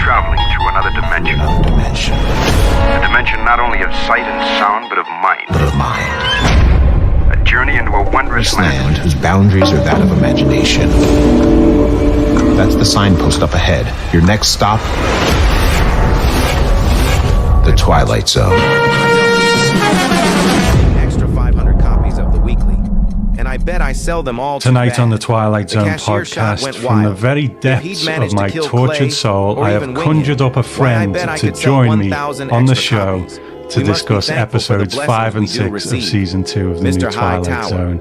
traveling through another dimension. A dimension not only of sight and sound, but of mind. A journey into a wondrous land whose boundaries are that of imagination. That's the signpost up ahead. Your next stop, the Twilight Zone. Extra 500 copies of the weekly. And I bet I sell them all tonight on the Twilight Zone podcast. From the very depths of my tortured soul, I have conjured up a friend to join me on the show to discuss episodes 5 and 6 of season 2 of the new Twilight Zone.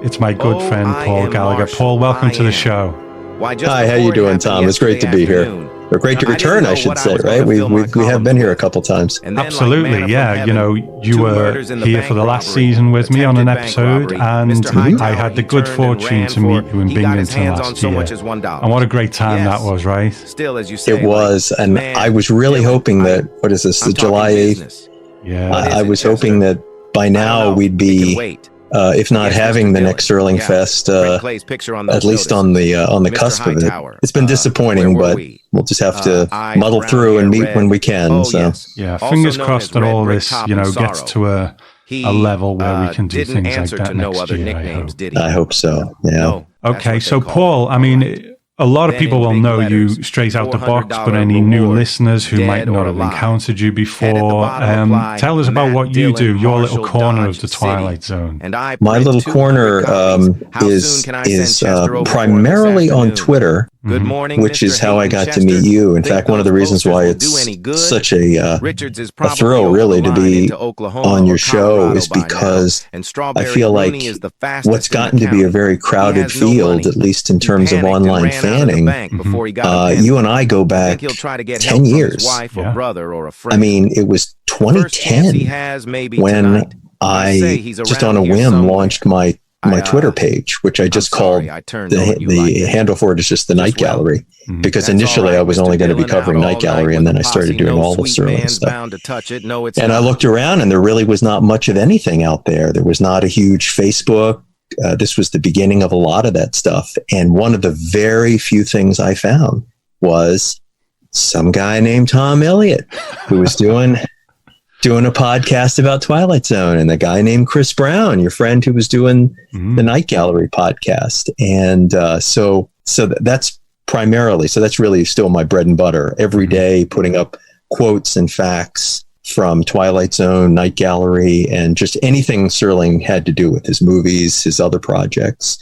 It's my good friend Paul Gallagher. Paul, welcome to the show. Hi, how you doing, Tom? It's great to be here. Or great to return, I should say, right? We have been here a couple times. Absolutely, yeah. You know, you were here for the last season with me on an episode, and I had the good fortune to meet you in Binghamton last year. And what a great time that was, right? It was, and I was really hoping that, what is this, the July 8th? Yeah. I was hoping that by now we'd be... if not having the next Sterling Fest, at least on the cusp of it. It's been disappointing, but we'll just have to muddle through and meet when we can. So yeah, fingers crossed that all this, gets to a level where we can do things like that next year. I hope so. Yeah. Okay, so Paul, I mean, a lot of people will know you straight out the box, but any new listeners who might not have encountered you before, tell us about what you do, your little corner of the Twilight Zone. My little corner is primarily on Twitter, which is how I got to meet you. In fact, one of the reasons why it's such a thrill, really, to be on your show is because I feel like what's gotten to be a very crowded field, at least in terms of online fanning, you and I go back 10 years. I mean, it was 2010 when I, just on a whim, launched my Twitter page, which I just called the handle for it is just the Night Gallery, because initially I was only going to be covering Night Gallery, and then I started doing all the Sterling stuff. And I looked around, and there really was not much of anything out there. There was not a huge Facebook. This was the beginning of a lot of that stuff. And one of the very few things I found was some guy named Tom Elliott who was doing a podcast about Twilight Zone, and the guy named Chris Brown, your friend who was doing the Night Gallery podcast. And so that's primarily, so that's really still my bread and butter every day, putting up quotes and facts from Twilight Zone, Night Gallery, and just anything Sterling had to do with his movies, his other projects.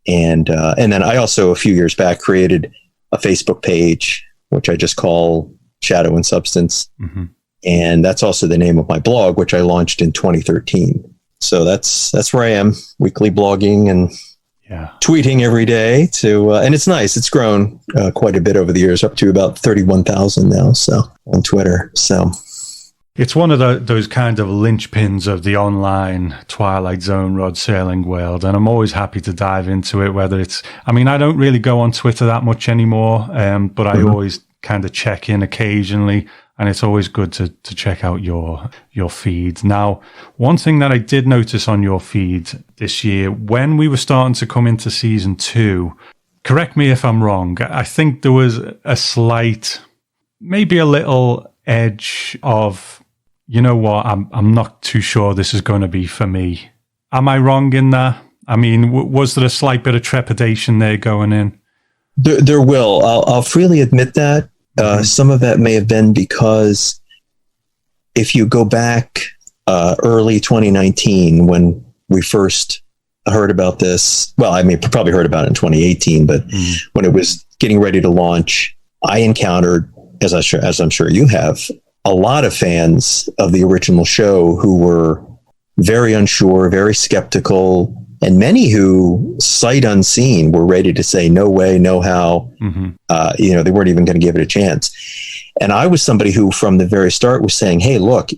And then I also, a few years back, created a Facebook page, which I just call Shadow and Substance. And that's also the name of my blog, which I launched in 2013. So that's where I am, weekly blogging and tweeting every day. And it's nice. It's grown quite a bit over the years, up to about 31,000 now. So on Twitter. So it's one of those kind of linchpins of the online Twilight Zone Rod Serling world, and I'm always happy to dive into it. Whether it's, I mean, I don't really go on Twitter that much anymore, but I always kind of check in occasionally. And it's always good to check out your feed. Now, one thing that I did notice on your feed this year, when we were starting to come into season 2, correct me if I'm wrong, I think there was a slight, maybe a little edge of, you know what, I'm not too sure this is going to be for me. Am I wrong in that? I mean, was there a slight bit of trepidation there going in? There will. I'll freely admit that. Some of that may have been because if you go back early 2019, when we first heard about this, well, I mean, probably heard about it in 2018, but when it was getting ready to launch, I encountered, as I'm sure you have, a lot of fans of the original show who were very unsure, very skeptical, and many who, sight unseen, were ready to say, no way, no how. They weren't even going to give it a chance. And I was somebody who, from the very start, was saying, hey, look,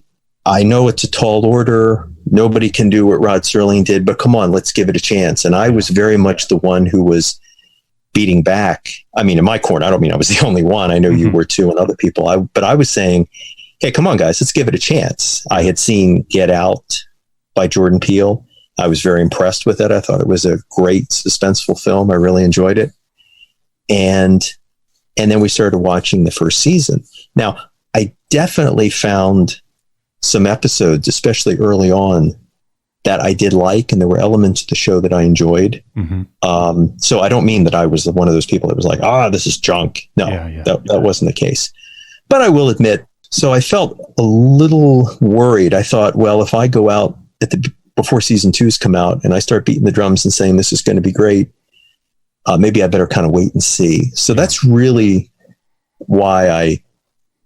I know it's a tall order. Nobody can do what Rod Serling did, but come on, let's give it a chance. And I was very much the one who was beating back. I mean, in my corner, I don't mean I was the only one. I know you were too, and other people. But I was saying, hey, come on, guys, let's give it a chance. I had seen Get Out by Jordan Peele. I was very impressed with it. I thought it was a great, suspenseful film. I really enjoyed it. And And then we started watching the first season. Now, I definitely found some episodes, especially early on, that I did like, and there were elements of the show that I enjoyed. So I don't mean that I was one of those people that was like, this is junk. No, that wasn't the case. But I will admit, so I felt a little worried. I thought, well, if I go out before season 2's come out and I start beating the drums and saying this is going to be great, maybe I better kind of wait and see. So that's really why I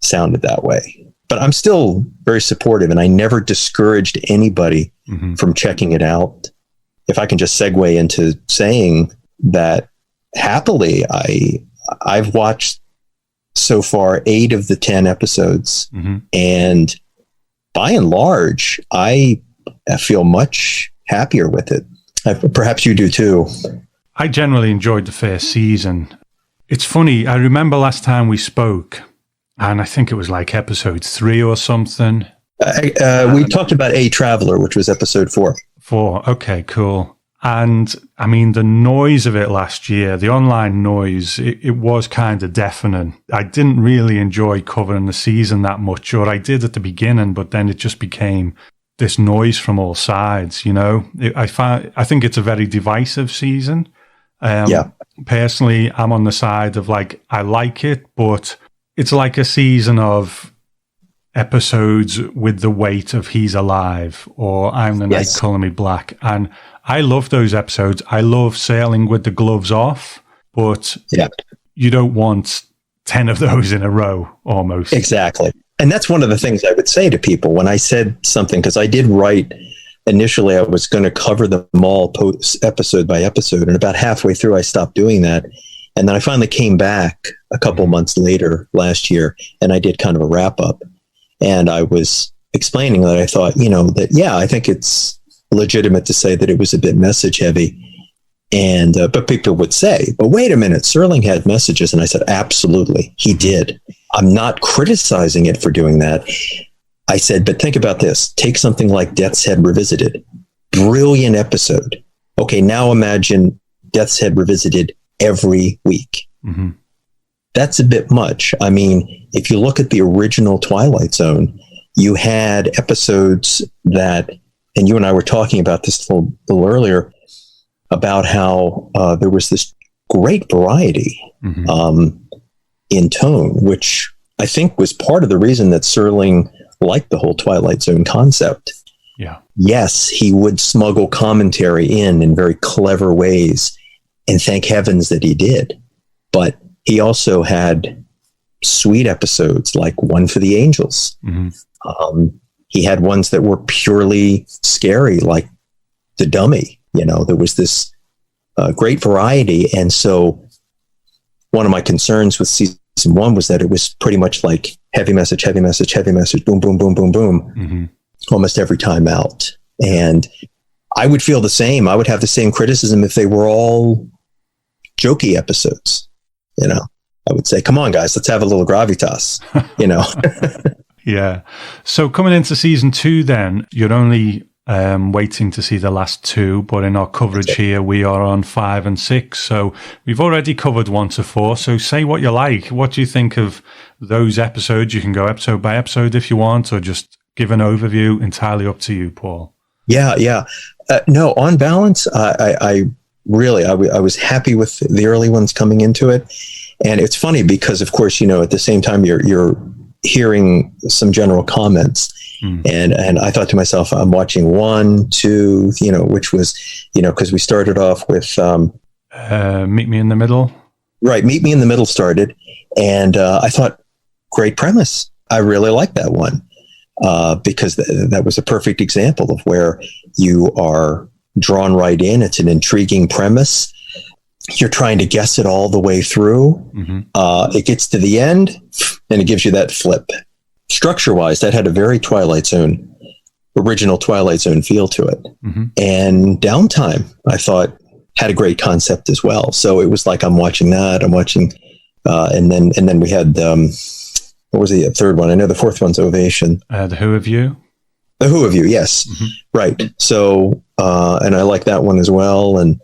sounded that way. But I'm still very supportive, and I never discouraged anybody from checking it out. If I can just segue into saying that happily, I've watched so far 8 of the 10 episodes, and by and large, I feel much happier with it. Perhaps you do too. I generally enjoyed the first season. It's funny, I remember last time we spoke, and I think it was like episode 3 or something. We talked about A Traveler, which was episode 4. 4, okay, cool. And I mean, the noise of it last year, the online noise, it was kind of deafening. I didn't really enjoy covering the season that much, or I did at the beginning, but then it just became this noise from all sides, you know? I think it's a very divisive season. Personally, I'm on the side of like, I like it, but it's like a season of episodes with the weight of He's Alive or I'm the Night, Color Me Black. And I love those episodes. I love sailing with the gloves off, but you don't want 10 of those in a row almost. Exactly. And that's one of the things I would say to people when I said something, because I did write initially, I was going to cover them all episode by episode. And about halfway through, I stopped doing that. And then I finally came back a couple months later last year, and I did kind of a wrap up. And I was explaining that I thought, I think it's legitimate to say that it was a bit message heavy. And, but people would say, but wait a minute, Serling had messages. And I said, absolutely, he did. I'm not criticizing it for doing that. I said, but think about this. Take something like Death's Head Revisited. Brilliant episode. Okay, now imagine Death's Head Revisited every week. That's a bit much. I mean, if you look at the original Twilight Zone, you had episodes that, and you and I were talking about this a little earlier, about how there was this great variety in tone, which I think was part of the reason that Serling liked the whole Twilight Zone concept. Yeah. Yes, he would smuggle commentary in very clever ways, and thank heavens that he did. But he also had sweet episodes, like One for the Angels. He had ones that were purely scary, like The Dummy. There was this great variety. And so one of my concerns with season 1 was that it was pretty much like heavy message, heavy message, heavy message, boom, boom, boom, boom, boom, almost every time out. And I would feel the same. I would have the same criticism if they were all jokey episodes. I would say, come on, guys, let's have a little gravitas, Yeah. So coming into season 2 then, you're only waiting to see the last 2, but in our coverage here, we are on 5 and 6. So we've already covered 1 to 4. So say what you like. What do you think of those episodes? You can go episode by episode if you want, or just give an overview. Entirely up to you, Paul. Yeah. No, on balance, I was happy with the early ones coming into it. And it's funny because, of course, at the same time, you're hearing some general comments. And I thought to myself, I'm watching 1, 2, which was, because we started off with Meet Me in the Middle. Right. Meet Me in the Middle started. And I thought, great premise. I really like that one because that was a perfect example of where you are drawn right in. It's an intriguing premise. You're trying to guess it all the way through. It gets to the end and it gives you that flip. Structure-wise, that had a very original Twilight Zone feel to it. And Downtime, I thought, had a great concept as well. So it was like, I'm watching that. I'm watching, and then we had, what was the third one? I know the fourth one's Ovation. The Who of You? The Who of You, yes. Right. So, and I like that one as well. And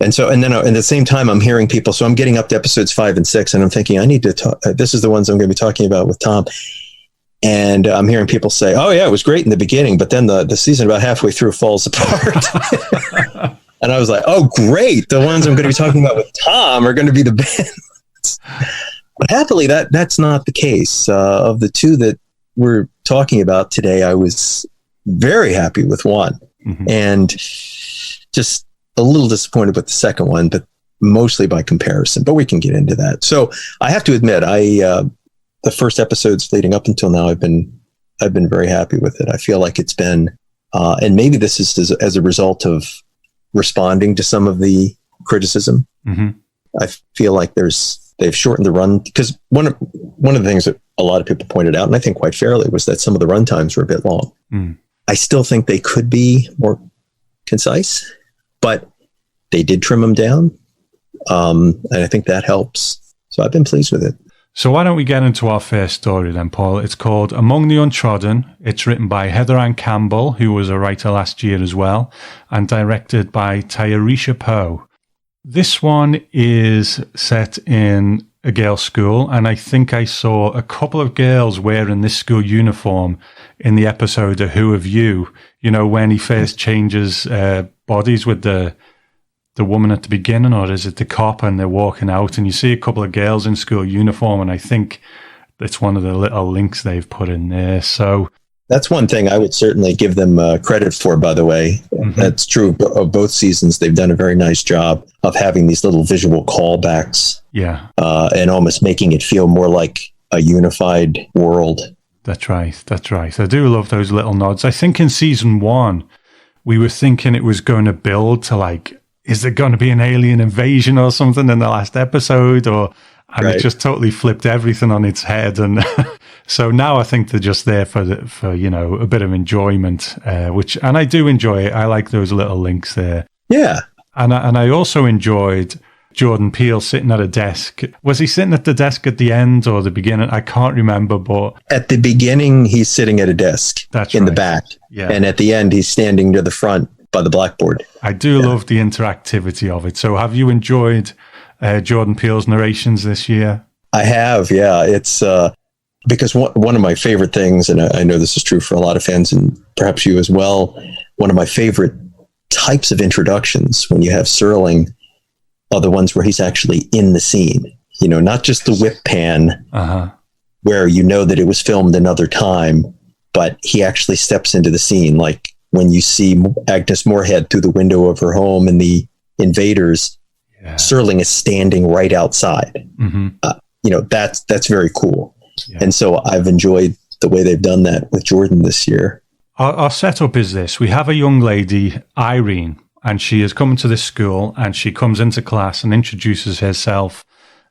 And then at the same time, I'm hearing people. So I'm getting up to episodes 5 and 6, and I'm thinking, I need to talk. This is the ones I'm going to be talking about with Tom. And I'm hearing people say, "Oh yeah, it was great in the beginning, but then the season about halfway through falls apart." And I was like, "Oh great, the ones I'm going to be talking about with Tom are going to be the best." But happily, that's not the case. Of the two that we're talking about today, I was very happy with one, and just a little disappointed with the second one, but mostly by comparison. But we can get into that. So I have to admit, the first episodes leading up until now, I've been very happy with it. I feel like it's been, and maybe this is as a result of responding to some of the criticism. I feel like they've shortened the run, because one of the things that a lot of people pointed out, and I think quite fairly, was that some of the run times were a bit long. I still think they could be more concise, but they did trim them down. And I think that helps. So I've been pleased with it. So why don't we get into our first story then, Paul? It's called Among the Untrodden. It's written by Heather Ann Campbell, who was a writer last year as well, and directed by Tyarisha Poe. This one is set in a girls' school, and I think I saw a couple of girls wearing this school uniform in the episode of Who Of You, when he first changes bodies with the woman at the beginning, or is it the cop, and they're walking out and you see a couple of girls in school uniform, and I think it's one of the little links they've put in there. So that's one thing I would certainly give them credit for, by the way. That's true of both seasons. They've done a very nice job of having these little visual callbacks. Yeah. And almost making it feel more like a unified world. That's right. I do love those little nods. I think in season 1, we were thinking it was going to build to is there going to be an alien invasion or something in the last episode? And it just totally flipped everything on its head. And so now I think they're just there for a bit of enjoyment, and I do enjoy it. I like those little links there. Yeah. And I also enjoyed Jordan Peele sitting at a desk. Was he sitting at the desk at the end or the beginning? I can't remember, but at the beginning, he's sitting at a desk in the back. Yeah. And at the end, he's standing to the front by the blackboard. I do love the interactivity of it. So have you enjoyed Jordan Peele's narrations this year? I have, yeah. It's because one of my favorite things, and I know this is true for a lot of fans and perhaps you as well, one of my favorite types of introductions when you have Serling are the ones where he's actually in the scene, not just the whip pan where that it was filmed another time, but he actually steps into the scene. Like when you see Agnes Moorehead through the window of her home and the invaders, Serling is standing right outside. That's very cool. Yeah. And so I've enjoyed the way they've done that with Jordan this year. Our setup is this. We have a young lady, Irene, and she is coming to this school, and she comes into class and introduces herself.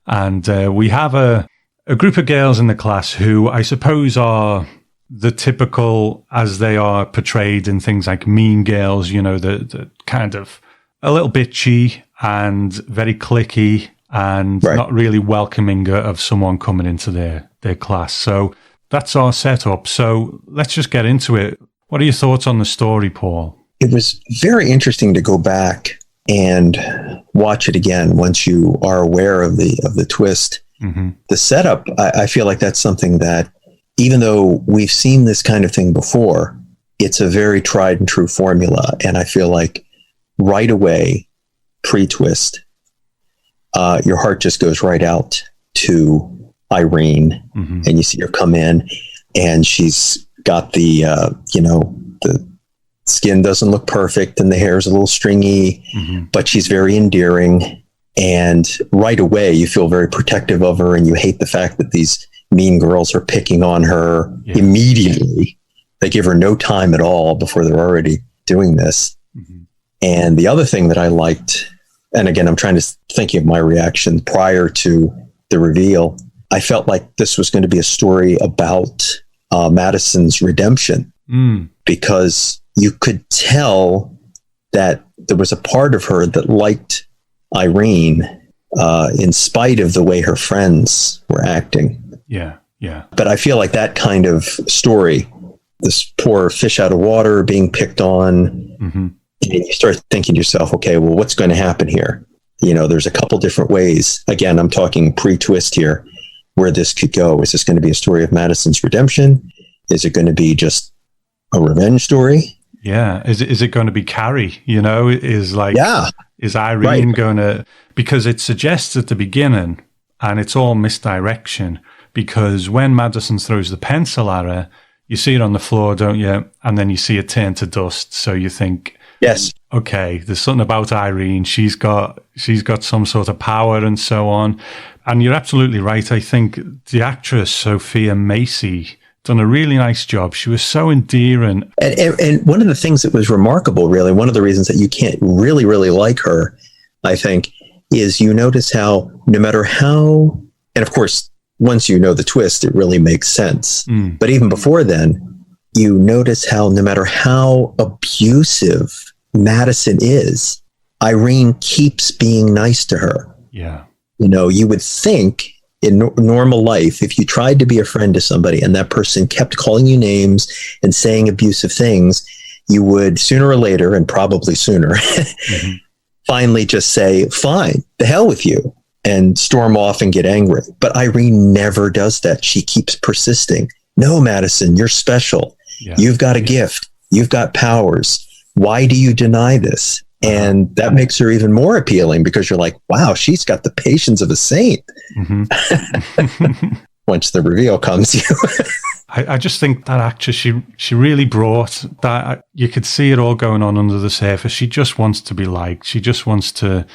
And we have a group of girls in the class who I suppose are the typical, as they are portrayed in things like Mean Girls, the kind of a little bitchy and very cliquey and not really welcoming of someone coming into their class. So that's our setup. So let's just get into it. What are your thoughts on the story, Paul? It was very interesting to go back and watch it again once you are aware of the twist. The setup, I feel like that's something that, even though we've seen this kind of thing before, it's a very tried and true formula. And I feel like right away, pre-twist, your heart just goes right out to Irene, and you see her come in, and she's got the skin doesn't look perfect, and the hair is a little stringy, but she's very endearing. And right away, you feel very protective of her, and you hate the fact that these mean girls are picking on her immediately. They give her no time at all before they're already doing this. And the other thing that I liked, and again, I'm thinking of my reaction prior to the reveal, I felt like this was going to be a story about Madison's redemption, because you could tell that there was a part of her that liked Irene in spite of the way her friends were acting. Yeah. But I feel like that kind of story, this poor fish out of water being picked on, And you start thinking to yourself, okay, well, what's going to happen here? There's a couple different ways. Again, I'm talking pre-twist here, where this could go. Is this going to be a story of Madison's redemption? Is it going to be just a revenge story? Yeah. Is it going to be Carrie? Is Irene going to, because it suggests at the beginning, and it's all misdirection, because when Madison throws the pencil at her, you see it on the floor, don't you? And then you see it turn to dust. So you think, yes, okay, there's something about Irene. She's got some sort of power and so on. And you're absolutely right. I think the actress, Sophia Macy, done a really nice job. She was so endearing. And one of the things that was remarkable, really, one of the reasons that you can't really, really like her, I think, is you notice how no matter how, and of course, once you know the twist, it really makes sense. But even before then, you notice how no matter how abusive Madison is, Irene keeps being nice to her. Yeah. You would think in normal life, if you tried to be a friend to somebody and that person kept calling you names and saying abusive things, you would sooner or later, and probably sooner, finally just say, fine, the hell with you, and storm off and get angry. But Irene never does that. She keeps persisting. No, Madison, you're special. Yeah. You've got a gift. You've got powers. Why do you deny this? And that makes her even more appealing, because you're like, wow, she's got the patience of a saint. Once the reveal comes, I just think that actress, she really brought that. You could see it all going on under the surface. She just wants to be liked. She just wants to,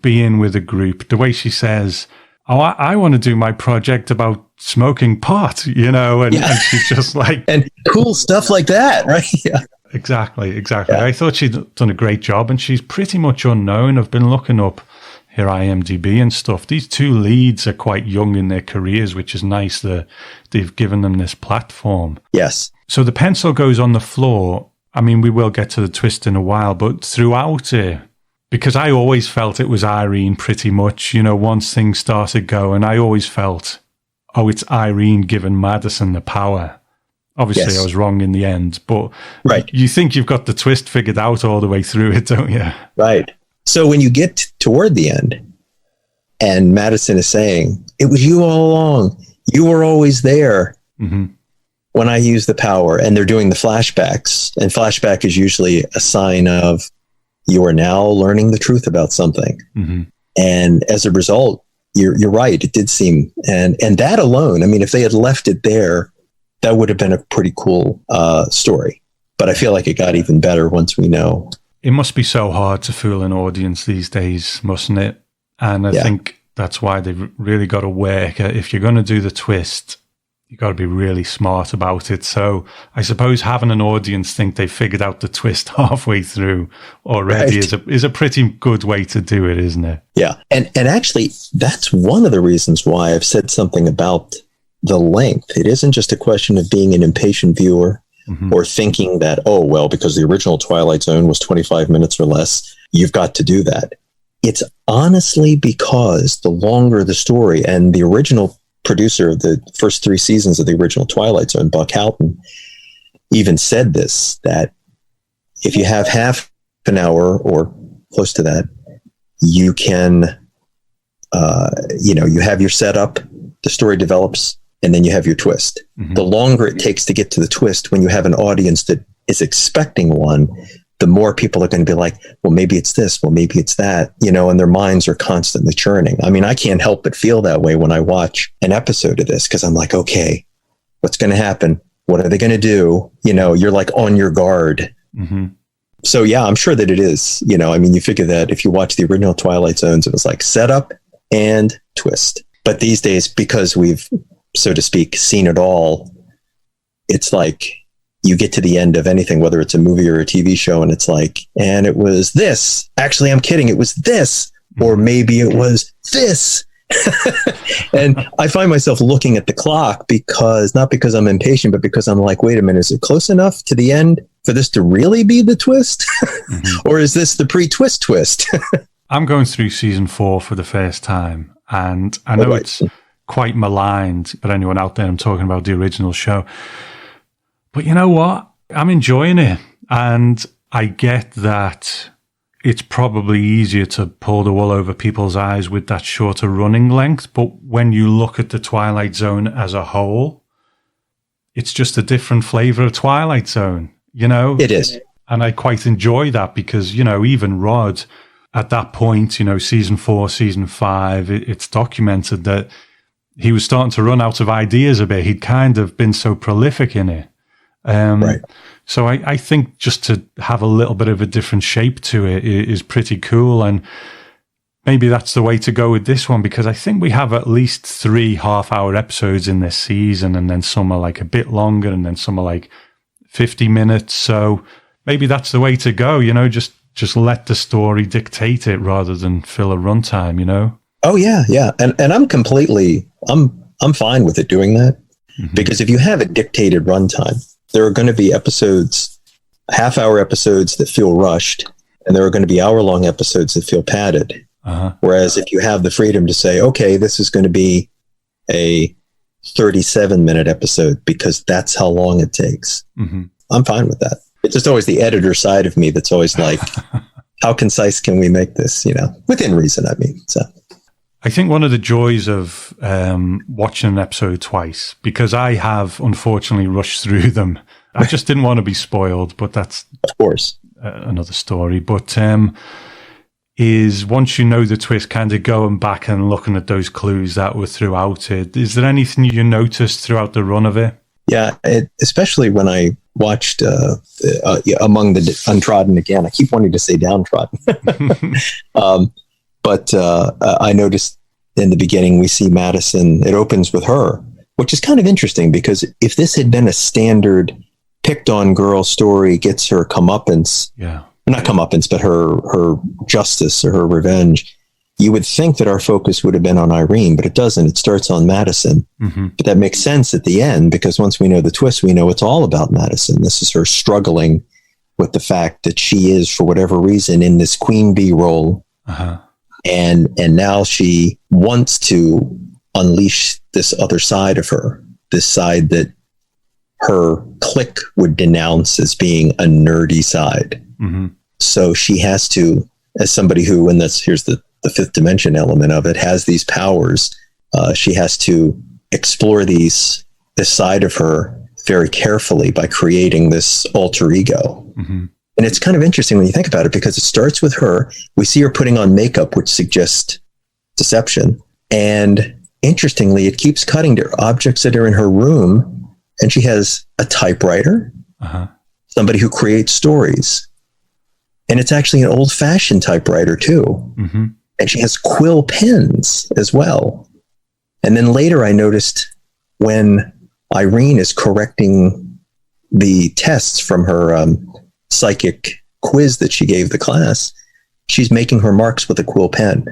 be in with a group. The way she says, oh, I want to do my project about smoking pot, and she's just like... and cool stuff like that, right? Yeah. Exactly. Yeah. I thought she'd done a great job, and she's pretty much unknown. I've been looking up her IMDb and stuff. These two leads are quite young in their careers, which is nice that they've given them this platform. Yes. So the pencil goes on the floor. I mean, we will get to the twist in a while, but throughout it, because I always felt it was Irene pretty much, once things started going, I always felt, oh, it's Irene giving Madison the power. Obviously, yes. I was wrong in the end, but you think you've got the twist figured out all the way through it, don't you? Right. So when you get toward the end and Madison is saying, it was you all along, you were always there when I used the power, and they're doing the flashbacks, and flashback is usually a sign of you are now learning the truth about something. And as a result, you're right. It did seem, and that alone, I mean, if they had left it there, that would have been a pretty cool story. But I feel like it got even better once we know. It must be so hard to fool an audience these days, mustn't it? And I think that's why they've really got to work. If you're going to do the twist, you've got to be really smart about it. So I suppose having an audience think they figured out the twist halfway through already is a pretty good way to do it, isn't it? Yeah. And actually, that's one of the reasons why I've said something about the length. It isn't just a question of being an impatient viewer or thinking that, oh, well, because the original Twilight Zone was 25 minutes or less, you've got to do that. It's honestly because the longer the story, and the original producer of the first 3 seasons of the original Twilight Zone, Buck Houghton, even said this, that if you have half an hour or close to that, you can, you have your setup, the story develops, and then you have your twist. The longer it takes to get to the twist, when you have an audience that is expecting one, the more people are going to be like, well, maybe it's this, well, maybe it's that, and their minds are constantly churning. I mean, I can't help but feel that way when I watch an episode of this, because I'm like, okay, what's going to happen? What are they going to do? You're like on your guard. So yeah, I'm sure that it is, I mean, you figure that if you watch the original Twilight Zones, it was like setup and twist. But these days, because we've, so to speak, seen it all, it's like you get to the end of anything, whether it's a movie or a TV show, and it's like, and it was this. Actually, I'm kidding. It was this. Or maybe it was this. And I find myself looking at the clock not because I'm impatient, but because I'm like, wait a minute, is it close enough to the end for this to really be the twist? Or is this the pre-twist twist? I'm going through season 4 for the first time, and I know it's quite maligned, but anyone out there, I'm talking about the original show. But you know what? I'm enjoying it. And I get that it's probably easier to pull the wool over people's eyes with that shorter running length. But when you look at the Twilight Zone as a whole, it's just a different flavor of Twilight Zone, you know? It is. And I quite enjoy that because, you know, even Rod, at that point, you know, season 4, season 5, it's documented that he was starting to run out of ideas a bit. He'd kind of been so prolific in it. Right. So I think just to have a little bit of a different shape to it is pretty cool. And maybe that's the way to go with this one, because I think we have at least 3 half-hour episodes in this season, and then some are like a bit longer, and then some are like 50 minutes. So maybe that's the way to go, you know, just let the story dictate it rather than fill a runtime, you know? Oh, yeah, yeah. And I'm fine with it doing that, because if you have a dictated runtime, there are going to be episodes, half-hour episodes that feel rushed, and there are going to be hour-long episodes that feel padded. Whereas if you have the freedom to say, okay, this is going to be a 37-minute episode because that's how long it takes, I'm fine with that. It's just always the editor side of me that's always like, how concise can we make this, you know, within reason, I mean. So I think one of the joys of watching an episode twice, because I have unfortunately rushed through them. I just didn't want to be spoiled, but that's of course another story. But is once you know the twist, kind of going back and looking at those clues that were throughout it. Is there anything you noticed throughout the run of it? Yeah, especially when I watched Among the Untrodden again. I keep wanting to say downtrodden. But I noticed in the beginning, we see Madison, it opens with her, which is kind of interesting because if this had been a standard picked on girl story, gets her comeuppance, not comeuppance, but her justice or her revenge, you would think that our focus would have been on Irene, but it doesn't. It starts on Madison. But that makes sense at the end, because once we know the twist, we know it's all about Madison. This is her struggling with the fact that she is, for whatever reason, in this queen bee role. And now she wants to unleash this other side of her, this side that her clique would denounce as being a nerdy side. So she has to, as somebody who, and here's the fifth dimension element of it, has these powers, she has to explore this side of her very carefully by creating this alter ego. And it's kind of interesting when you think about it, because it starts with her. We see her putting on makeup, which suggests deception. And interestingly, it keeps cutting to objects that are in her room. And she has a typewriter, somebody who creates stories. And it's actually an old-fashioned typewriter, too. And she has quill pens as well. And then later I noticed when Irene is correcting the tests from her psychic quiz that she gave the class, she's making her marks with a quill pen.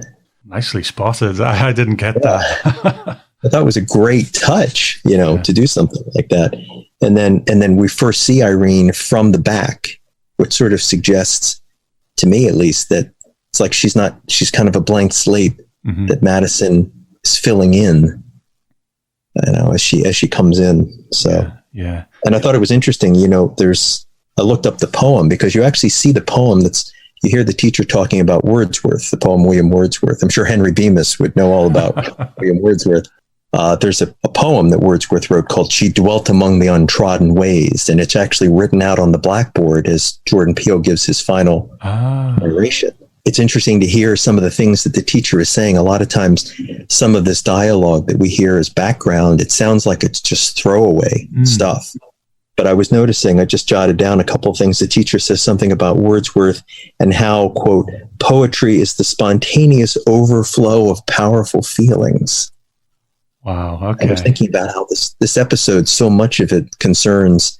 Nicely spotted. I didn't get that. I thought it was a great touch, you know, to do something like that. And then we first see Irene from the back, which sort of suggests, to me at least, that it's like she's kind of a blank slate that Madison is filling in, you know, as she comes in. So, yeah. And I thought it was interesting, you know, I looked up the poem, because you actually see the poem you hear the teacher talking about Wordsworth, the poem William Wordsworth. I'm sure Henry Bemis would know all about William Wordsworth. There's a poem that Wordsworth wrote called She Dwelt Among the Untrodden Ways, and it's actually written out on the blackboard as Jordan Peele gives his final narration. It's interesting to hear some of the things that the teacher is saying. A lot of times, some of this dialogue that we hear as background, it sounds like it's just throwaway stuff. But I was noticing, I just jotted down a couple of things. The teacher says something about Wordsworth and how, quote, poetry is the spontaneous overflow of powerful feelings. Wow. Okay. I was thinking about how this episode, so much of it concerns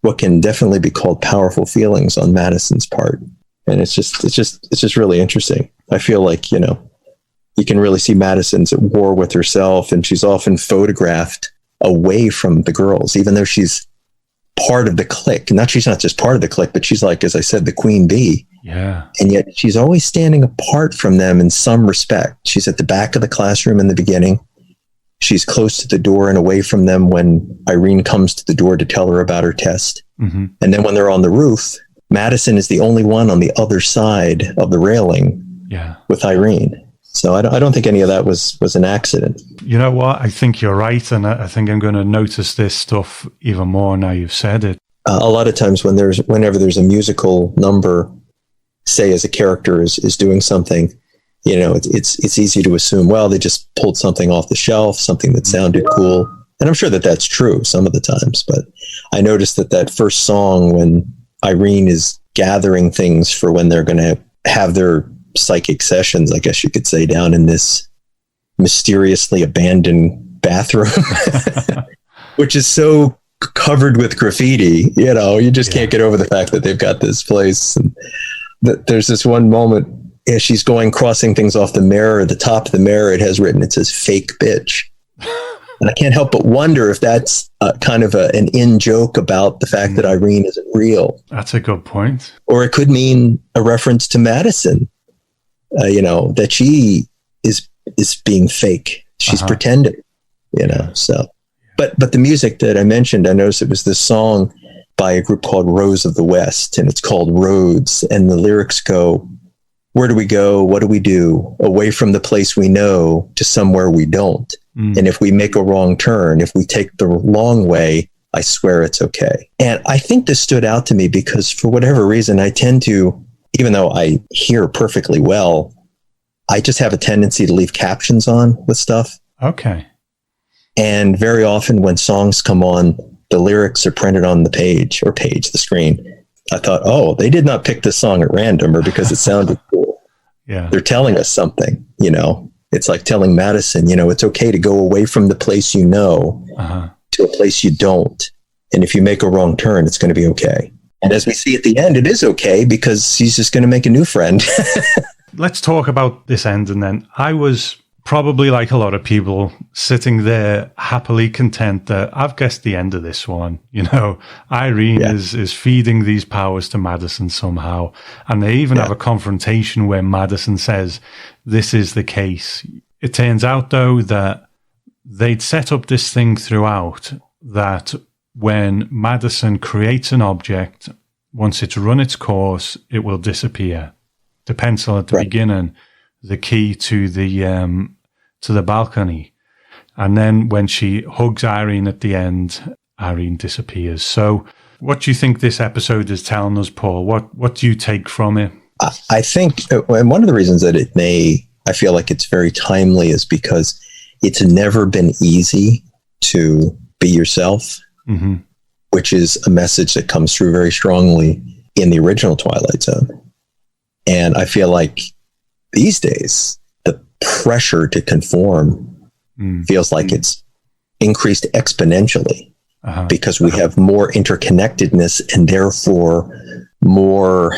what can definitely be called powerful feelings on Madison's part. And it's just really interesting. I feel like, you know, you can really see Madison's at war with herself, and she's often photographed away from the girls, even though she's part of the clique. She's not just part of the clique, but she's like, as I said, the queen bee. Yeah. And yet she's always standing apart from them in some respect. She's at the back of the classroom in the beginning. She's close to the door and away from them when Irene comes to the door to tell her about her test. And then when they're on the roof, Madison is the only one on the other side of the railing with Irene. So I don't think any of that was an accident. You know what? I think you're right, and I think I'm going to notice this stuff even more now you've said it. A lot of times whenever there's a musical number, say as a character is doing something, you know, it's easy to assume, well, they just pulled something off the shelf, something that sounded cool. And I'm sure that that's true some of the times, but I noticed that first song when Irene is gathering things for when they're going to have their psychic sessions, I guess you could say, down in this mysteriously abandoned bathroom, which is so covered with graffiti, you know, you just can't get over the fact that they've got this place. And there's this one moment as she's crossing things off the mirror, at the top of the mirror, it says fake bitch. And I can't help but wonder if that's kind of an in-joke about the fact that Irene isn't real. That's a good point. Or it could mean a reference to Madison, you know, that she is being fake. She's pretending, you know, so. But the music that I mentioned, I noticed it was this song by a group called Rose of the West, and it's called Roads. And the lyrics go, where do we go? What do we do? Away from the place we know to somewhere we don't. And if we make a wrong turn, if we take the long way, I swear it's okay. And I think this stood out to me because for whatever reason, I tend to, even though I hear perfectly well, I just have a tendency to leave captions on with stuff. Okay. And very often when songs come on, the lyrics are printed on the screen. I thought, oh, they did not pick this song at random or because it sounded cool. Yeah. They're telling us something, you know. It's like telling Madison, you know, it's okay to go away from the place you know to a place you don't. And if you make a wrong turn, it's going to be okay. And as we see at the end, it is okay because he's just going to make a new friend. Let's talk about this ending then. I was probably like a lot of people sitting there happily content that I've guessed the end of this one. You know, Irene is feeding these powers to Madison somehow. And they even have a confrontation where Madison says, this is the case. It turns out, though, that they'd set up this thing throughout that when Madison creates an object, once it's run its course, it will disappear. The pencil at the beginning, the key to the balcony. And then when she hugs Irene at the end, Irene disappears. So what do you think this episode is telling us, Paul? What do you take from it? I think, and one of the reasons that I feel like it's very timely is because it's never been easy to be yourself, which is a message that comes through very strongly in the original Twilight Zone. And I feel like these days, the pressure to conform feels like it's increased exponentially because we have more interconnectedness and therefore more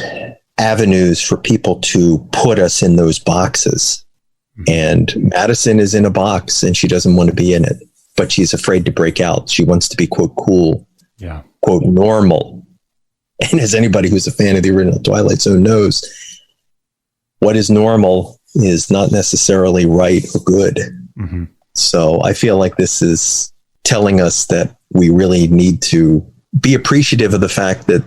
avenues for people to put us in those boxes. And Madison is in a box and she doesn't want to be in it, but she's afraid to break out. She wants to be, quote, cool, quote, normal. And as anybody who's a fan of the original Twilight Zone knows, what is normal is not necessarily right or good. So I feel like this is telling us that we really need to be appreciative of the fact that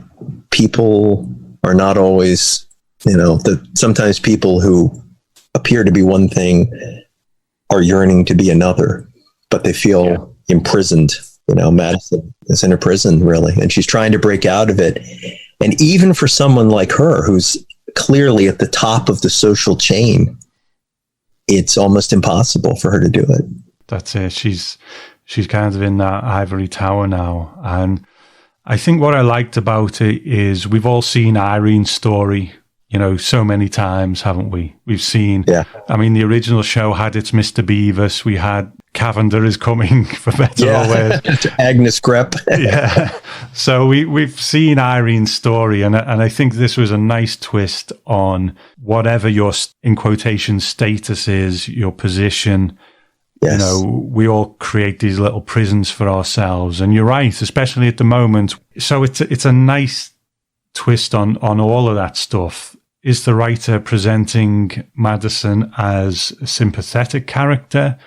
people are not always, you know, that sometimes people who appear to be one thing are yearning to be another, but they feel imprisoned. You know, Madison is in a prison, really, and she's trying to break out of it. And even for someone like her, who's clearly at the top of the social chain, it's almost impossible for her to do it. That's it. She's kind of in that ivory tower now. And I think what I liked about it is we've all seen Irene's story, you know, so many times, haven't we? We've seen, I mean, the original show had its Mr. Beavis. We had Cavender is Coming, for better or worse. Agnes Grepp. So we've seen Irene's story, and I think this was a nice twist on whatever your, in quotation, status is, your position. You know, we all create these little prisons for ourselves. And you're right, especially at the moment. So it's a nice twist on all of that stuff. Is the writer presenting Madison as a sympathetic character?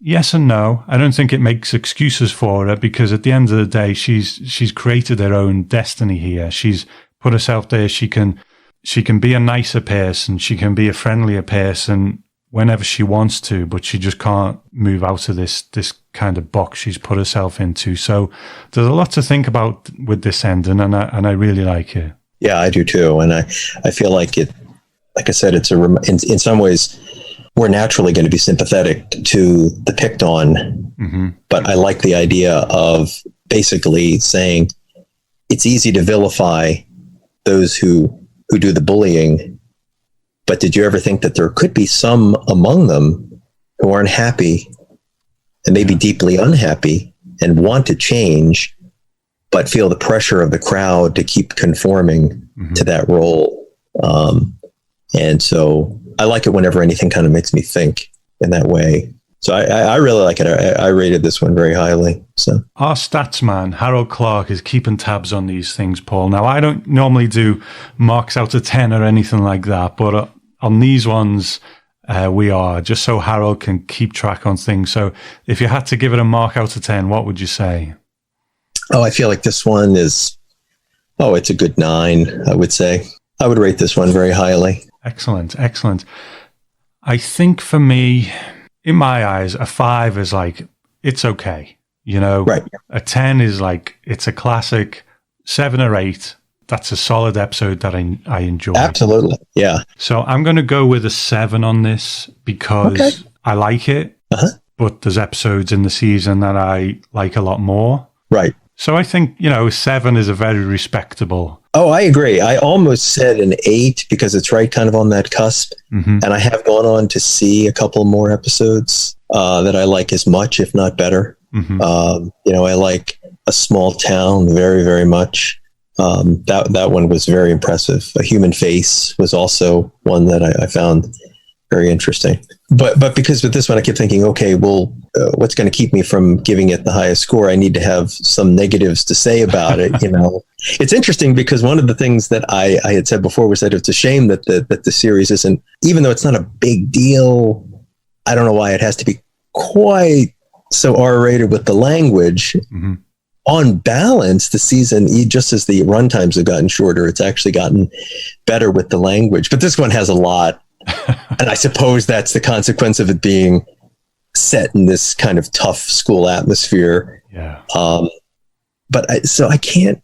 Yes and no. I don't think it makes excuses for her because at the end of the day, she's created her own destiny here. She's put herself there. She can be a nicer person. She can be a friendlier person whenever she wants to, but she just can't move out of this kind of box she's put herself into. So there's a lot to think about with this ending, and I really like it. Yeah, I do too. And I feel like it, like I said, it's in some ways, we're naturally going to be sympathetic to the picked on, but I like the idea of basically saying it's easy to vilify those who do the bullying, but did you ever think that there could be some among them who aren't happy and maybe deeply unhappy and want to change, but feel the pressure of the crowd to keep conforming to that role? And so I like it whenever anything kind of makes me think in that way. So I really like it. I rated this one very highly. So our stats man, Harold Clark, is keeping tabs on these things, Paul. Now, I don't normally do marks out of 10 or anything like that, but on these ones, we are, just so Harold can keep track on things. So if you had to give it a mark out of 10, what would you say? Oh, I feel like this one is, it's a good 9, I would say. I would rate this one very highly. Excellent. I think for me, in my eyes, a 5 is like, it's okay. Right. A 10 is like, it's a classic. 7 or 8, that's a solid episode that I enjoy. Absolutely. Yeah. So I'm going to go with a 7 on this because I like it, but there's episodes in the season that I like a lot more. Right. So I think, 7 is a very respectable. Oh, I agree. I almost said an 8 because it's right kind of on that cusp. And I have gone on to see a couple more episodes that I like as much, if not better. I like A Small Town very, very much. That one was very impressive. A Human Face was also one that I found very interesting. But because with this one, I kept thinking, okay, well, what's going to keep me from giving it the highest score? I need to have some negatives to say about it. It's interesting because one of the things that I had said before was that it's a shame that the series isn't, even though it's not a big deal, I don't know why it has to be quite so R-rated with the language. On balance, the season, just as the runtimes have gotten shorter, it's actually gotten better with the language. But this one has a lot. And I suppose that's the consequence of it being set in this kind of tough school atmosphere. Yeah. I can't.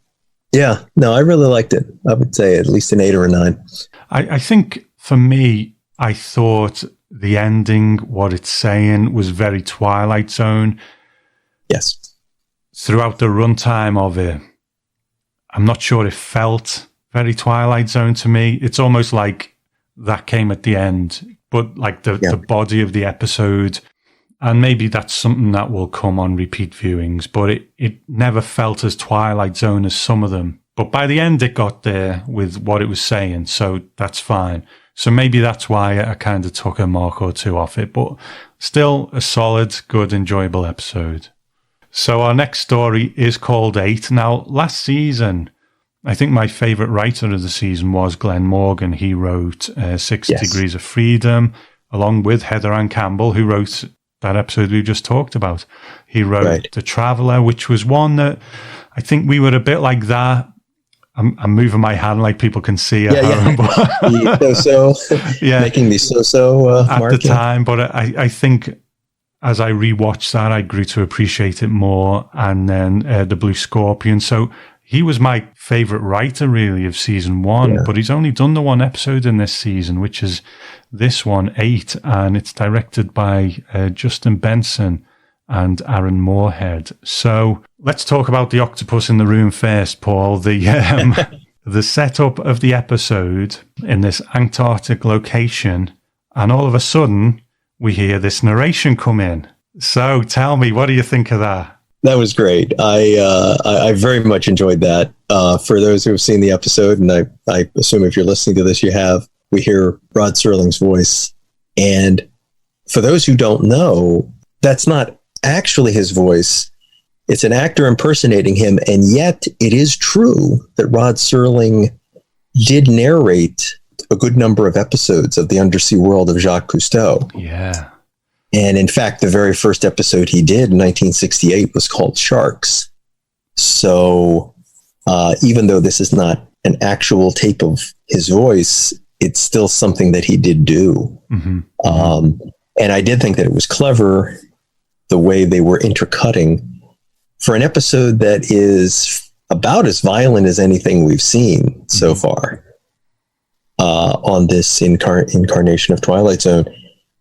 Yeah. No, I really liked it. I would say at least an 8 or a 9. I think for me, I thought the ending, what it's saying, was very Twilight Zone. Yes. Throughout the runtime of it, I'm not sure it felt very Twilight Zone to me. It's almost like that came at the end, but like the body of the episode, and maybe that's something that will come on repeat viewings, but it never felt as Twilight Zone as some of them. But by the end, it got there with what it was saying, so that's fine. So maybe that's why I kind of took a mark or 2 off it, but still a solid, good, enjoyable episode. So our next story is called 8. Now, last season, I think my favorite writer of the season was Glenn Morgan. He wrote 6 Degrees of Freedom, along with Heather Ann Campbell, who wrote that episode we just talked about. He wrote The Traveller, which was one that I think we were a bit like that. I'm moving my hand like people can see at home. Making the so-so at the time. But I think as I rewatched that, I grew to appreciate it more. And then The Blue Scorpion. So he was my favorite writer, really, of season 1, but he's only done the 1 episode in this season, which is this one, 8, and it's directed by Justin Benson and Aaron Moorhead. So let's talk about the octopus in the room first, Paul. The setup of the episode in this Antarctic location, and all of a sudden we hear this narration come in. So tell me, what do you think of that? That was great. I very much enjoyed that. For those who have seen the episode, and I assume if you're listening to this, you have, we hear Rod Serling's voice. And for those who don't know, that's not actually his voice. It's an actor impersonating him. And yet it is true that Rod Serling did narrate a good number of episodes of The Undersea World of Jacques Cousteau. Yeah. And in fact, the very first episode he did in 1968 was called Sharks. So even though this is not an actual tape of his voice, it's still something that he did do. Mm-hmm. And I did think that it was clever the way they were intercutting for an episode that is about as violent as anything we've seen so far on this incarnation of Twilight Zone.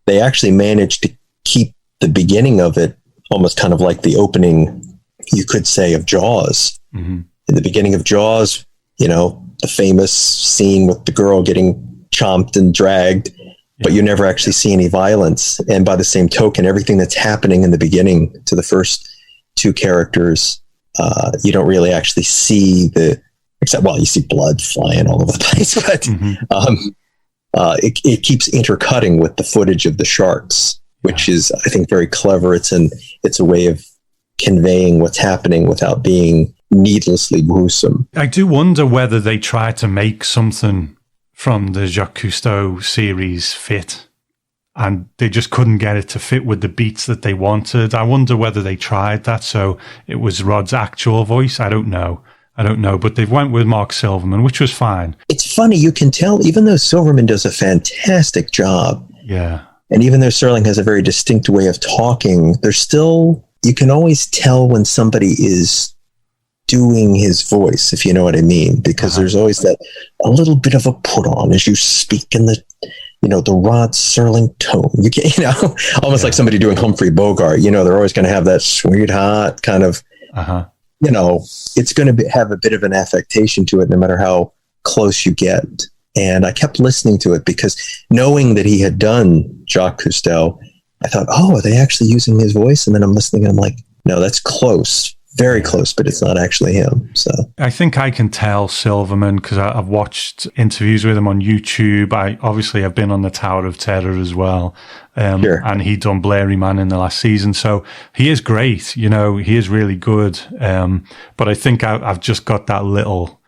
They actually managed to keep the beginning of it almost kind of like the opening, you could say, of Jaws. Mm-hmm. In the beginning of Jaws, the famous scene with the girl getting chomped and dragged, but you never actually see any violence. And by the same token, everything that's happening in the beginning to the first two characters, you don't really actually see you see blood flying all over the place, but it keeps intercutting with the footage of the sharks, which is, I think, very clever. It's a way of conveying what's happening without being needlessly gruesome. I do wonder whether they try to make something from the Jacques Cousteau series fit, and they just couldn't get it to fit with the beats that they wanted. I wonder whether they tried that, so it was Rod's actual voice. I don't know, but they went with Mark Silverman, which was fine. It's funny, you can tell, even though Silverman does a fantastic job, and even though Serling has a very distinct way of talking, there's still, you can always tell when somebody is doing his voice, if you know what I mean, because there's always that a little bit of a put on as you speak in the Rod Serling tone. You can, almost like somebody doing Humphrey Bogart. They're always going to have that sweetheart kind of. It's going to have a bit of an affectation to it, no matter how close you get. And I kept listening to it because knowing that he had done Jacques Cousteau, I thought, are they actually using his voice? And then I'm listening and I'm like, no, that's close. Very close, but it's not actually him. So I think I can tell Silverman because I've watched interviews with him on YouTube. I've been on the Tower of Terror as well. And he done Blairyman in the last season. So he is great. He is really good. But I think I've just got that little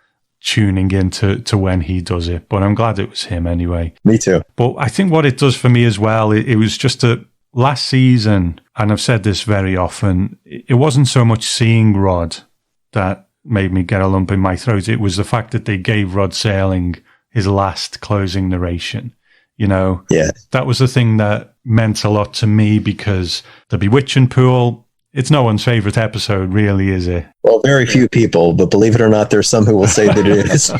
tuning into when he does it. But I'm glad it was him anyway. Me too. But I think what it does for me as well, it was just last season, and I've said this very often, it wasn't so much seeing Rod that made me get a lump in my throat. It was the fact that they gave Rod Serling his last closing narration. That was the thing that meant a lot to me, because the Bewitching Pool, it's no one's favorite episode, really, is it? Well, very few people, but believe it or not, there's some who will say that it is.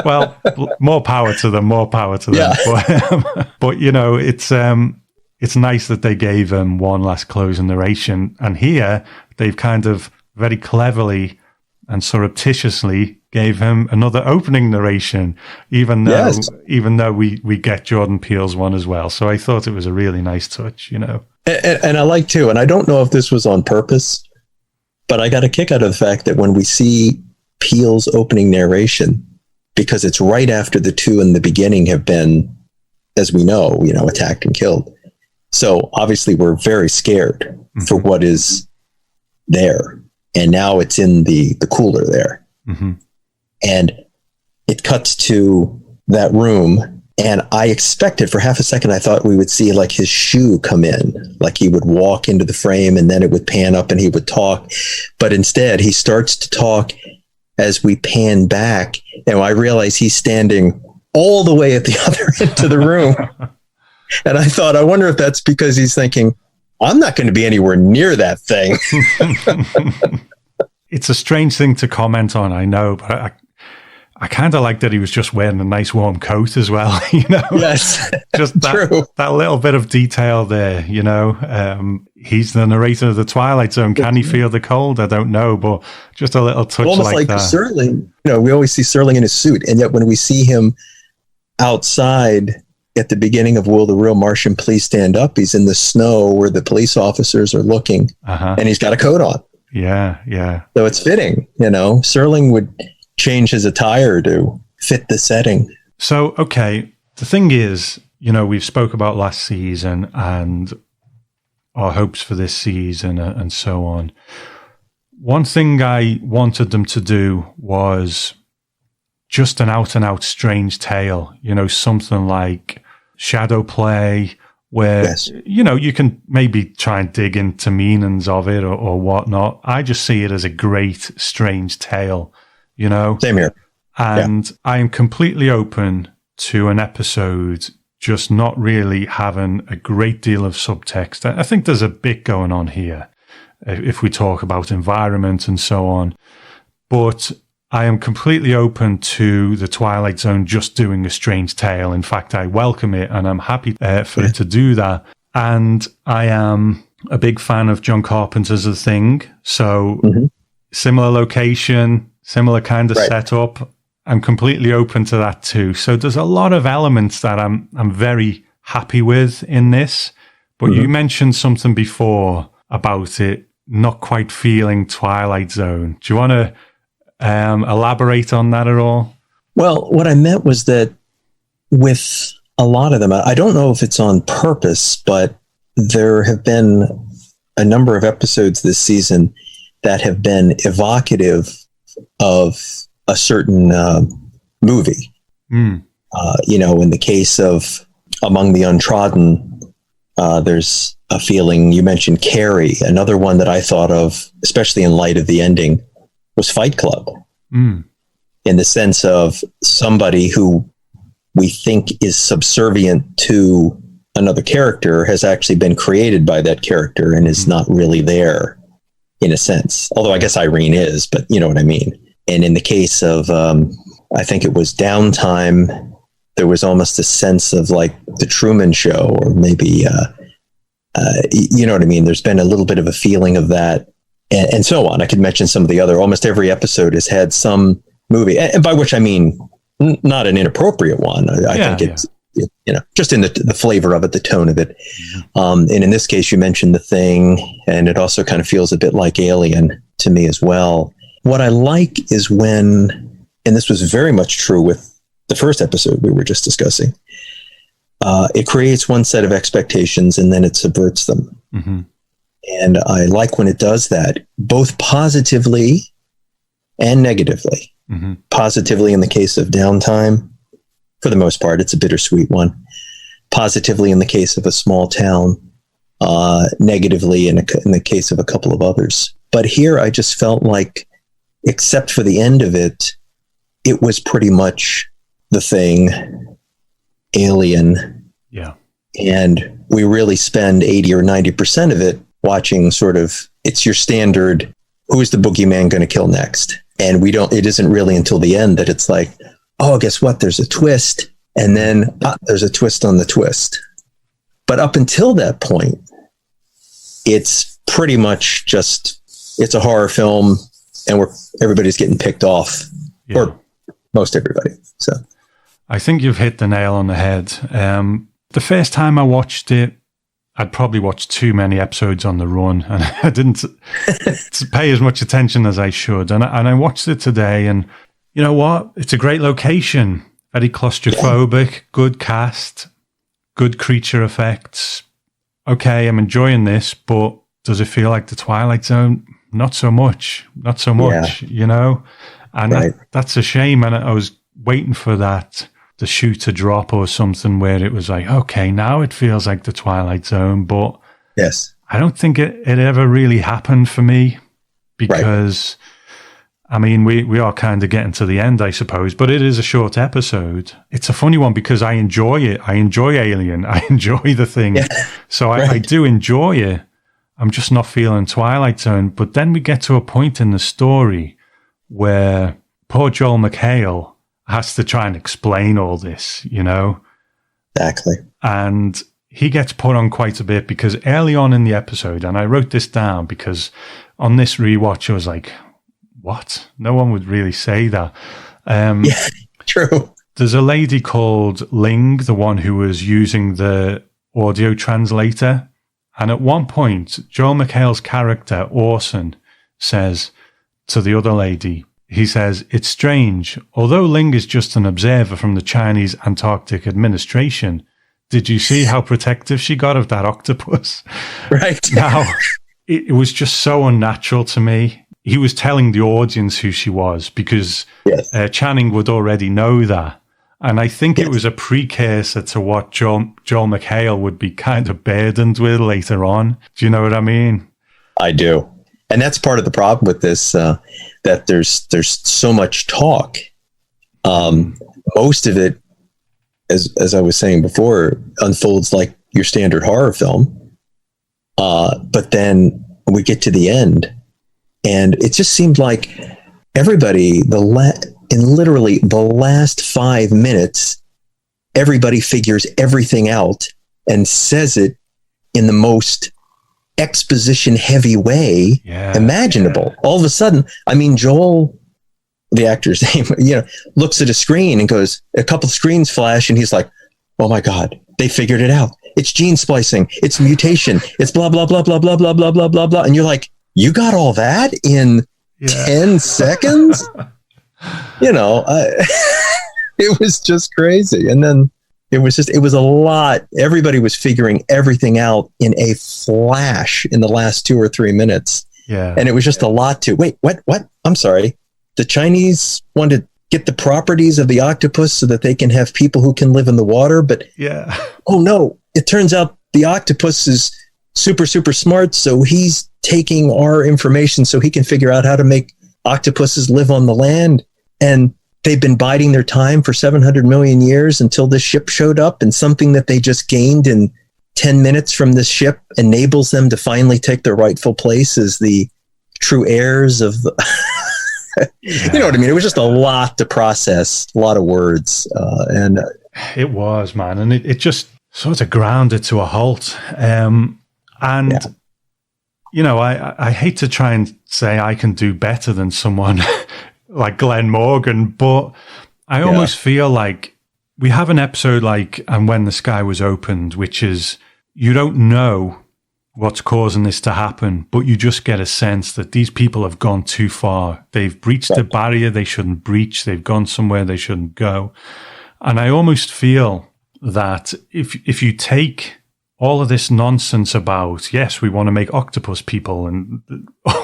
Well, more power to them. Yeah. But it's nice that they gave him one last closing narration. And here, they've kind of very cleverly and surreptitiously gave him another opening narration, even though we get Jordan Peele's one as well. So I thought it was a really nice touch, And I like too, and I don't know if this was on purpose, but I got a kick out of the fact that when we see Peele's opening narration, because it's right after the two in the beginning have been, as we know, attacked and killed. So obviously we're very scared for what is there. And now it's in the cooler there. Mm-hmm. And it cuts to that room. And I expected for half a second, I thought we would see like his shoe come in, like he would walk into the frame and then it would pan up and he would talk. But instead he starts to talk as we pan back. And I realize he's standing all the way at the other end of the room. And I thought, I wonder if that's because he's thinking, I'm not going to be anywhere near that thing. It's a strange thing to comment on, I know, but I kind of like that he was just wearing a nice warm coat as well, Yes, just that little bit of detail there, He's the narrator of the Twilight Zone. Can he feel the cold? I don't know, but just a little touch almost like that. Serling, we always see Serling in his suit, and yet when we see him outside at the beginning of Will the Real Martian Please Stand Up, he's in the snow where the police officers are looking, and he's got a coat on. Yeah. So it's fitting, Serling would change his attire to fit the setting. So, okay, the thing is, we've spoke about last season and our hopes for this season and so on. One thing I wanted them to do was just an out-and-out strange tale, something like Shadow Play, where, you can maybe try and dig into meanings of it or whatnot. I just see it as a great, strange tale, Same here. And I am completely open to an episode just not really having a great deal of subtext. I think there's a bit going on here if we talk about environment and so on. But I am completely open to the Twilight Zone just doing a strange tale. In fact, I welcome it and I'm happy for it to do that. And I am a big fan of John Carpenter's The Thing. So similar location, similar kind of setup. I'm completely open to that too. So there's a lot of elements that I'm very happy with in this. But you mentioned something before about it not quite feeling Twilight Zone. Do you want to elaborate on that at all? Well, what I meant was that with a lot of them, I don't know if it's on purpose, but there have been a number of episodes this season that have been evocative of a certain movie. You know, in the case of Among the Untrodden, there's a feeling. You mentioned Carrie. Another one that I thought of, especially in light of the ending, was Fight Club. In the sense of somebody who we think is subservient to another character has actually been created by that character and is not really there, in a sense. Although I guess Irene is, but you know what I mean. And in the case of, I think it was Downtime, there was almost a sense of like the Truman Show, or maybe, you know what I mean? There's been a little bit of a feeling of that, and so on. I could mention some of the other, almost every episode has had some movie, and by which I mean, not an inappropriate one. I think it's, you know, just in the flavor of it, the tone of it. And in this case, you mentioned The Thing, and it also kind of feels a bit like Alien to me as well. What I like is when, and this was very much true with the first episode we were just discussing, it creates one set of expectations and then it subverts them. And I like when it does that, both positively and negatively. Positively in the case of Downtime, for the most part, it's a bittersweet one. Positively in the case of A Small Town, negatively in the case of a couple of others. But here I just felt like, except for the end of it, it was pretty much The Thing, Alien. Yeah. And we really spend 80 or 90% of it watching sort of, it's your standard, who is the boogeyman going to kill next? And it isn't really until the end that it's like, oh, guess what? There's a twist. And then there's a twist on the twist. But up until that point, it's pretty much just, it's a horror film and everybody's getting picked off, or most everybody. So I think you've hit the nail on the head. The first time I watched it, I'd probably watched too many episodes on the run, and I didn't pay as much attention as I should. And I watched it today, and you know what? It's a great location, very claustrophobic, good cast, good creature effects. Okay, I'm enjoying this, but does it feel like the Twilight Zone? Not so much, you know? And that's a shame. And I was waiting for the shoe to drop or something where it was like, okay, now it feels like the Twilight Zone. But I don't think it ever really happened for me because, I mean, we are kind of getting to the end, I suppose, but it is a short episode. It's a funny one because I enjoy it. I enjoy Alien. I enjoy The Thing. Yeah. So I do enjoy it. I'm just not feeling Twilight Zone. But then we get to a point in the story where poor Joel McHale has to try and explain all this, you know? Exactly. And he gets put on quite a bit because early on in the episode, and I wrote this down because on this rewatch, I was like, what? No one would really say that. Yeah, true. There's a lady called Ling, the one who was using the audio translator. And at one point, Joel McHale's character, Orson, says to the other lady, he says, "It's strange. Although Ling is just an observer from the Chinese Antarctic Administration, did you see how protective she got of that octopus?" Right. Now, it was just so unnatural to me. He was telling the audience who she was because Channing would already know that. And I think it was a precursor to what Joel McHale would be kind of burdened with later on. Do you know what I mean? I do. And that's part of the problem with this, that there's so much talk Most of it, as I was saying before, unfolds like your standard horror film. But then we get to the end, and it just seemed like everybody, in literally the last 5 minutes, everybody figures everything out and says it in the most exposition heavy way imaginable. All of a sudden, I mean, Joel, the actor's name, looks at a screen and goes, a couple screens flash, and he's like, oh my God, they figured it out. It's gene splicing. It's mutation. It's blah, blah, blah, blah, blah, blah, blah, blah, blah, blah. And you're like, you got all that in 10 seconds? It was just crazy. And then it was a lot. Everybody was figuring everything out in a flash in the last 2 or 3 minutes. Yeah. And it was just a lot to wait. What? I'm sorry. The Chinese want to get the properties of the octopus so that they can have people who can live in the water. But oh no, it turns out the octopus is super, super smart. So he's taking our information so he can figure out how to make octopuses live on the land. And they've been biding their time for 700 million years until this ship showed up, and something that they just gained in 10 minutes from this ship enables them to finally take their rightful place as the true heirs of the... You know what I mean? It was just a lot to process, a lot of words. And it was, man. And it just sort of grounded to a halt. I hate to try and say I can do better than someone like Glenn Morgan, but I almost feel like we have an episode like And When the Sky Was Opened, which is, you don't know what's causing this to happen, but you just get a sense that these people have gone too far. They've breached a barrier they shouldn't breach. They've gone somewhere they shouldn't go. And I almost feel that if you take all of this nonsense about, yes, we want to make octopus people and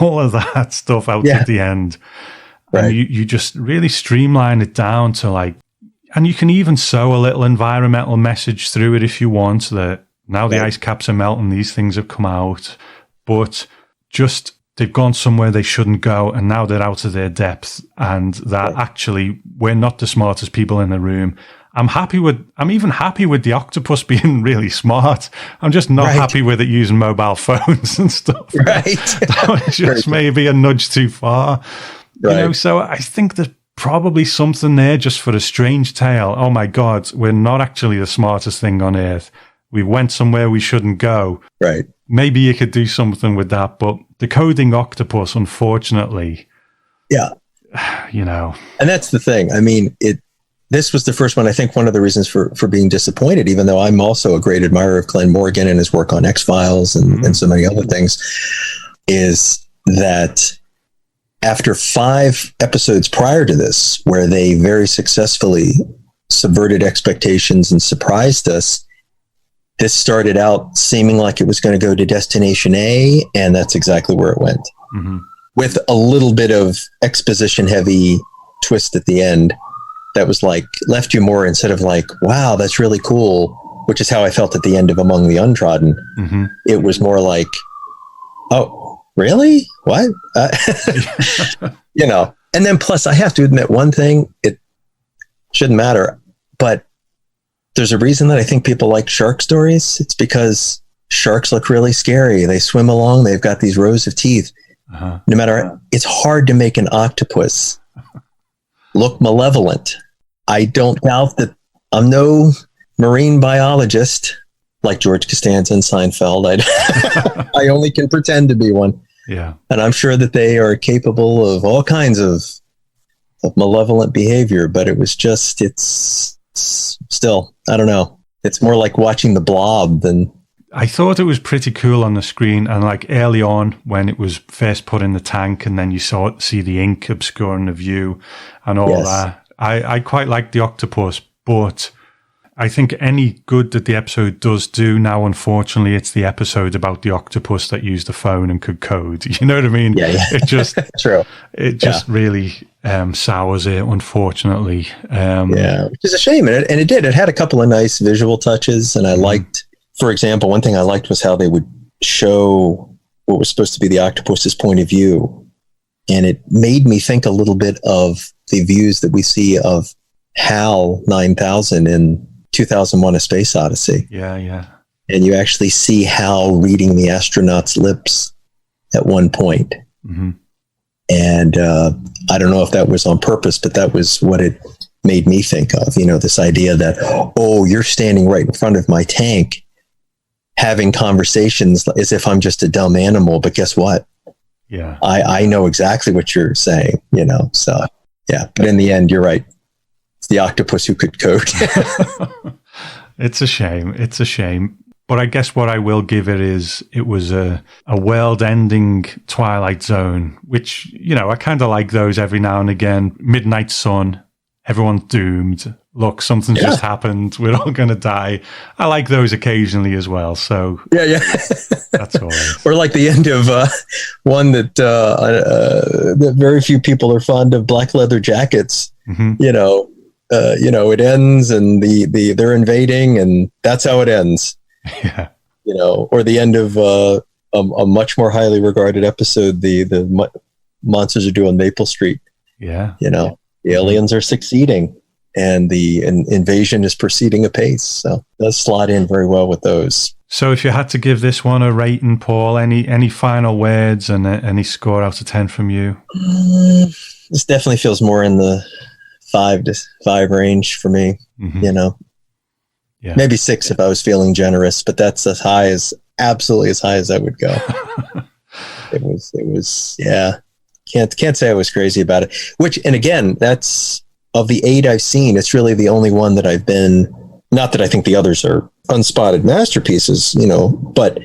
all of that stuff out at the end, and you just really streamline it down to like, and you can even sow a little environmental message through it if you want, that now the ice caps are melting, these things have come out, but just they've gone somewhere they shouldn't go, and now they're out of their depth, and that actually we're not the smartest people in the room. I'm even happy with the octopus being really smart. I'm just not happy with it using mobile phones and stuff. Right. That was just maybe a nudge too far. Right. So I think there's probably something there just for a strange tale. Oh my God, we're not actually the smartest thing on earth. We went somewhere we shouldn't go. Right. Maybe you could do something with that, but decoding octopus, unfortunately. Yeah. And that's the thing. I mean, this was the first one. I think one of the reasons for being disappointed, even though I'm also a great admirer of Glenn Morgan and his work on X-Files and so many other things, is that after 5 episodes prior to this, where they very successfully subverted expectations and surprised us, this started out seeming like it was going to go to Destination A, and that's exactly where it went. Mm-hmm. With a little bit of exposition-heavy twist at the end that was like, left you more instead of like, wow, that's really cool, which is how I felt at the end of Among the Untrodden. Mm-hmm. It was more like, oh, really? What? And then plus I have to admit one thing, it shouldn't matter, but there's a reason that I think people like shark stories. It's because sharks look really scary. They swim along. They've got these rows of teeth. Uh-huh. No matter, it's hard to make an octopus look malevolent. I don't doubt that. I'm no marine biologist like George Costanza and Seinfeld. I only can pretend to be one. Yeah. And I'm sure that they are capable of all kinds of malevolent behavior, but it was just, it's still, I don't know. It's more like watching The Blob than... I thought it was pretty cool on the screen, and like early on when it was first put in the tank and then you see the ink obscuring the view and all that. I quite like the octopus, but I think any good that the episode does do now, unfortunately, it's the episode about the octopus that used the phone and could code. You know what I mean? Yeah. It just true. It just really sours it, unfortunately. Which is a shame, and it did. It had a couple of nice visual touches, and I liked. For example, one thing I liked was how they would show what was supposed to be the octopus's point of view. And it made me think a little bit of the views that we see of HAL 9000 in 2001: A Space Odyssey. Yeah. And you actually see Hal reading the astronaut's lips at one point. Mm-hmm. And I don't know if that was on purpose, but that was what it made me think of, this idea that, oh, you're standing right in front of my tank having conversations as if I'm just a dumb animal. But guess what? Yeah. I know exactly what you're saying, so yeah. But in the end, you're right. It's the octopus who could code. It's a shame. But I guess what I will give it is it was a world-ending Twilight Zone, which, I kind of like those every now and again. Midnight Sun, everyone's doomed. Look, something's just happened. We're all going to die. I like those occasionally as well. So yeah. That's all right. Or like the end of one that very few people are fond of, Black Leather Jackets. Mm-hmm. It ends and they're invading and that's how it ends. Yeah. Or the end of a much more highly regarded episode, the monsters are due on Maple Street. Yeah. The aliens are succeeding and the invasion is proceeding apace. So it does slot in very well with those. So if you had to give this one a rating, Paul, any final words and any score out of 10 from you? This definitely feels more in the 5 to 5 range for me. Mm-hmm. Yeah. Maybe 6 if I was feeling generous, but that's absolutely as high as I would go. It was, yeah. Can't say I was crazy about it. And again, that's of the 8 I've seen, it's really the only one that I've been, not that I think the others are unspotted masterpieces, but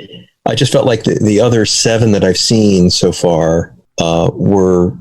I just felt like the other 7 that I've seen so far were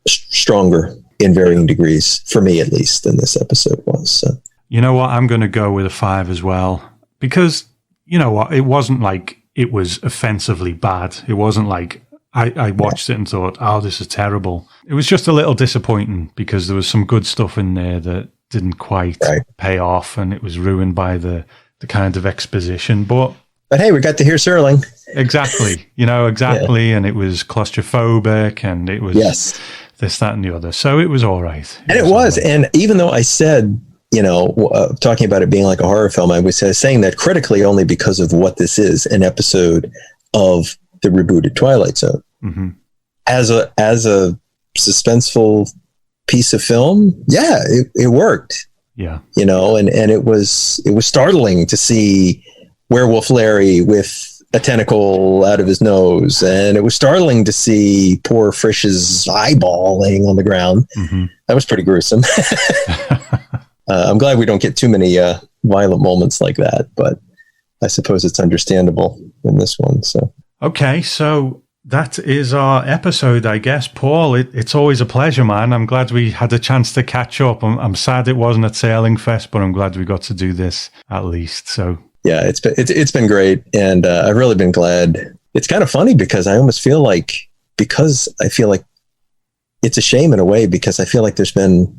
stronger in varying degrees, for me at least, than this episode was. So. You know what? I'm going to go with a 5 as well, because you know what? It wasn't like it was offensively bad. It wasn't like I watched it and thought, oh, this is terrible. It was just a little disappointing because there was some good stuff in there that didn't quite pay off, and it was ruined by the kind of exposition. But hey, we got to hear Serling. Exactly. Exactly. Yeah. And it was claustrophobic, and it was this, that, and the other. So it was all right. It was. And even though I said, talking about it being like a horror film, I was saying that critically only because of what this is, an episode of the rebooted Twilight Zone. Mm-hmm. As a suspenseful piece of film, it worked. Yeah. And it was startling to see Werewolf Larry with a tentacle out of his nose, and it was startling to see poor Frisch's eyeball laying on the ground. Mm-hmm. That was pretty gruesome. I'm glad we don't get too many violent moments like that, but I suppose it's understandable in this one. So okay, so that is our episode, I guess. Paul, it's always a pleasure, man. I'm glad we had a chance to catch up. I'm sad it wasn't at Sailing Fest, but I'm glad we got to do this at least. So yeah, it's been great, and I've really been glad. It's kind of funny because I almost feel like, because I feel like it's a shame in a way, because I feel like there's been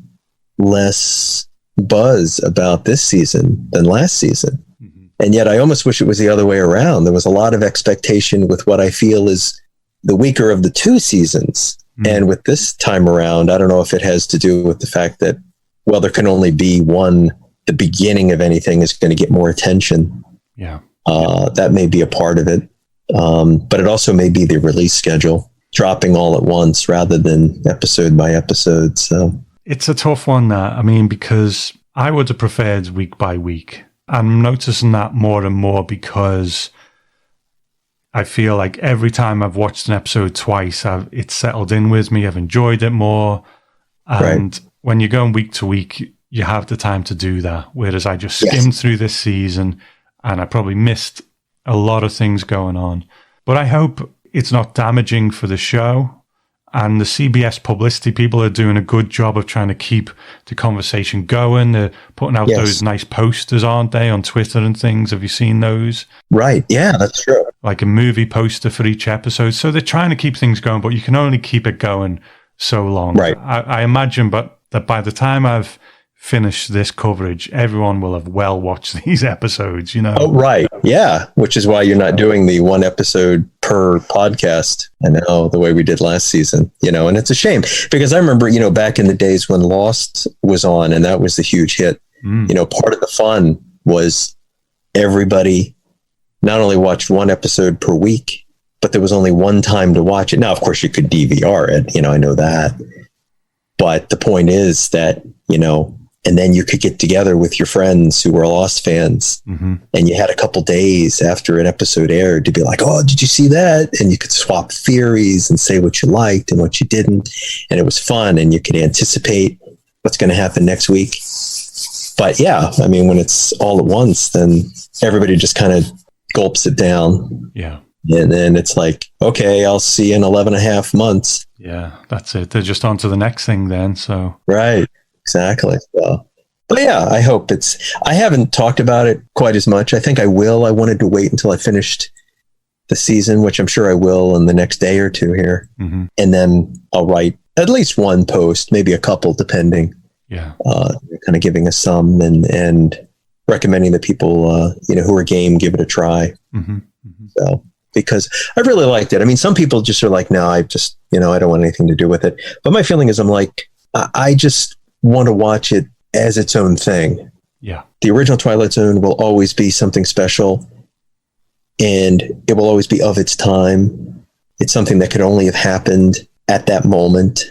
less buzz about this season than last season. Mm-hmm. And yet I almost wish it was the other way around. There was a lot of expectation with what I feel is the weaker of the 2 seasons. Mm-hmm. And with this time around, I don't know if it has to do with the fact that, well, there can only be one. The beginning of anything is going to get more attention. Yeah. That may be a part of it. But it also may be the release schedule dropping all at once rather than episode by episode. So it's a tough one, that. I mean, because I would have preferred week by week. I'm noticing that more and more because I feel like every time I've watched an episode twice, it's settled in with me. I've enjoyed it more. And when you're going week to week, you have the time to do that. Whereas I just skimmed through this season and I probably missed a lot of things going on. But I hope it's not damaging for the show. And the CBS publicity people are doing a good job of trying to keep the conversation going. They're putting out those nice posters, aren't they, on Twitter and things? Have you seen those? Right. Yeah, that's true. Like a movie poster for each episode. So they're trying to keep things going, but you can only keep it going so long. Right. I imagine, but that by the time I've finish this coverage, everyone will have well watched these episodes, you know? Oh, right. Yeah. Which is why you're not doing the one episode per podcast. I know, the way we did last season, you know, and it's a shame because I remember, you know, back in the days when Lost was on and that was the huge hit, you know, part of the fun was everybody not only watched one episode per week, but there was only one time to watch it. Now, of course, you could DVR it, you know, I know that. But the point is that, you know, and then you could get together with your friends who were Lost fans, and you had a couple days after an episode aired to be like, oh, did you see that? And you could swap theories and say what you liked and what you didn't. And it was fun, and you could anticipate what's going to happen next week. But yeah, I mean, when it's all at once, then everybody just kind of gulps it down. Yeah. And then it's like, okay, I'll see you in 11 and a half months. Yeah, that's it. They're just on to the next thing then. So right. Exactly. So, but yeah, I hope I haven't talked about it quite as much. I think I will. I wanted to wait until I finished the season, which I'm sure I will in the next day or two here. And then I'll write at least one post, maybe a couple, depending. Yeah. Kind of giving us some and recommending that people, you know, who are game, give it a try. So, because I really liked it. I mean, some people just are like, no, I just, you know, I don't want anything to do with it. But my feeling is I'm like, I just want to watch it as its own thing. Yeah. The original Twilight Zone will always be something special, and it will always be of its time. It's something that could only have happened at that moment.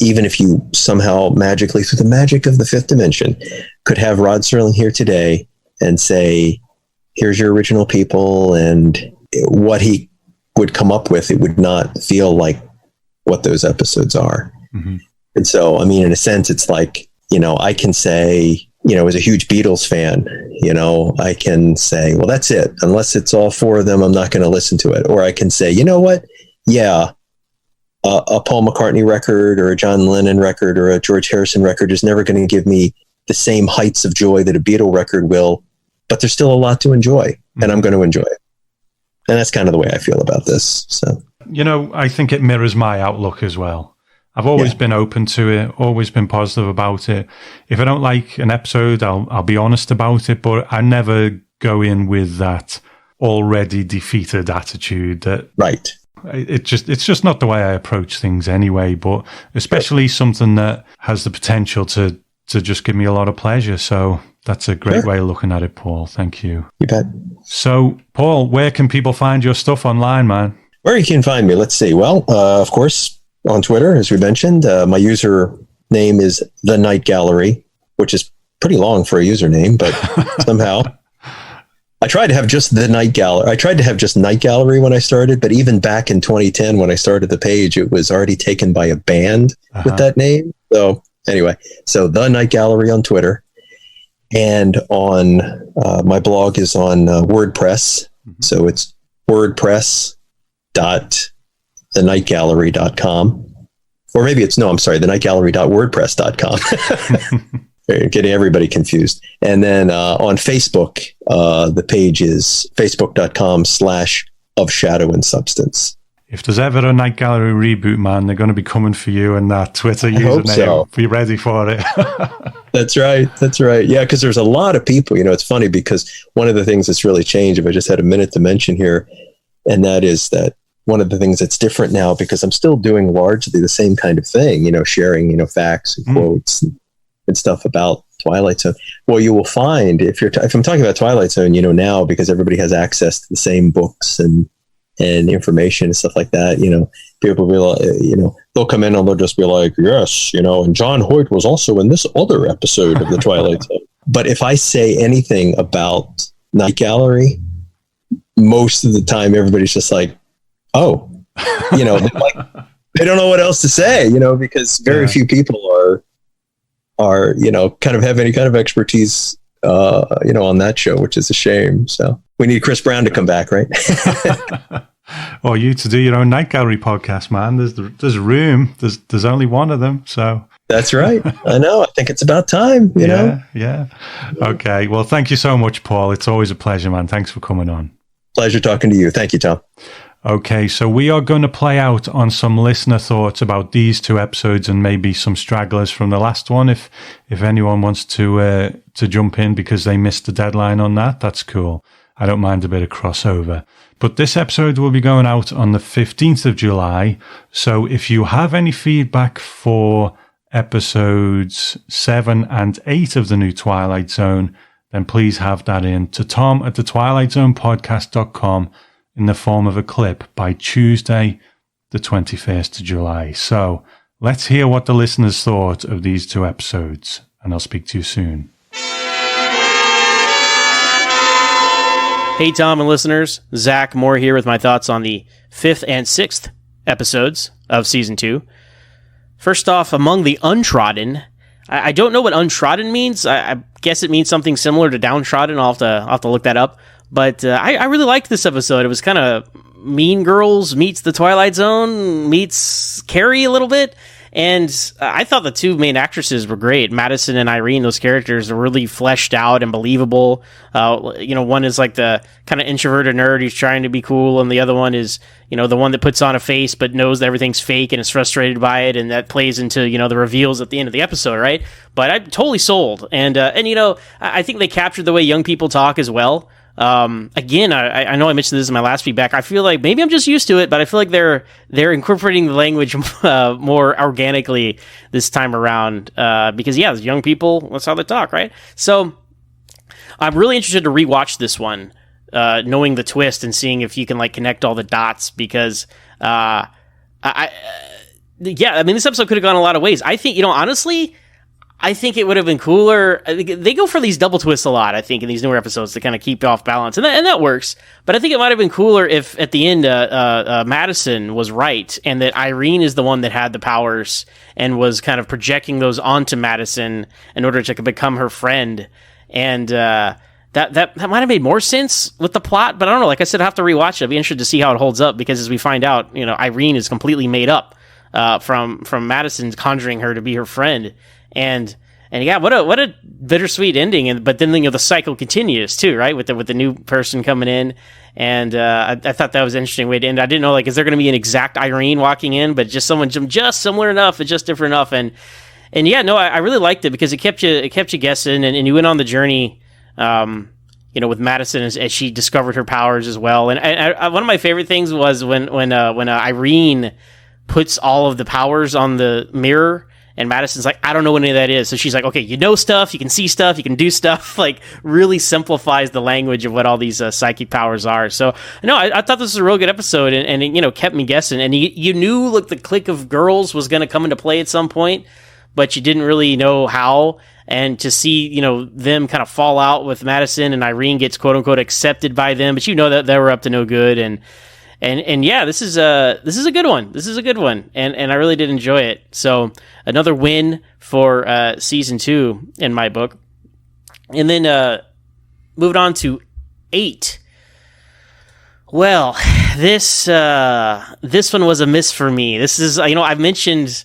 Even if you somehow magically, through the magic of the fifth dimension, could have Rod Serling here today and say, here's your original people, and what he would come up with, it would not feel like what those episodes are. And so, I mean, in a sense, it's like, you know, I can say, you know, as a huge Beatles fan, you know, I can say, well, that's it. Unless it's all four of them, I'm not going to listen to it. Or I can say, you know what? Yeah, a Paul McCartney record or a John Lennon record or a George Harrison record is never going to give me the same heights of joy that a Beatle record will, but there's still a lot to enjoy, and I'm going to enjoy it. And that's kind of the way I feel about this. So, you know, I think it mirrors my outlook as well. I've always been open to it, always been positive about it. If I don't like an episode, I'll be honest about it, but I never go in with that already defeated attitude. That right. It's just not the way I approach things anyway, but especially something that has the potential to just give me a lot of pleasure. So that's a great way of looking at it, Paul. Thank you. You bet. So, Paul, where can people find your stuff online, man? Where you can find me? Let's see. Well, of course, on Twitter, as we mentioned, my user name is The Night Gallery, which is pretty long for a username, but somehow I tried to have just The Night Gallery. I tried to have just Night Gallery when I started, but even back in 2010, when I started the page, it was already taken by a band with that name. So anyway, so The Night Gallery on Twitter, and on my blog is on WordPress. So it's WordPress.thenightgallery.com, or maybe it's thenightgallery.wordpress.com. Getting everybody confused. And then on Facebook, the page is facebook.com/of shadow and substance. If there's ever a Night Gallery reboot, man, they're going to be coming for you and that Twitter username. So. Be ready for it. That's right. That's right. Yeah, because there's a lot of people. You know, it's funny because one of the things that's really changed, if I just had a minute to mention here, and that is that one of the things that's different now, because I'm still doing largely the same kind of thing, you know, sharing, you know, facts and quotes and stuff about Twilight Zone. Well, you will find if I'm talking about Twilight Zone, you know, now, because everybody has access to the same books and information and stuff like that, you know, people will, you know, they'll come in and they'll just be like, yes, you know, and John Hoyt was also in this other episode of the Twilight Zone. But if I say anything about Night Gallery, most of the time everybody's just like, oh, you know, they don't know what else to say, you know, because very few people are, you know, kind of have any kind of expertise, you know, on that show, which is a shame. So we need Chris Brown to come back, right? Or you to do your own Night Gallery podcast, man. There's room. There's only one of them. So that's right. I know. I think it's about time, you know? Yeah. Okay. Well, thank you so much, Paul. It's always a pleasure, man. Thanks for coming on. Pleasure talking to you. Thank you, Tom. Okay, so we are going to play out on some listener thoughts about these 2 episodes and maybe some stragglers from the last one. If anyone wants to jump in because they missed the deadline on that, that's cool. I don't mind a bit of crossover. But this episode will be going out on the 15th of July. So if you have any feedback for episodes 7 and 8 of the new Twilight Zone, then please have that in to tom@thetwilightzonepodcast.com in the form of a clip by Tuesday, the 21st of July. So let's hear what the listeners thought of these 2 episodes, and I'll speak to you soon. Hey, Tom and listeners. Zach Moore here with my thoughts on the 5th and 6th episodes of Season 2. First off, among the untrodden, I don't know what untrodden means. I guess it means something similar to downtrodden. I'll have to look that up. But I really liked this episode. It was kind of Mean Girls meets The Twilight Zone meets Carrie a little bit. And I thought the 2 main actresses were great. Madison and Irene, those characters are really fleshed out and believable. One is like the kind of introverted nerd who's trying to be cool, and the other one is, the one that puts on a face but knows that everything's fake and is frustrated by it, and that plays into, the reveals at the end of the episode, right? But I'm totally sold. And I think they captured the way young people talk as well. Again, I know I mentioned this in my last feedback. I feel like maybe I'm just used to it, but I feel like they're incorporating the language more organically this time around. Because as young people, that's how they talk, right? So I'm really interested to rewatch this one, knowing the twist and seeing if you can connect all the dots. Because this episode could have gone a lot of ways. I think honestly, I think it would have been cooler. They go for these double twists a lot, I think, in these newer episodes to kind of keep off balance. And that works. But I think it might have been cooler if, at the end, Madison was right and that Irene is the one that had the powers and was kind of projecting those onto Madison in order to become her friend. And that might have made more sense with the plot. But I don't know. Like I said, I have to rewatch it. I'll be interested to see how it holds up because as we find out, Irene is completely made up from Madison's conjuring her to be her friend. And yeah, what a bittersweet ending. But then the cycle continues too, right? With the new person coming in, and I thought that was an interesting way to end. I didn't know is there going to be an exact Irene walking in, but just someone just similar enough, and just different enough. And yeah, no, I really liked it because it kept you guessing, and you went on the journey. With Madison as she discovered her powers as well. And I, one of my favorite things was when Irene puts all of the powers on the mirror. And Madison's like, I don't know what any of that is. So she's like, okay, you know stuff, you can see stuff, you can do stuff. Really simplifies the language of what all these psychic powers are. So, no, I thought this was a real good episode, and it kept me guessing. And you knew, the clique of girls was going to come into play at some point, but you didn't really know how. And to see, them kind of fall out with Madison and Irene gets quote unquote accepted by them, but that they were up to no good. And yeah, this is a good one. This is a good one, and I really did enjoy it. So another win for season 2 in my book. And then moved on to 8. Well, this one was a miss for me. This is I've mentioned.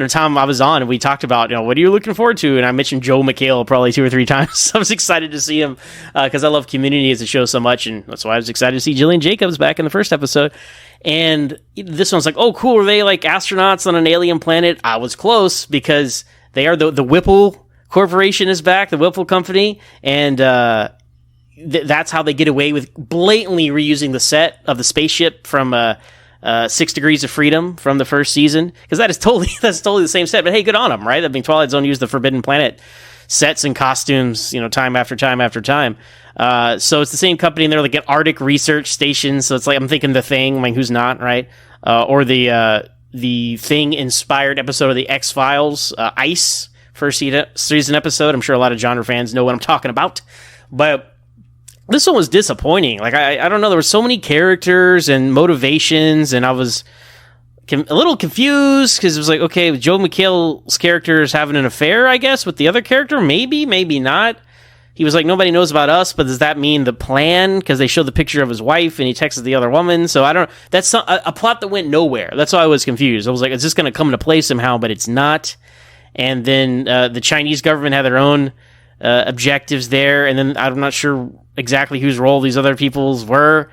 Tom, I was on and we talked about, what are you looking forward to? And I mentioned Joe McHale probably 2 or 3 times. I was excited to see him because I love Community as a show so much. And that's why I was excited to see Jillian Jacobs back in the first episode. And this one's like, oh, cool. Are they astronauts on an alien planet? I was close because they are the Whipple Corporation is back, the Whipple Company. And that's how they get away with blatantly reusing the set of the spaceship from 6 Degrees of Freedom from the first season, because that's totally the same set. But hey, good on them, right? I mean, Twilight Zone used the Forbidden Planet sets and costumes, time after time after time. So it's the same company, and they're like an Arctic research station. So it's I'm thinking The Thing, who's not, right? Or the Thing inspired episode of the X-Files, Ice, first season episode. I'm sure a lot of genre fans know what I'm talking about, but this one was disappointing. I don't know. There were so many characters and motivations, and I was a little confused because it was okay, Joe McHale's character is having an affair, I guess, with the other character. Maybe not. He was nobody knows about us, but does that mean the plan? Because they showed the picture of his wife, and he texted the other woman. So I don't know. That's a plot that went nowhere. That's why I was confused. I was is this going to come into play somehow? But it's not. And then the Chinese government had their own objectives there, and then I'm not sure exactly whose role these other people's were.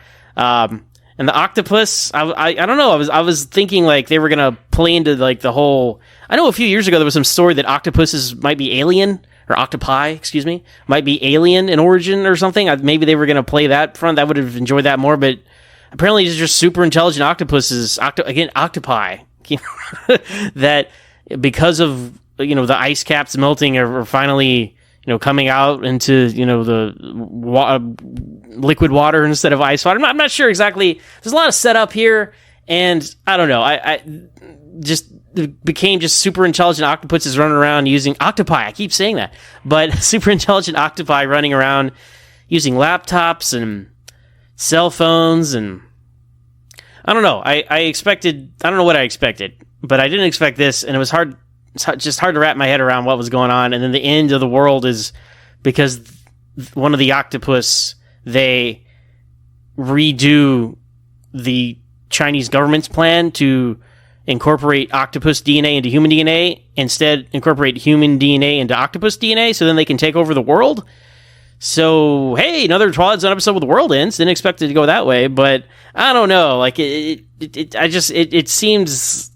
And the octopus, I don't know. I was thinking like they were gonna play into like the whole. I know a few years ago there was some story that octopuses might be alien, or octopi, excuse me, might be alien in origin or something. Maybe they were gonna play that front. I would have enjoyed that more. But apparently, it's just super intelligent octopuses. Octopi that because of the ice caps melting are finally coming out into the liquid water instead of ice water. I'm not sure exactly. There's a lot of setup here, and I don't know. I just became just super intelligent octopuses running around using octopi. I keep saying that, but super intelligent octopi running around using laptops and cell phones, and I don't know. I don't know what I expected, but I didn't expect this, and it was hard. It's just hard to wrap my head around what was going on. And then the end of the world is because one of the octopus, they redo the Chinese government's plan to incorporate octopus DNA into human DNA, instead incorporate human DNA into octopus DNA, so then they can take over the world. So, hey, another Twilight Zone episode with the world ends. Didn't expect it to go that way, but I don't know. Like, it seems...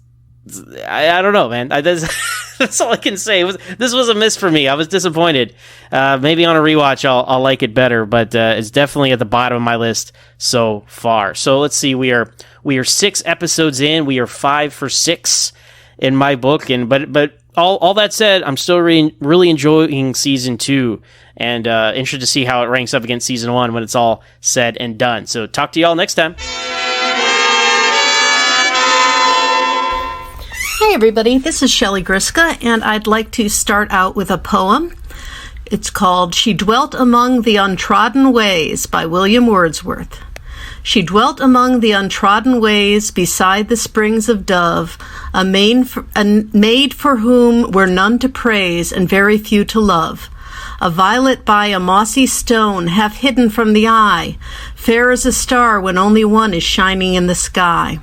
I don't know, man. That's all I can say. This was a miss for me. I was disappointed. Maybe on a rewatch, I'll like it better, but it's definitely at the bottom of my list so far. So let's see. We are 6 episodes in. We are 5 for 6 in my book, but all that said, I'm still really enjoying season 2, and interested to see how it ranks up against season 1 when it's all said and done. So talk to y'all next time. Hi everybody, this is Shelley Griska, and I'd like to start out with a poem. It's called She Dwelt Among the Untrodden Ways by William Wordsworth. She dwelt among the untrodden ways beside the springs of Dove, a maid for whom were none to praise and very few to love. A violet by a mossy stone, half hidden from the eye, fair as a star when only one is shining in the sky.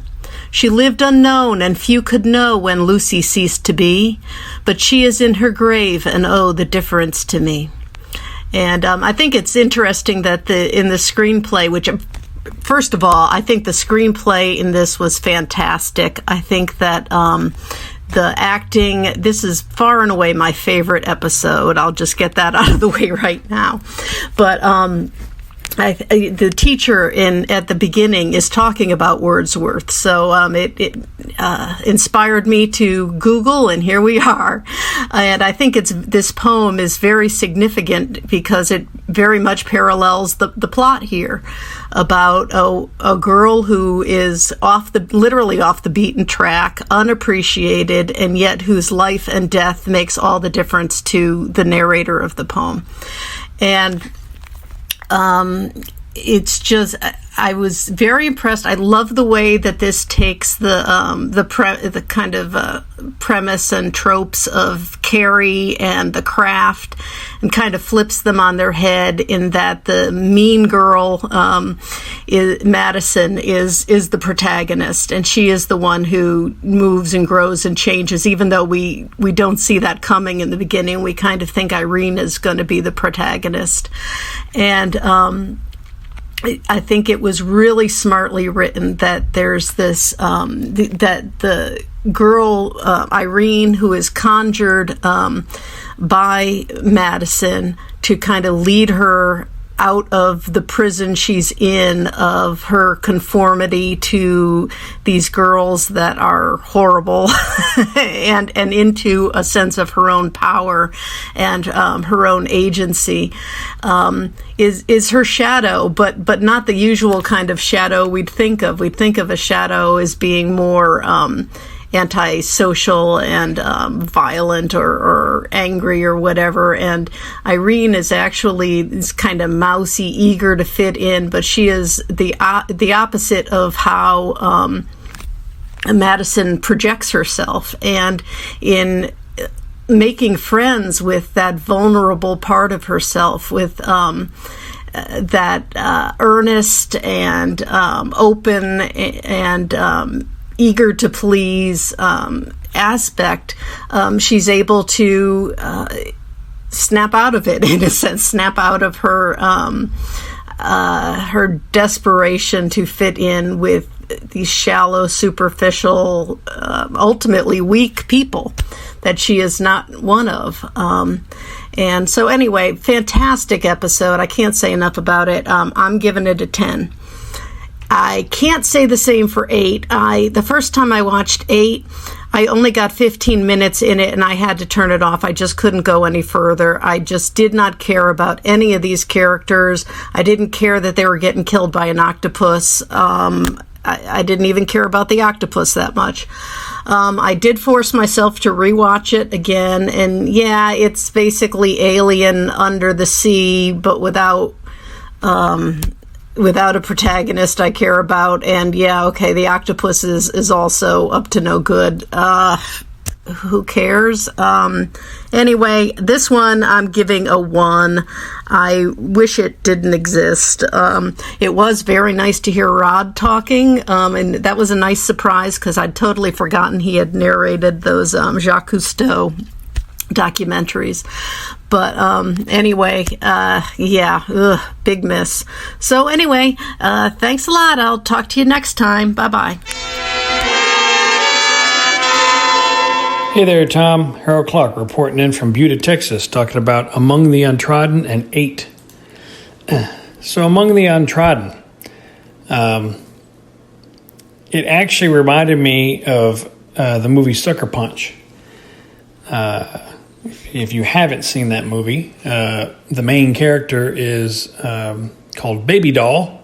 She lived unknown, and few could know when Lucy ceased to be, but she is in her grave, and oh, the difference to me. And I think it's interesting that in the screenplay, which, first of all, I think the screenplay in this was fantastic. I think that the acting, this is far and away my favorite episode. I'll just get that out of the way right now. But the teacher at the beginning is talking about Wordsworth, so it inspired me to Google, and here we are. And I think this poem is very significant because it very much parallels the plot here about a girl who is literally off the beaten track, unappreciated, and yet whose life and death makes all the difference to the narrator of the poem. And it's just, I was very impressed. I love the way that this takes the kind of premise and tropes of Carrie and The Craft and kind of flips them on their head, in that the mean girl, Madison, is the protagonist, and she is the one who moves and grows and changes, even though we don't see that coming in the beginning. We kind of think Irene is going to be the protagonist. And I think it was really smartly written that there's this, that the girl, Irene, who is conjured by Madison to kind of lead her out of the prison she's in, of her conformity to these girls that are horrible, and into a sense of her own power and her own agency, is her shadow, but not the usual kind of shadow we'd think of. We'd think of a shadow as being more antisocial and violent or angry or whatever, and Irene is actually this kind of mousy, eager to fit in, but she is the opposite of how Madison projects herself. And in making friends with that vulnerable part of herself, with that earnest and open and eager to please aspect, she's able to snap out of it, in a sense, snap out of her her desperation to fit in with these shallow, superficial, ultimately weak people that she is not one of. And so anyway, fantastic episode. I can't say enough about it. I'm giving it a 10. I can't say the same for 8. The first time I watched 8, I only got 15 minutes in it and I had to turn it off. I just couldn't go any further. I just did not care about any of these characters. I didn't care that they were getting killed by an octopus. I didn't even care about the octopus that much. I did force myself to rewatch it again, and yeah, it's basically Alien under the sea, but without a protagonist I care about. And yeah, okay, the octopus is also up to no good. Who cares? Anyway, this one I'm giving a 1. I wish it didn't exist. It was very nice to hear Rod talking, and that was a nice surprise because I'd totally forgotten he had narrated those Jacques Cousteau documentaries. But anyway, big miss. So anyway, thanks a lot. I'll talk to you next time. Bye-bye. Hey there, Tom. Harold Clark reporting in from Buda, Texas, talking about Among the Untrodden and 8. So Among the Untrodden, it actually reminded me of the movie Sucker Punch. If you haven't seen that movie, the main character is called Baby Doll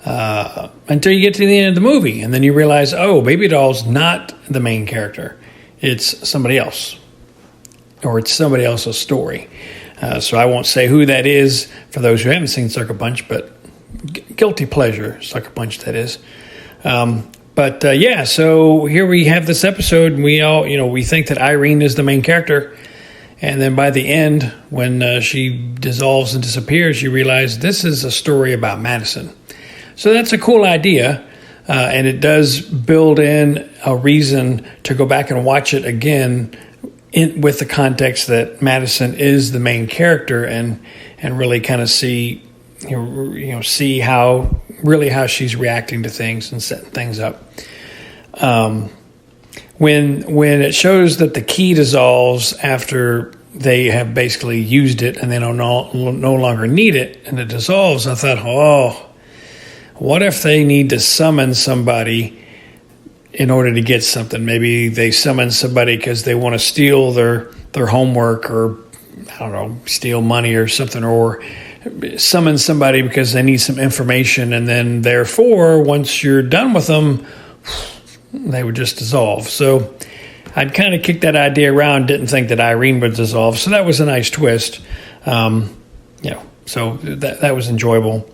until you get to the end of the movie, and then you realize, oh, Baby Doll's not the main character. It's somebody else, or it's somebody else's story. So I won't say who that is for those who haven't seen Sucker Punch, but guilty pleasure, Sucker Punch, that is. So here we have this episode, and we all, we think that Irene is the main character. And then by the end, when she dissolves and disappears, you realize this is a story about Madison. So that's a cool idea. And it does build in a reason to go back and watch it again with the context that Madison is the main character, and really kind of see how she's reacting to things and setting things up. When it shows that the key dissolves after they have basically used it and they no longer need it, and it dissolves, I thought, what if they need to summon somebody in order to get something? Maybe they summon somebody because they want to steal their homework, or I don't know, steal money or something, or summon somebody because they need some information, and then therefore once you're done with them, they would just dissolve. So I'd kind of kicked that idea around, didn't think that Irene would dissolve, so that was a nice twist. So that was enjoyable.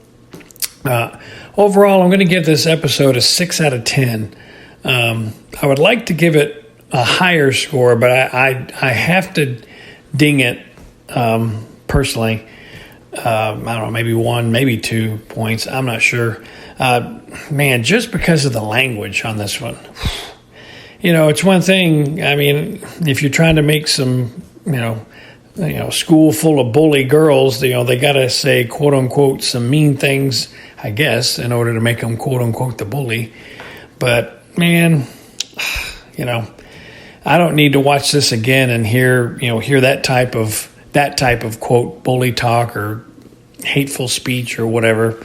Overall, I'm going to give this episode a 6 out of 10. I would like to give it a higher score, but I have to ding it personally. I don't know, maybe 1, maybe 2 points. I'm not sure. Just because of the language on this one. It's one thing. I mean, if you're trying to make some, school full of bully girls, they got to say, quote unquote, some mean things, I guess, in order to make them, quote unquote, the bully. But man, I don't need to watch this again and hear that type of quote bully talk or hateful speech or whatever.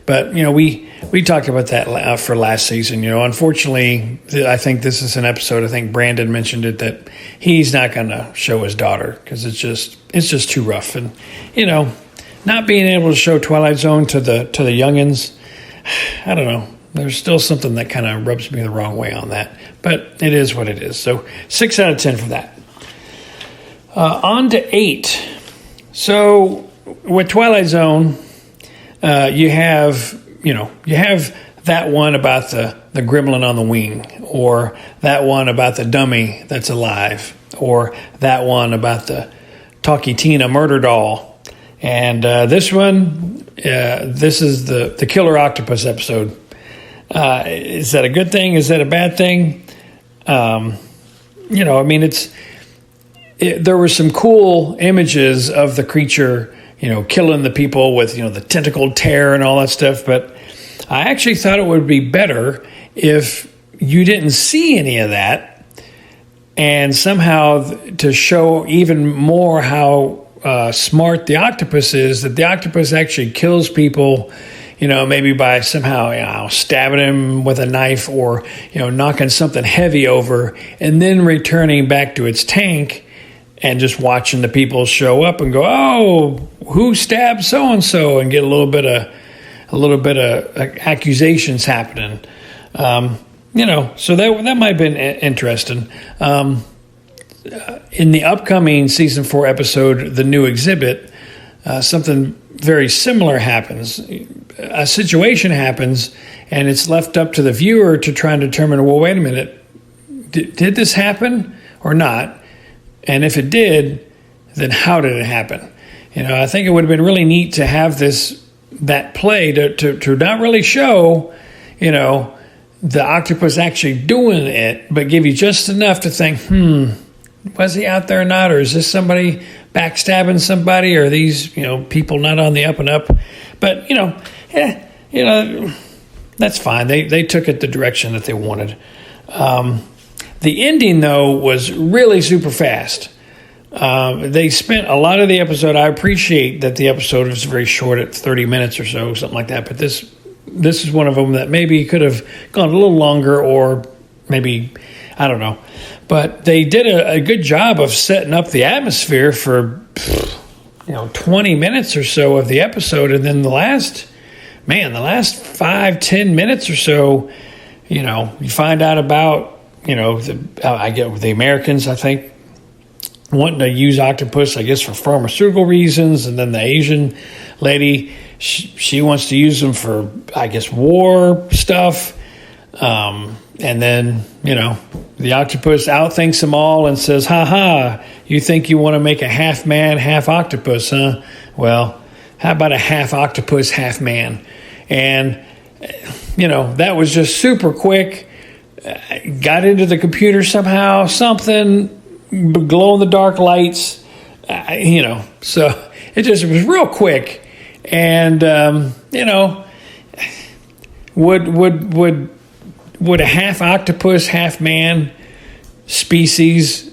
But we talked about that for last season. Unfortunately, I think this is an episode. I think Brandon mentioned it, that he's not going to show his daughter because it's just too rough. And not being able to show Twilight Zone to the youngins, I don't know. There's still something that kind of rubs me the wrong way on that. But it is what it is. So 6 out of 10 for that. On to 8. So with Twilight Zone, you have that one about the gremlin on the wing, or that one about the dummy that's alive, or that one about the Talkie Tina murder doll. And this one, this is the Killer Octopus episode. Is that a good thing? Is that a bad thing? There were some cool images of the creature killing the people with, the tentacled tear and all that stuff. But I actually thought it would be better if you didn't see any of that, and somehow to show even more how smart the octopus is, that the octopus actually kills people, maybe by somehow, stabbing him with a knife or, knocking something heavy over and then returning back to its tank and just watching the people show up and go, oh, who stabbed so-and-so, and get a little bit of accusations happening. So that might have been interesting. In the upcoming season 4 episode, The New Exhibit, something very similar happens. A situation happens, and it's left up to the viewer to try and determine, well, wait a minute, did this happen or not? And if it did, then how did it happen? I think it would have been really neat to have that play to not really show, the octopus actually doing it, but give you just enough to think, was he out there or not? Or is this somebody backstabbing somebody? Or are these, people not on the up and up? But, that's fine. They took it the direction that they wanted. The ending, though, was really super fast. They spent a lot of the episode. I appreciate that the episode was very short at 30 minutes or so, something like that. But this is one of them that maybe could have gone a little longer, or maybe, I don't know. But they did a good job of setting up the atmosphere for 20 minutes or so of the episode. And then the last 5-10 minutes or so, you find out about, I get the Americans, I think, wanting to use octopus, I guess, for pharmaceutical reasons. And then the Asian lady, she wants to use them for, I guess, war stuff. And then, the octopus outthinks them all and says, ha, you think you want to make a half man, half octopus, huh? Well, how about a half octopus, half man? And, that was just super quick. Got into the computer somehow, something, glow-in-the-dark lights, so it just was real quick. And, would a half octopus, half man species,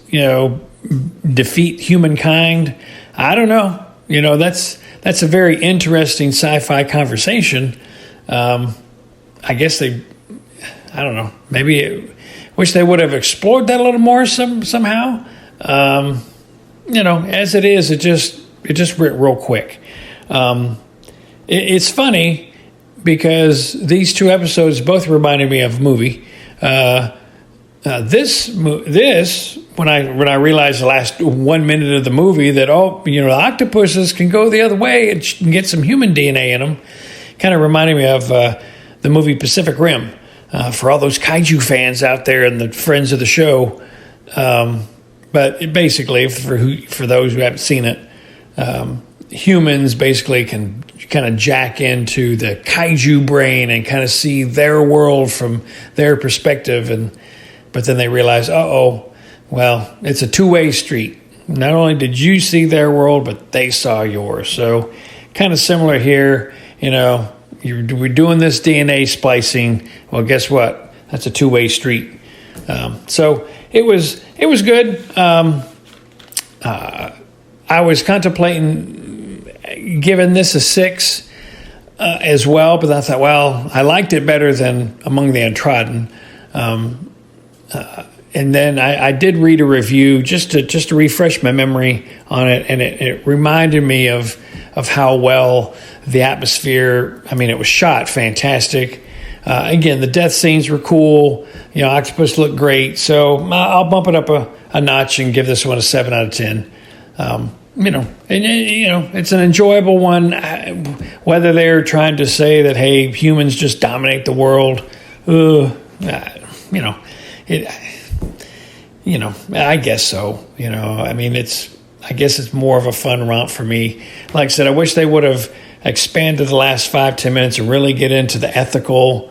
defeat humankind? I don't know. That's a very interesting sci-fi conversation. I guess I don't know. Maybe wish they would have explored that a little more somehow. As it is, it just went real quick. It's funny because these two episodes both reminded me of a movie. This when I realized the last 1 minute of the movie that the octopuses can go the other way and can get some human DNA in them, kind of reminded me of the movie Pacific Rim. For all those kaiju fans out there and the friends of the show, but basically for those who haven't seen it, humans basically can kind of jack into the kaiju brain and kind of see their world from their perspective, but then they realize, well, it's a two-way street. Not only did you see their world, but they saw yours. So kind of similar here, we're doing this DNA splicing. Well, guess what? That's a two-way street. So it was good. I was contemplating giving this a 6 as well, but I thought, well, I liked it better than Among the Untrodden. And then I did read a review just to refresh my memory on it, and it reminded me of how well the atmosphere. I mean, it was shot fantastic. Again, the death scenes were cool. Octopus looked great. So I'll bump it up a notch and give this one a 7 out of 10. It's an enjoyable one. Whether they're trying to say that, hey, humans just dominate the world, I guess so. I guess it's more of a fun romp for me. Like I said, I wish they would have expanded the last 5-10 minutes and really get into the ethical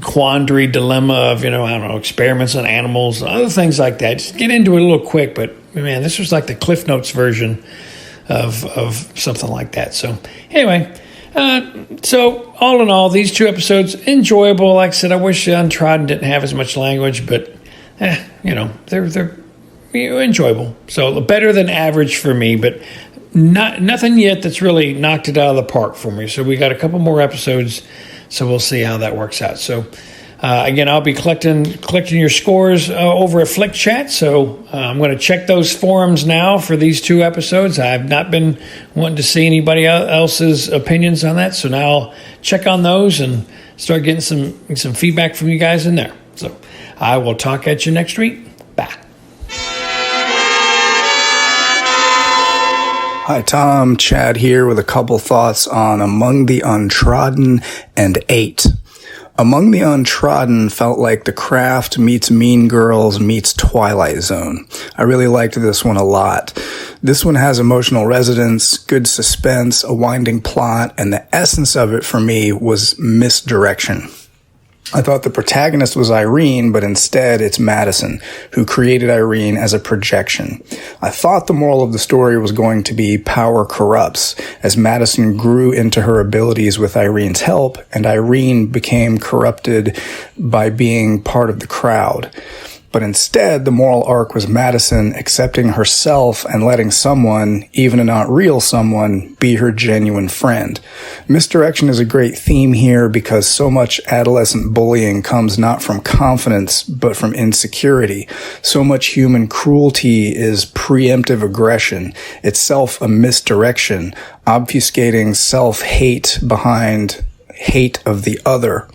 quandary dilemma of, experiments on animals, other things like that. Just get into it a little quick. But man, this was like the Cliff Notes version of something like that. So anyway, so all in all, these 2 episodes, enjoyable. Like I said, I wish Untrodden didn't have as much language, but they're enjoyable. So better than average for me, but nothing yet that's really knocked it out of the park for me. So we got a couple more episodes, so we'll see how that works out. So again, I'll be collecting your scores over at Flick Chat. So I'm going to check those forums now for these 2 episodes. I've not been wanting to see anybody else's opinions on that. So now I'll check on those and start getting some feedback from you guys in there. So I will talk at you next week. Bye. Hi, Tom. Chad here with a couple thoughts on Among the Untrodden and 8. Among the Untrodden felt like The Craft meets Mean Girls meets Twilight Zone. I really liked this one a lot. This one has emotional resonance, good suspense, a winding plot, and the essence of it for me was misdirection. I thought the protagonist was Irene, but instead it's Madison, who created Irene as a projection. I thought the moral of the story was going to be power corrupts, as Madison grew into her abilities with Irene's help, and Irene became corrupted by being part of the crowd. But instead, the moral arc was Madison accepting herself and letting someone, even a not real someone, be her genuine friend. Misdirection is a great theme here because so much adolescent bullying comes not from confidence, but from insecurity. So much human cruelty is preemptive aggression, itself a misdirection, obfuscating self-hate behind hate of the other.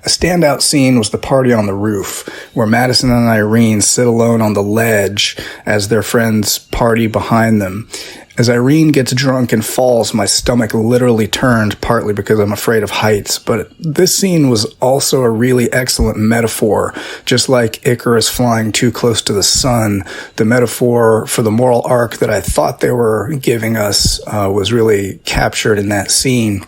A standout scene was the party on the roof, where Madison and Irene sit alone on the ledge as their friends party behind them. As Irene gets drunk and falls, my stomach literally turned, partly because I'm afraid of heights. But this scene was also a really excellent metaphor. Just like Icarus flying too close to the sun, the metaphor for the moral arc that I thought they were giving us was really captured in that scene.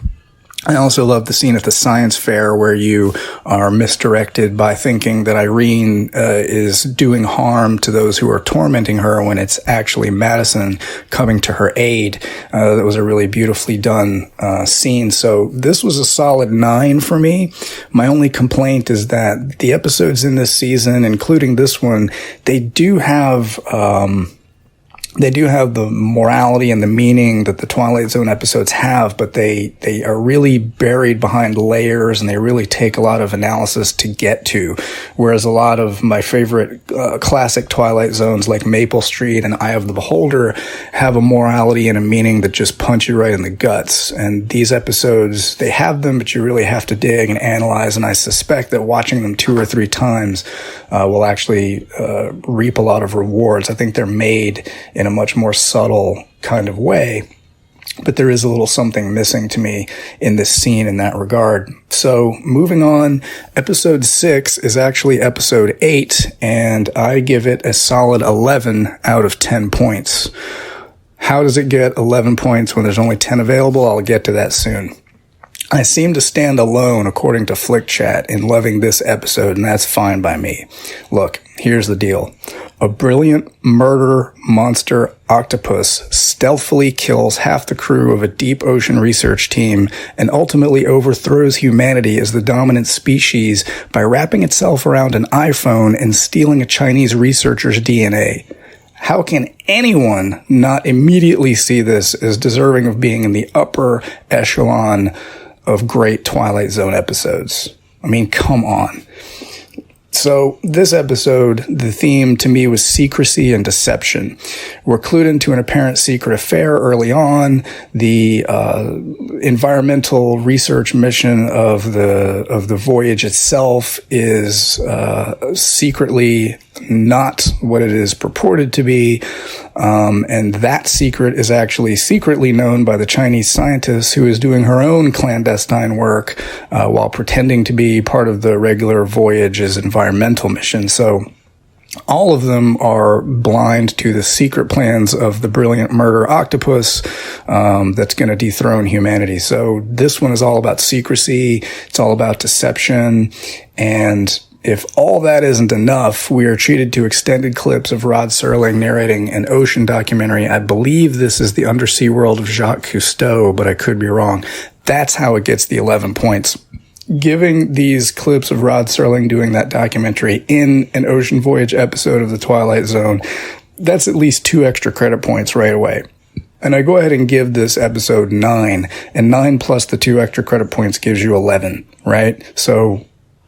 I also love the scene at the science fair where you are misdirected by thinking that Irene is doing harm to those who are tormenting her when it's actually Madison coming to her aid. That was a really beautifully done scene. So this was a solid 9 for me. My only complaint is that the episodes in this season, including this one, they do have the morality and the meaning that the Twilight Zone episodes have, but they are really buried behind layers and they really take a lot of analysis to get to. Whereas a lot of my favorite classic Twilight Zones like Maple Street and Eye of the Beholder have a morality and a meaning that just punch you right in the guts. And these episodes, they have them, but you really have to dig and analyze. And I suspect that watching them 2 or 3 times will actually reap a lot of rewards. I think they're made in a much more subtle kind of way, but there is a little something missing to me in this scene in that regard. So moving on, episode 6 is actually episode 8, and I give it a solid 11 out of 10 points. How does it get 11 points when there's only 10 available? I'll get to that soon. I seem to stand alone, according to Flick Chat, in loving this episode, and that's fine by me. Look, here's the deal. A brilliant murder monster octopus stealthily kills half the crew of a deep ocean research team and ultimately overthrows humanity as the dominant species by wrapping itself around an iPhone and stealing a Chinese researcher's DNA. How can anyone not immediately see this as deserving of being in the upper echelon of great Twilight Zone episodes? I mean, come on. So this episode, the theme to me was secrecy and deception. We're clued into an apparent secret affair early on. The environmental research mission of the voyage itself is secretly not what it is purported to be. And that secret is actually secretly known by the Chinese scientist who is doing her own clandestine work while pretending to be part of the regular voyage's environmental mission. So all of them are blind to the secret plans of the brilliant murder octopus that's going to dethrone humanity. So this one is all about secrecy. It's all about deception. And If all that isn't enough, we are treated to extended clips of Rod Serling narrating an ocean documentary. I believe this is The Undersea World of Jacques Cousteau, but I could be wrong. That's how it gets the 11 points. Giving these clips of Rod Serling doing that documentary in an Ocean Voyage episode of The Twilight Zone, that's at least 2 extra credit points right away. And I go ahead and give this episode 9, and 9 plus the 2 extra credit points gives you 11, right? So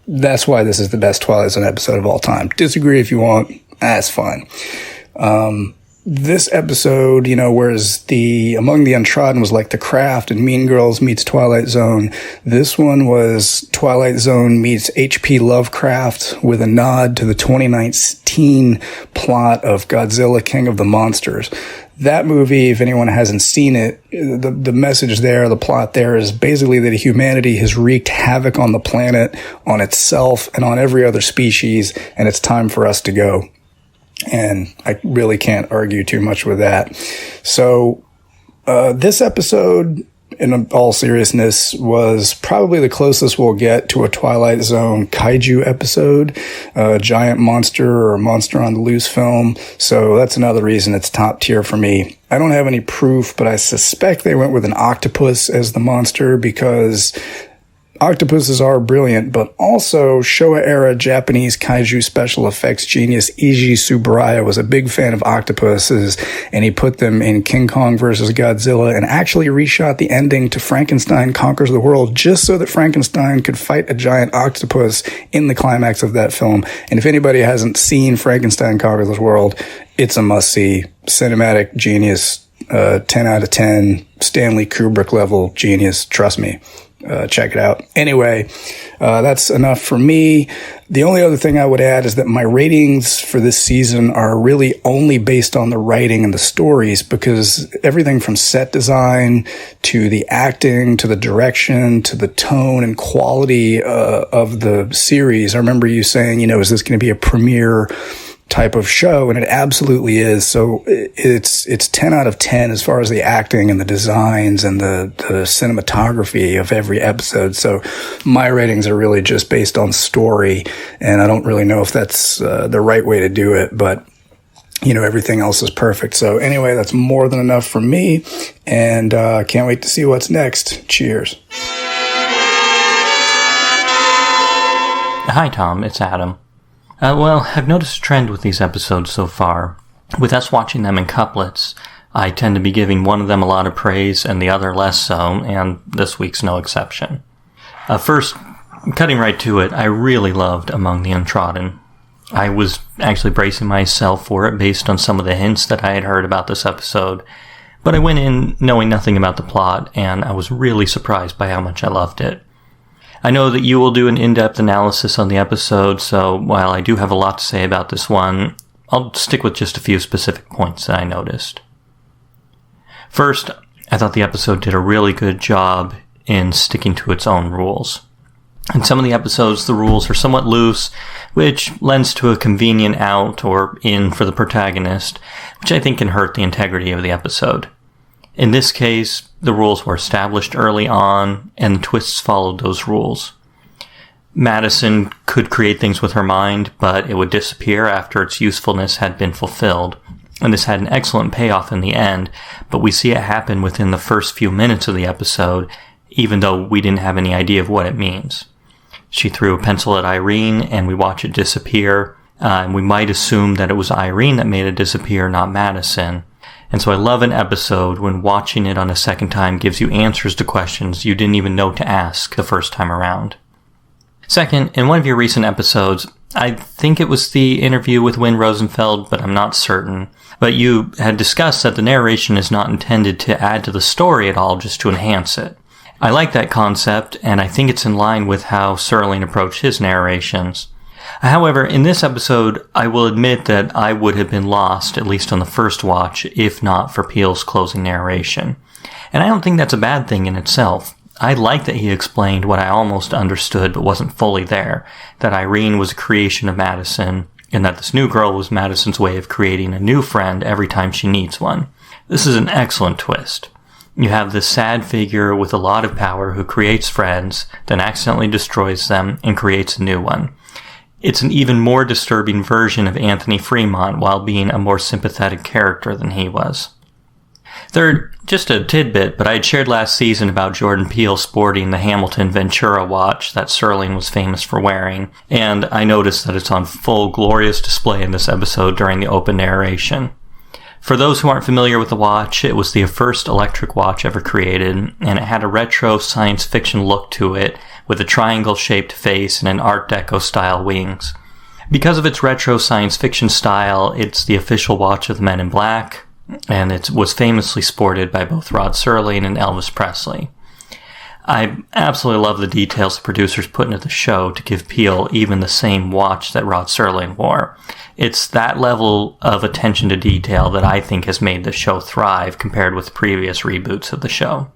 that's why this is the best Twilight Zone episode of all time. Disagree if you want. That's fine. This episode, you know, whereas the Among the Untrodden was like The Craft and Mean Girls meets Twilight Zone, this one was Twilight Zone meets H.P. Lovecraft with a nod to the 2019 plot of Godzilla King of the Monsters. That movie, if anyone hasn't seen it, the message there, the plot there is basically that humanity has wreaked havoc on the planet, on itself, and on every other species, and it's time for us to go. And I really can't argue too much with that. So, this episode, in all seriousness, was probably the closest we'll get to a Twilight Zone kaiju episode, a giant monster or a monster on the loose film. So that's another reason it's top tier for me. I don't have any proof, but I suspect they went with an octopus as the monster because octopuses are brilliant, but also Showa-era Japanese kaiju special effects genius Eiji Tsuburaya was a big fan of octopuses, and he put them in King Kong vs. Godzilla and actually reshot the ending to Frankenstein Conquers the World just so that Frankenstein could fight a giant octopus in the climax of that film. And if anybody hasn't seen Frankenstein Conquers the World, it's a must-see. Cinematic genius, 10 out of 10, Stanley Kubrick level genius, trust me. Check it out. Anyway, that's enough for me. The only other thing I would add is that my ratings for this season are really only based on the writing and the stories, because everything from set design to the acting to the direction to the tone and quality of the series. I remember you saying, you know, is this going to be a premiere type of show? And it absolutely is. So it's 10 out of 10 as far as the acting and the designs and the cinematography of every episode. So my ratings are really just based on story, and I don't really know if that's the right way to do it, but you know, everything else is perfect. So anyway, that's more than enough for me, and can't wait to see what's next. Cheers. Hi, Tom. It's Adam. Well, I've noticed a trend with these episodes so far. With us watching them in couplets, I tend to be giving one of them a lot of praise and the other less so, and this week's no exception. First, cutting right to it, I really loved Among the Untrodden. I was actually bracing myself for it based on some of the hints that I had heard about this episode, but I went in knowing nothing about the plot, and I was really surprised by how much I loved it. I know that you will do an in-depth analysis on the episode, so while I do have a lot to say about this one, I'll stick with just a few specific points that I noticed. First, I thought the episode did a really good job in sticking to its own rules. In some of the episodes, the rules are somewhat loose, which lends to a convenient out or in for the protagonist, which I think can hurt the integrity of the episode. In this case, the rules were established early on, and the twists followed those rules. Madison could create things with her mind, but it would disappear after its usefulness had been fulfilled. And this had an excellent payoff in the end, but we see it happen within the first few minutes of the episode, even though we didn't have any idea of what it means. She threw a pencil at Irene, and we watch it disappear, and we might assume that it was Irene that made it disappear, not Madison. And so I love an episode when watching it on a second time gives you answers to questions you didn't even know to ask the first time around. Second, in one of your recent episodes, I think it was the interview with Wynn Rosenfeld, but I'm not certain, but you had discussed that the narration is not intended to add to the story at all, just to enhance it. I like that concept, and I think it's in line with how Serling approached his narrations. However, in this episode, I will admit that I would have been lost, at least on the first watch, if not for Peele's closing narration. And I don't think that's a bad thing in itself. I like that he explained what I almost understood but wasn't fully there, that Irene was a creation of Madison, and that this new girl was Madison's way of creating a new friend every time she needs one. This is an excellent twist. You have this sad figure with a lot of power who creates friends, then accidentally destroys them and creates a new one. It's an even more disturbing version of Anthony Fremont while being a more sympathetic character than he was. Third, just a tidbit, but I had shared last season about Jordan Peele sporting the Hamilton Ventura watch that Serling was famous for wearing, and I noticed that it's on full glorious display in this episode during the open narration. For those who aren't familiar with the watch, it was the first electric watch ever created, and it had a retro science fiction look to it with a triangle-shaped face and an Art Deco style wings. Because of its retro science fiction style, it's the official watch of the Men in Black, and it was famously sported by both Rod Serling and Elvis Presley. I absolutely love the details the producers put into the show to give Peele even the same watch that Rod Serling wore. It's that level of attention to detail that I think has made the show thrive compared with previous reboots of the show.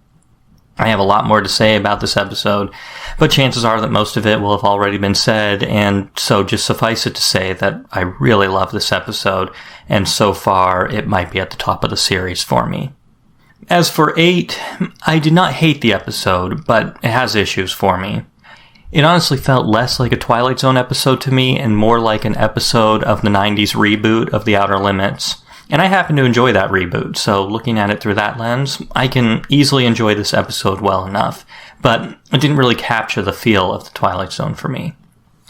I have a lot more to say about this episode, but chances are that most of it will have already been said, and so just suffice it to say that I really love this episode, and so far it might be at the top of the series for me. As for 8, I did not hate the episode, but it has issues for me. It honestly felt less like a Twilight Zone episode to me, and more like an episode of the 90s reboot of The Outer Limits. And I happen to enjoy that reboot, so looking at it through that lens, I can easily enjoy this episode well enough, but it didn't really capture the feel of the Twilight Zone for me.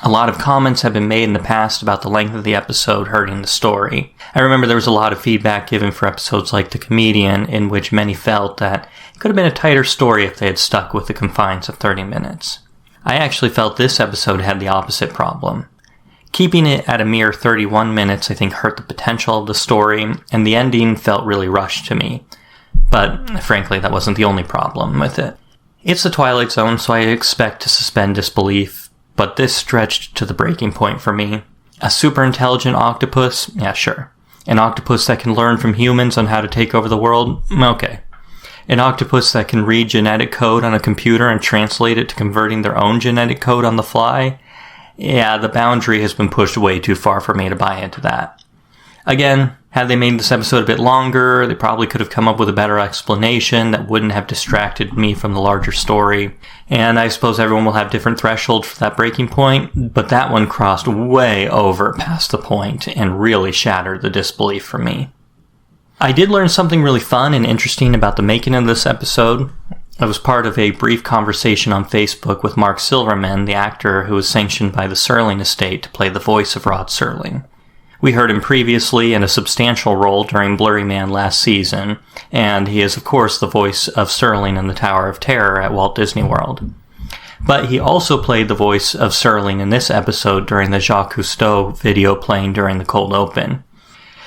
A lot of comments have been made in the past about the length of the episode hurting the story. I remember there was a lot of feedback given for episodes like The Comedian, in which many felt that it could have been a tighter story if they had stuck with the confines of 30 minutes. I actually felt this episode had the opposite problem. Keeping it at a mere 31 minutes, I think, hurt the potential of the story, and the ending felt really rushed to me. But, frankly, that wasn't the only problem with it. It's the Twilight Zone, so I expect to suspend disbelief, but this stretched to the breaking point for me. A super intelligent octopus? Yeah, sure. An octopus that can learn from humans on how to take over the world? Okay. An octopus that can read genetic code on a computer and translate it to converting their own genetic code on the fly? Yeah, the boundary has been pushed way too far for me to buy into that. Again, had they made this episode a bit longer, they probably could have come up with a better explanation that wouldn't have distracted me from the larger story. And I suppose everyone will have different thresholds for that breaking point, but that one crossed way over past the point and really shattered the disbelief for me. I did learn something really fun and interesting about the making of this episode. I was part of a brief conversation on Facebook with Mark Silverman, the actor who was sanctioned by the Serling estate to play the voice of Rod Serling. We heard him previously in a substantial role during Blurry Man last season, and he is of course the voice of Serling in the Tower of Terror at Walt Disney World. But he also played the voice of Serling in this episode during the Jacques Cousteau video playing during the cold open.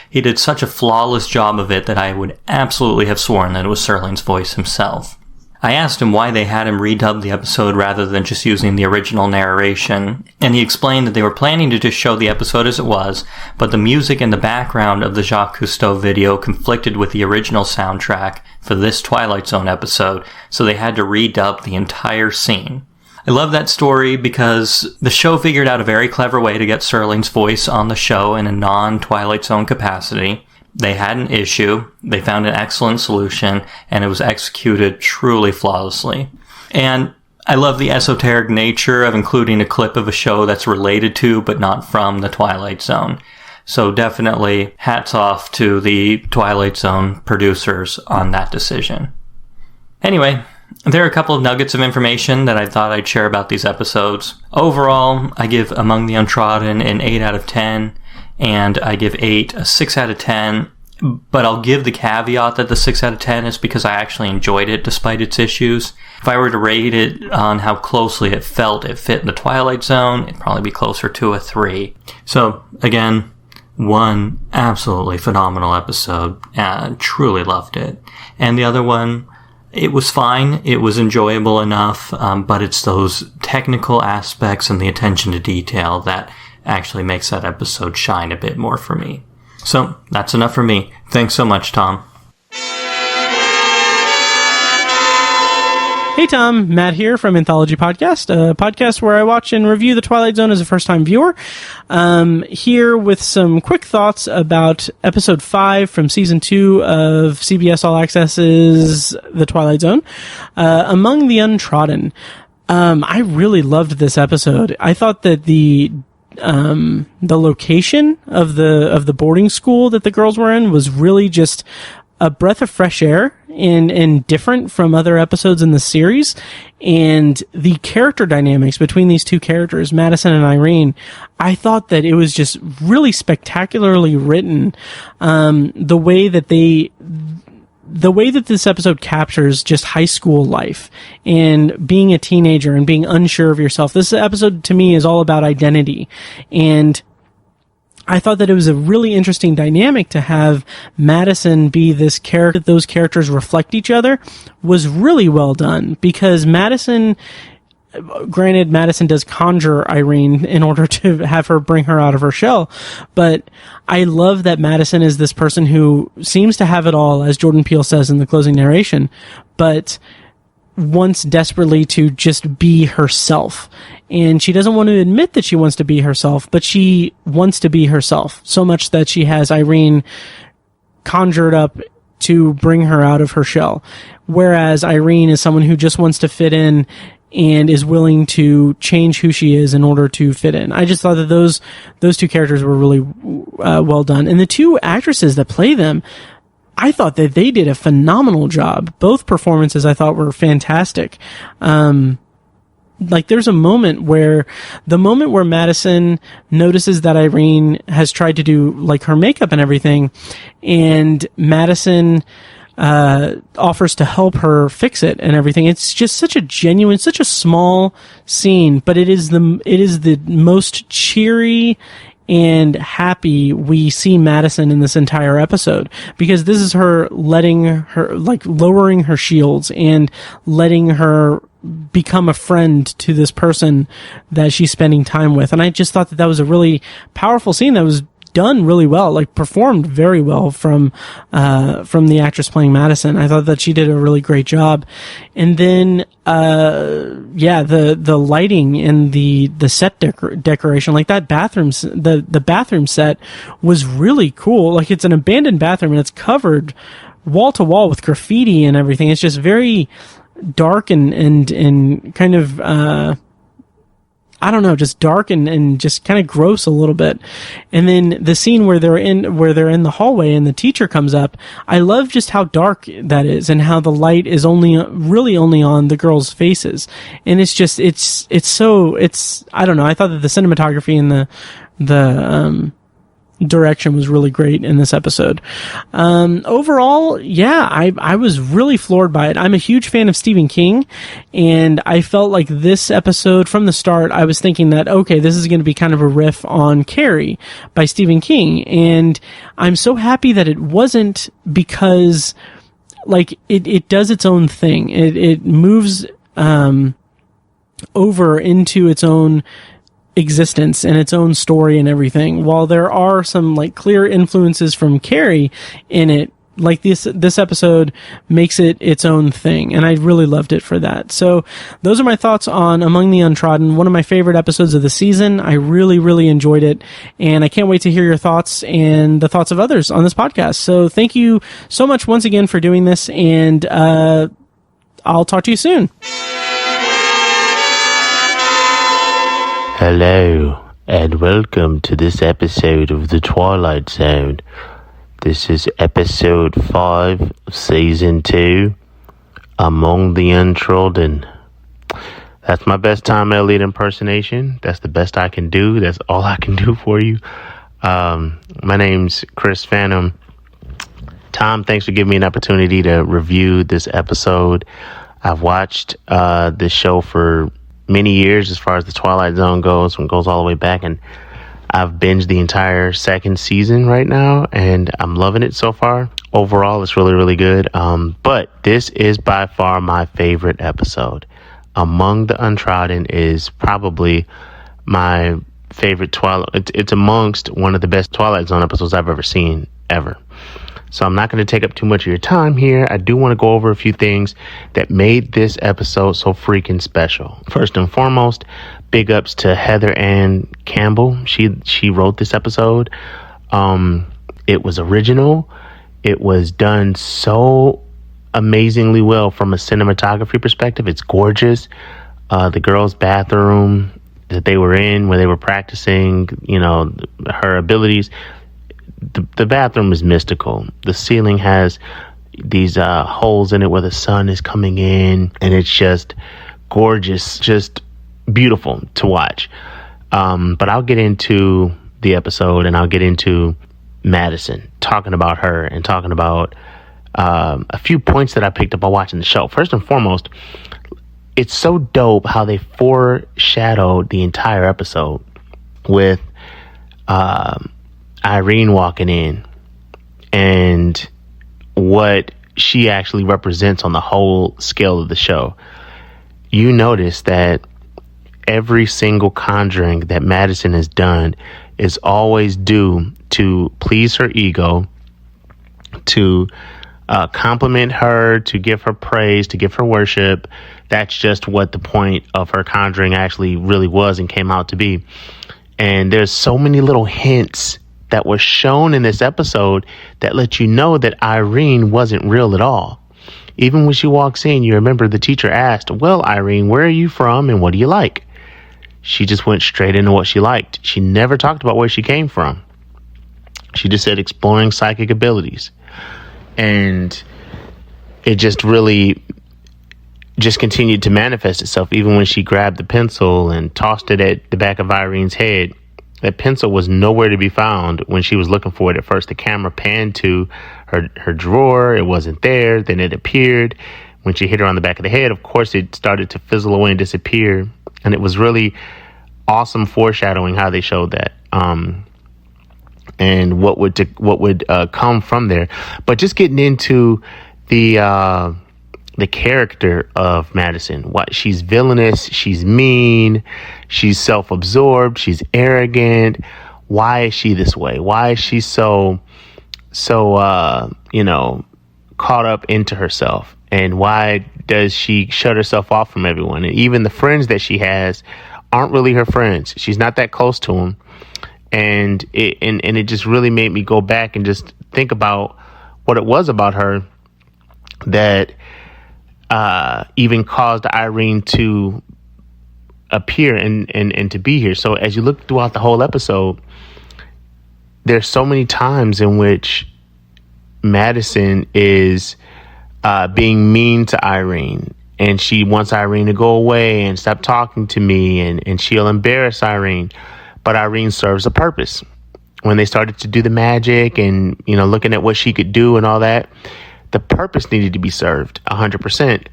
He did such a flawless job of it that I would absolutely have sworn that it was Serling's voice himself. I asked him why they had him redub the episode rather than just using the original narration, and he explained that they were planning to just show the episode as it was, but the music in the background of the Jacques Cousteau video conflicted with the original soundtrack for this Twilight Zone episode, so they had to redub the entire scene. I love that story because the show figured out a very clever way to get Serling's voice on the show in a non-Twilight Zone capacity. They had an issue, they found an excellent solution, and it was executed truly flawlessly. And I love the esoteric nature of including a clip of a show that's related to but not from the Twilight Zone. So definitely hats off to the Twilight Zone producers on that decision. Anyway, there are a couple of nuggets of information that I thought I'd share about these episodes. Overall, I give Among the Untrodden an 8 out of 10. And I give 8 a 6 out of 10, but I'll give the caveat that the 6 out of 10 is because I actually enjoyed it despite its issues. If I were to rate it on how closely it felt it fit in the Twilight Zone, it'd probably be closer to a 3. So, again, one absolutely phenomenal episode. Truly loved it. And the other one, it was fine. It was enjoyable enough, but it's those technical aspects and the attention to detail that actually makes that episode shine a bit more for me. So, that's enough for me. Thanks so much, Tom. Hey Tom, Matt here from Anthology Podcast, a podcast where I watch and review The Twilight Zone as a first-time viewer. Here with some quick thoughts about Episode 5 from Season 2 of CBS All Access's The Twilight Zone, Among the Untrodden. I really loved this episode. I thought that the the location of the boarding school that the girls were in was really just a breath of fresh air and different from other episodes in the series. And the character dynamics between these two characters, Madison and Irene, I thought that it was just really spectacularly written. The way that this episode captures just high school life and being a teenager and being unsure of yourself. This episode to me is all about identity, and I thought that it was a really interesting dynamic to have Madison be this character. Those characters reflect each other was really well done, because Madison does conjure Irene in order to have her bring her out of her shell. But I love that Madison is this person who seems to have it all, as Jordan Peele says in the closing narration, but wants desperately to just be herself. And she doesn't want to admit that she wants to be herself, but she wants to be herself so much that she has Irene conjured up to bring her out of her shell. Whereas Irene is someone who just wants to fit in and is willing to change who she is in order to fit in. I just thought that those two characters were really well done. And the two actresses that play them, I thought that they did a phenomenal job. Both performances I thought were fantastic. Like there's a moment where Madison notices that Irene has tried to do like her makeup and everything, and Madison offers to help her fix it and everything. It's just such a genuine, such a small scene, but it is the most cheery and happy we see Madison in this entire episode, because this is her lowering her shields and letting her become a friend to this person that she's spending time with. And I just thought that was a really powerful scene that was done really well, like performed very well from the actress playing Madison. I thought that she did a really great job. And then the lighting and the set decoration, like that bathroom, the bathroom set was really cool. Like it's an abandoned bathroom and it's covered wall to wall with graffiti and everything. It's just very dark and kind of I don't know, just dark and just kind of gross a little bit. And then the scene where they're in the hallway and the teacher comes up, I love just how dark that is and how the light is really only on the girls' faces. And it's just, I don't know, I thought that the cinematography and the direction was really great in this episode. Overall, yeah, I was really floored by it. I'm a huge fan of Stephen King, and I felt like this episode from the start, I was thinking that, okay, this is going to be kind of a riff on Carrie by Stephen King, and I'm so happy that it wasn't, because like it does its own thing. It moves over into its own existence and its own story and everything. While there are some like clear influences from Carrie in it, like this episode makes it its own thing, and I really loved it for that. So those are my thoughts on Among the Untrodden, one of my favorite episodes of the season. I really, really enjoyed it, and I can't wait to hear your thoughts and the thoughts of others on this podcast. So thank you so much once again for doing this, and I'll talk to you soon. Hello, and welcome to this episode of The Twilight Zone. This is episode 5 of season 2, Among the Untrodden. That's my best Tom Elliott impersonation. That's the best I can do. That's all I can do for you. My name's Chris Phantom. Tom, thanks for giving me an opportunity to review this episode. I've watched this show for many years as far as the Twilight Zone goes, and goes all the way back, and I've binged the entire second season right now, and I'm loving it so far. Overall, it's really, really good. But this is by far my favorite episode. Among the Untrodden is probably my favorite Twilight. It's amongst one of the best Twilight Zone episodes I've ever seen, ever. So I'm not going to take up too much of your time here. I do want to go over a few things that made this episode so freaking special. First and foremost, big ups to Heather Ann Campbell. She wrote this episode. It was original. It was done so amazingly well from a cinematography perspective. It's gorgeous. The girls' bathroom that they were in where they were practicing, her abilities. The bathroom is mystical. The ceiling has these holes in it where the sun is coming in, and it's just gorgeous, just beautiful to watch. But I'll get into the episode, and I'll get into Madison, talking about her and talking about a few points that I picked up while watching the show. First and foremost, it's so dope how they foreshadowed the entire episode with Irene walking in and what she actually represents on the whole scale of the show. You notice that every single conjuring that Madison has done is always due to please her ego, to compliment her, to give her praise, to give her worship. That's just what the point of her conjuring actually really was and came out to be. And there's so many little hints that were shown in this episode that let you know that Irene wasn't real at all. Even when she walks in, you remember the teacher asked, "Well, Irene, where are you from and what do you like?" She just went straight into what she liked. She never talked about where she came from. She just said exploring psychic abilities. And it just really just continued to manifest itself. Even when she grabbed the pencil and tossed it at the back of Irene's head, that pencil was nowhere to be found when she was looking for it at first. The camera panned to her drawer. It wasn't there. Then it appeared. When she hit her on the back of the head, of course, it started to fizzle away and disappear. And it was really awesome foreshadowing how they showed that. And what would come from there. But just getting into the character of Madison. What she's villainous, she's mean, she's self-absorbed, she's arrogant. Why is she this way? Why is she so caught up into herself? And why does she shut herself off from everyone? And even the friends that she has aren't really her friends. She's not that close to them. And it just really made me go back and just think about what it was about her that even caused Irene to appear and to be here. So as you look throughout the whole episode, there's so many times in which Madison is being mean to Irene, and she wants Irene to go away and stop talking to me, and she'll embarrass Irene. But Irene serves a purpose. When they started to do the magic and, looking at what she could do and all that, the purpose needed to be served 100%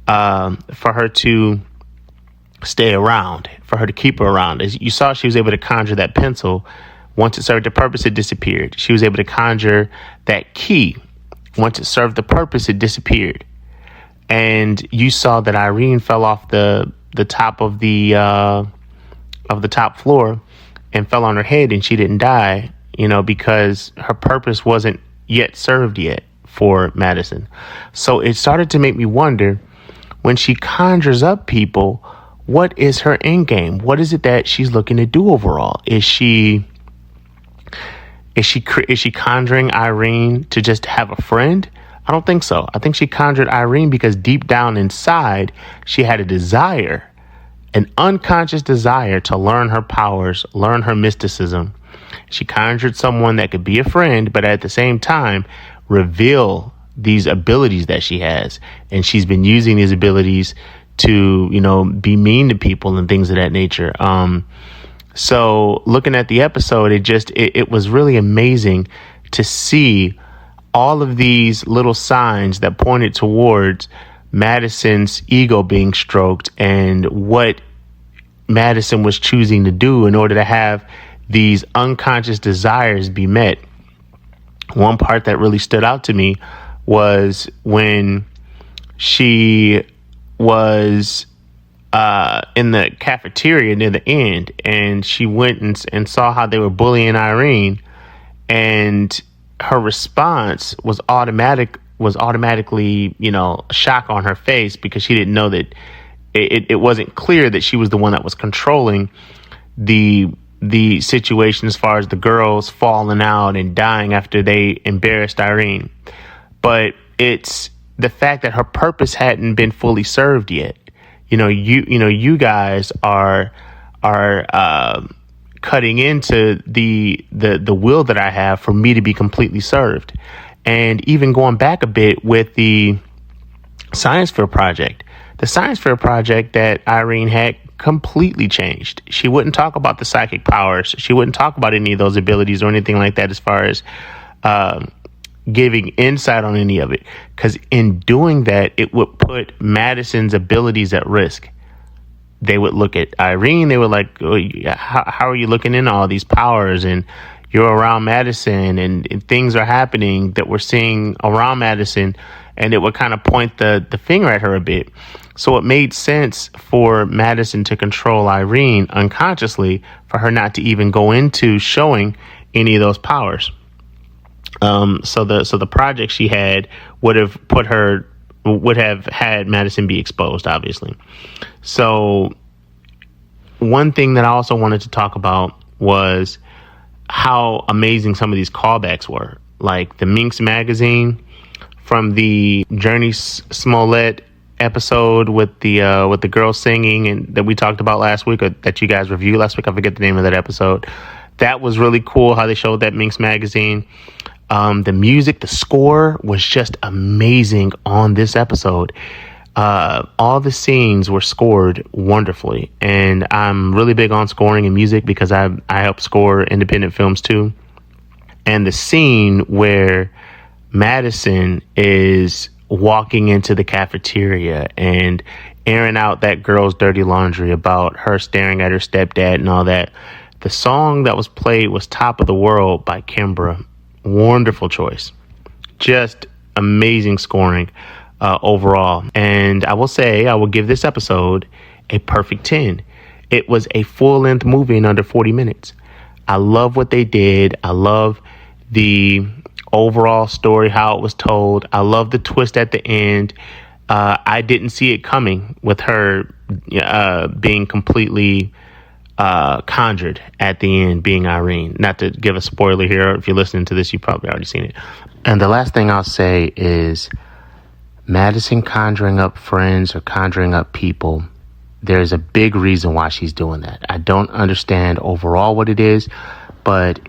for her to stay around, for her to keep her around. As you saw, she was able to conjure that pencil. Once it served the purpose, it disappeared. She was able to conjure that key. Once it served the purpose, it disappeared. And you saw that Irene fell off the top of the top floor and fell on her head, and she didn't die, because her purpose wasn't yet served yet for Madison. So it started to make me wonder, when she conjures up people, what is her end game? What is it that she's looking to do overall? Is she conjuring Irene to just have a friend? I don't think so. I think she conjured Irene because deep down inside, she had a desire, an unconscious desire to learn her powers, learn her mysticism. She conjured someone that could be a friend, but at the same time, reveal these abilities that she has. And she's been using these abilities to, be mean to people and things of that nature. So looking at the episode, it was really amazing to see all of these little signs that pointed towards Madison's ego being stroked and what Madison was choosing to do in order to have these unconscious desires be met. One part that really stood out to me was when she was in the cafeteria near the end, and she went and saw how they were bullying Irene, and her response was automatically, shock on her face, because she didn't know that it wasn't clear that she was the one that was controlling the situation as far as the girls falling out and dying after they embarrassed Irene. But it's the fact that her purpose hadn't been fully served yet. You guys are cutting into the will that I have for me to be completely served. And even going back a bit with the science fair project, that Irene had completely changed. She wouldn't talk about the psychic powers. She wouldn't talk about any of those abilities or anything like that as far as giving insight on any of it. Because in doing that, it would put Madison's abilities at risk. They would look at Irene. They were like, oh, how are you looking into all these powers? And you're around Madison and things are happening that we're seeing around Madison. And it would kind of point the finger at her a bit. So it made sense for Madison to control Irene unconsciously, for her not to even go into showing any of those powers. So the project she had would have had Madison be exposed, obviously. So one thing that I also wanted to talk about was how amazing some of these callbacks were, like the Minx magazine from the Journey Smollett episode with the girl singing, and that we talked about last week, or that you guys reviewed last week. I forget the name of that episode. That was really cool how they showed that Minx magazine. The music, the score was just amazing on this episode. All the scenes were scored wonderfully, and I'm really big on scoring and music because I help score independent films too. And the scene where Madison is walking into the cafeteria and airing out that girl's dirty laundry about her staring at her stepdad and all that. The song that was played was Top of the World by Kimbra. Wonderful choice. Just amazing scoring overall. And I will say, I will give this episode a perfect 10. It was a full-length movie in under 40 minutes. I love what they did. I love the overall story, how it was told. I love the twist at the end. I didn't see it coming with her being completely conjured at the end, being Irene. Not to give a spoiler here. If you're listening to this, you've probably already seen it. And the last thing I'll say is Madison conjuring up friends or conjuring up people. There's a big reason why she's doing that. I don't understand overall what it is, but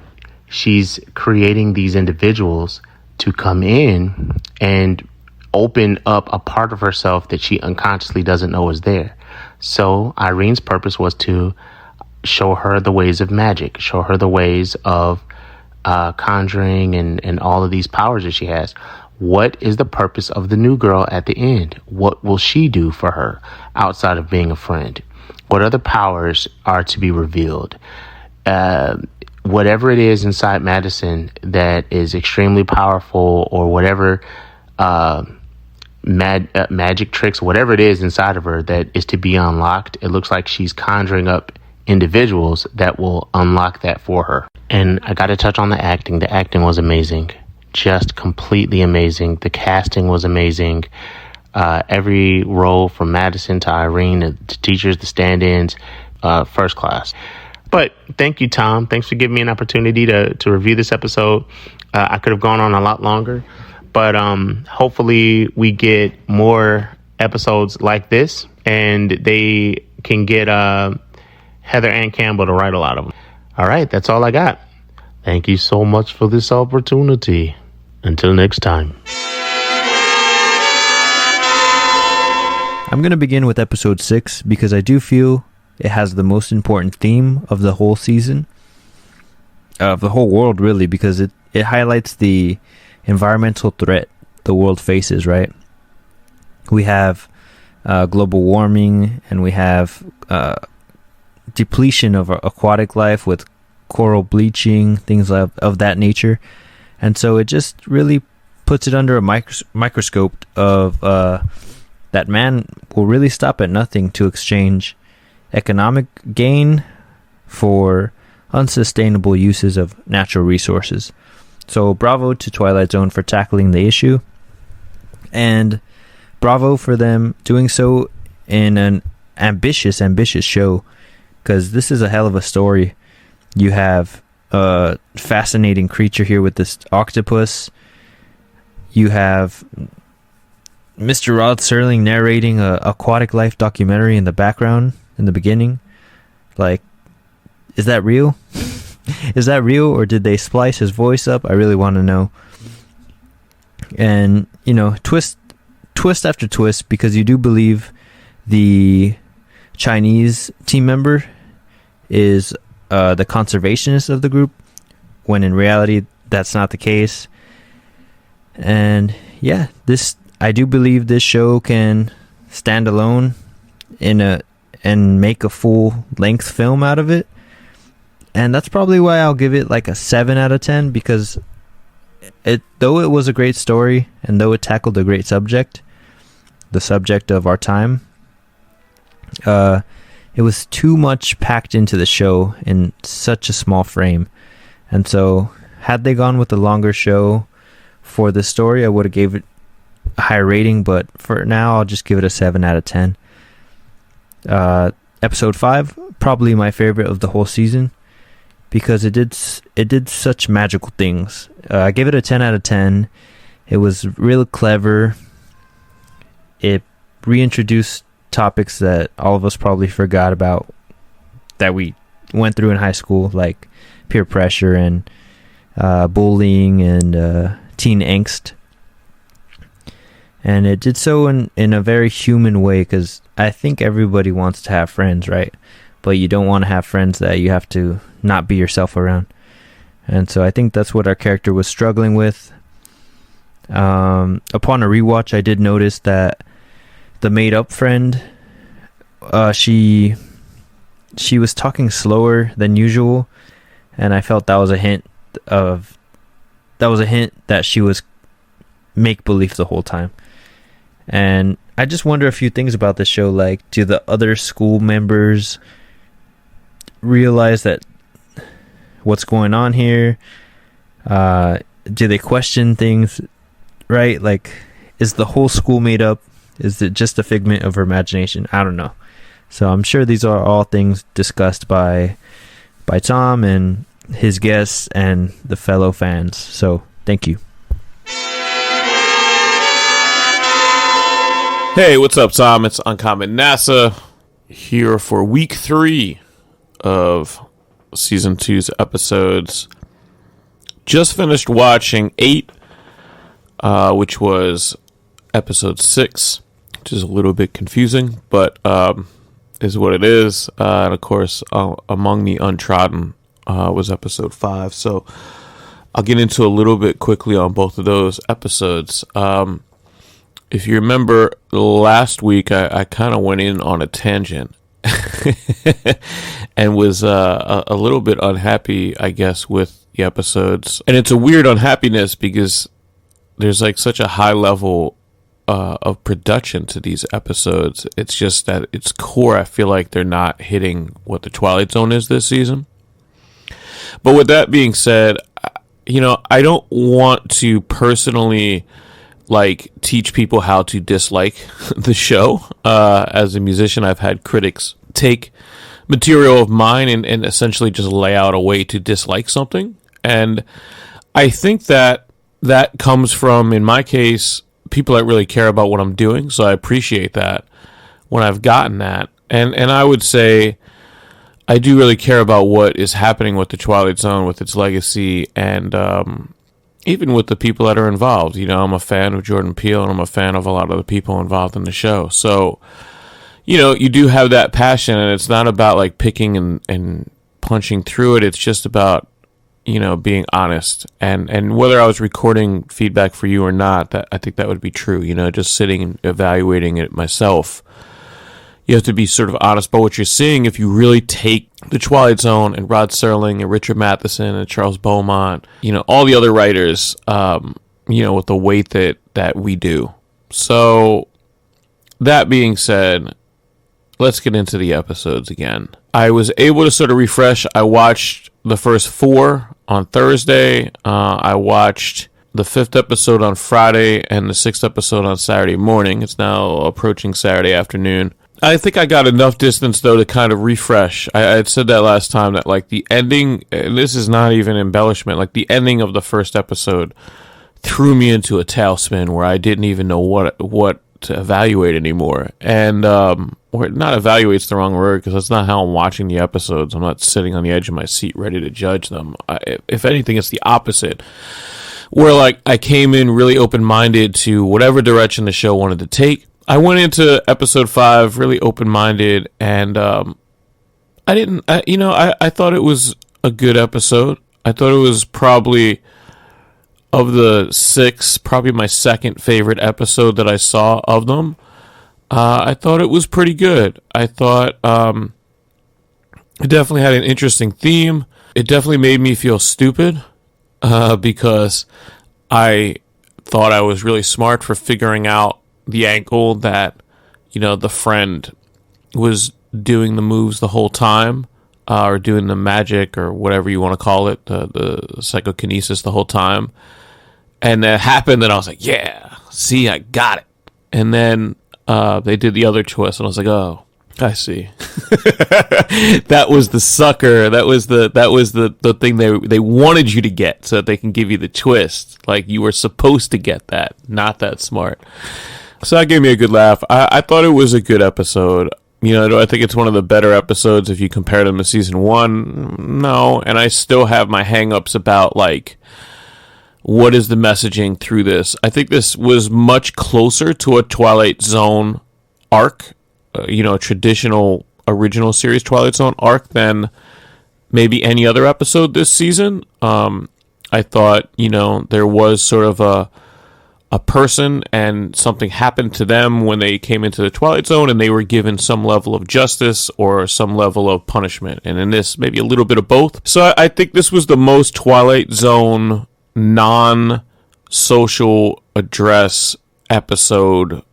she's creating these individuals to come in and open up a part of herself that she unconsciously doesn't know is there. So Irene's purpose was to show her the ways of magic, show her the ways of conjuring and all of these powers that she has. What is the purpose of the new girl at the end? What will she do for her outside of being a friend? What other powers are to be revealed? Whatever it is inside Madison that is extremely powerful, or whatever magic tricks, whatever it is inside of her that is to be unlocked, it looks like she's conjuring up individuals that will unlock that for her. And I got to touch on the acting. The acting was amazing. Just completely amazing. The casting was amazing. Every role from Madison to Irene, the teachers, the stand-ins, first class. But thank you, Tom. Thanks for giving me an opportunity to review this episode. I could have gone on a lot longer, but hopefully we get more episodes like this, and they can get Heather Ann Campbell to write a lot of them. All right, that's all I got. Thank you so much for this opportunity. Until next time. I'm going to begin with episode 6 because I do feel it has the most important theme of the whole season, of the whole world, really, because it highlights the environmental threat the world faces, right? We have global warming, and we have depletion of aquatic life with coral bleaching, things of that nature. And so it just really puts it under a microscope of that man will really stop at nothing to exchange economic gain for unsustainable uses of natural resources. So bravo to Twilight Zone for tackling the issue, and bravo for them doing so in an ambitious show, because this is a hell of a story. You have a fascinating creature here with this octopus. You have Mr. Rod Serling narrating a aquatic life documentary in the background in the beginning. Like, is that real? Is that real, or did they splice his voice up? I really want to know. And, you know, twist after twist, because you do believe the Chinese team member is the conservationist of the group, when in reality that's not the case. And yeah, I do believe this show can stand alone and make a full length film out of it. And that's probably why I'll give it like a 7 out of 10, because though it was a great story, and though it tackled a great subject, the subject of our time, it was too much packed into the show in such a small frame. And so had they gone with a longer show for this story, I would have gave it a higher rating, but for now I'll just give it a 7 out of 10. Episode 5, probably my favorite of the whole season, because it did such magical things. I gave it a 10 out of 10. It was really clever. It reintroduced topics that all of us probably forgot about, that we went through in high school, like peer pressure and bullying and teen angst. And it did so in a very human way, because I think everybody wants to have friends, right? But you don't want to have friends that you have to not be yourself around. And so I think that's what our character was struggling with. Upon a rewatch, I did notice that the made-up friend, she was talking slower than usual, and I felt that was a hint that she was make-believe the whole time. And I just wonder a few things about this show, like, do the other school members realize that what's going on here? Do they question things, right? Like, is the whole school made up? Is it just a figment of her imagination? I don't know. So I'm sure these are all things discussed by Tom and his guests and the fellow fans. So thank you. Hey, what's up, Tom? It's Uncommon NASA here for week 3 of season 2's episodes. Just finished watching 8, which was episode 6, which is a little bit confusing, but is what it is. And of course, Among the Untrodden was episode 5. So I'll get into a little bit quickly on both of those episodes. If you remember last week, I kind of went in on a tangent and was a little bit unhappy, I guess, with the episodes. And it's a weird unhappiness because there's like such a high level of production to these episodes. It's just that at its core, I feel like they're not hitting what the Twilight Zone is this season. But with that being said, you know, I don't want to personally like teach people how to dislike the show. As a musician, I've had critics take material of mine and essentially just lay out a way to dislike something. And I think that comes from, in my case, people that really care about what I'm doing. So I appreciate that when I've gotten that. And I would say I do really care about what is happening with the Twilight Zone, with its legacy, and even with the people that are involved. You know, I'm a fan of Jordan Peele, and I'm a fan of a lot of the people involved in the show. So, you know, you do have that passion, and it's not about like picking and punching through it. It's just about, you know, being honest. And whether I was recording feedback for you or not, that I think that would be true. You know, just sitting and evaluating it myself, you have to be sort of honest about what you're seeing. If you really take the Twilight Zone and Rod Serling and Richard Matheson and Charles Beaumont, you know, all the other writers, you know, with the weight that we do. So that being said, let's get into the episodes again. I was able to sort of refresh. I watched the first 4 on Thursday. I watched the 5th episode on Friday and the 6th episode on Saturday morning. It's now approaching Saturday afternoon. I think I got enough distance, though, to kind of refresh. I had said that last time, that like the ending, and this is not even embellishment, like the ending of the first episode threw me into a tailspin where I didn't even know what evaluate anymore. And or not evaluate's the wrong word, because that's not how I'm watching the episodes. I'm not sitting on the edge of my seat ready to judge them. If anything, it's the opposite, where like I came in really open-minded to whatever direction the show wanted to take. I went into episode 5 really open-minded, and I thought it was a good episode. I thought it was probably, of the 6, probably my second favorite episode that I saw of them. I thought it was pretty good. I thought it definitely had an interesting theme. It definitely made me feel stupid because I thought I was really smart for figuring out the angle that, the friend was doing the moves the whole time, or doing the magic or whatever you want to call it, the psychokinesis the whole time. And that happened, and I was like, yeah, see, I got it. And then they did the other twist, and I was like, oh, I see. That was the sucker. That was the thing they wanted you to get, so that they can give you the twist. Like, you were supposed to get that. Not that smart. So that gave me a good laugh. I thought it was a good episode. Do I think it's one of the better episodes if you compare them to season 1? No. And I still have my hang-ups about, like, what is the messaging through this? I think this was much closer to a Twilight Zone arc, a traditional original series Twilight Zone arc, than maybe any other episode this season. I thought, there was sort of a person, and something happened to them when they came into the Twilight Zone, and they were given some level of justice or some level of punishment. And in this, maybe a little bit of both. So I think this was the most Twilight Zone non-social address episode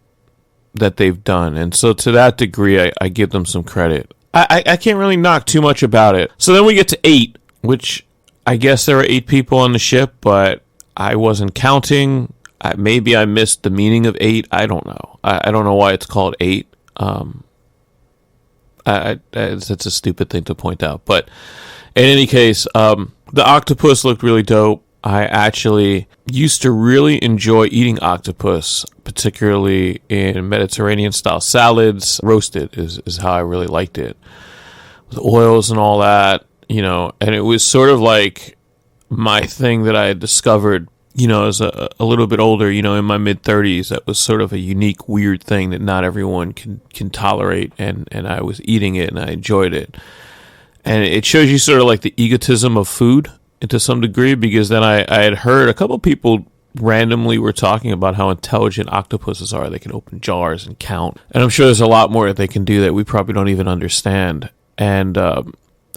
that they've done. And so to that degree, I give them some credit. I can't really knock too much about it. So then we get to 8, which I guess there were 8 people on the ship, but I wasn't counting. Maybe I missed the meaning of 8. I don't know. I don't know why it's called 8. It's a stupid thing to point out. But in any case, the octopus looked really dope. I actually used to really enjoy eating octopus, particularly in Mediterranean-style salads. Roasted is how I really liked it, with oils and all that, and it was sort of like my thing that I had discovered, as a little bit older, in my mid-30s. That was sort of a unique, weird thing that not everyone can tolerate, and I was eating it, and I enjoyed it. And it shows you sort of like the egotism of food, to some degree, because then I had heard a couple people randomly were talking about how intelligent octopuses are. They can open jars and count. And I'm sure there's a lot more that they can do that we probably don't even understand. And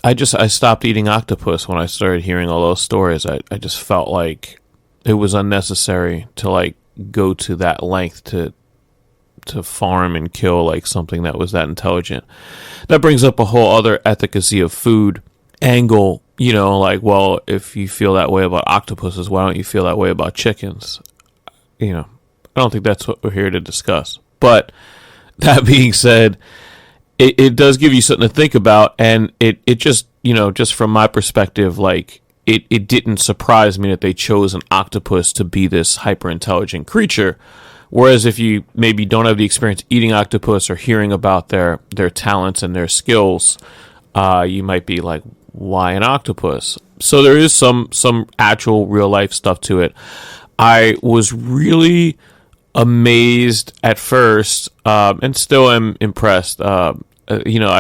I stopped eating octopus when I started hearing all those stories. I just felt like it was unnecessary to like go to that length to farm and kill like something that was that intelligent. That brings up a whole other efficacy of food angle. Like, well, if you feel that way about octopuses, why don't you feel that way about chickens? I don't think that's what we're here to discuss. But that being said, it does give you something to think about, and it just, just from my perspective, like, it didn't surprise me that they chose an octopus to be this hyper-intelligent creature. Whereas if you maybe don't have the experience eating octopus or hearing about their talents and their skills, you might be like, why an octopus? So there is some actual real life stuff to it. I was really amazed at first, and still am impressed. I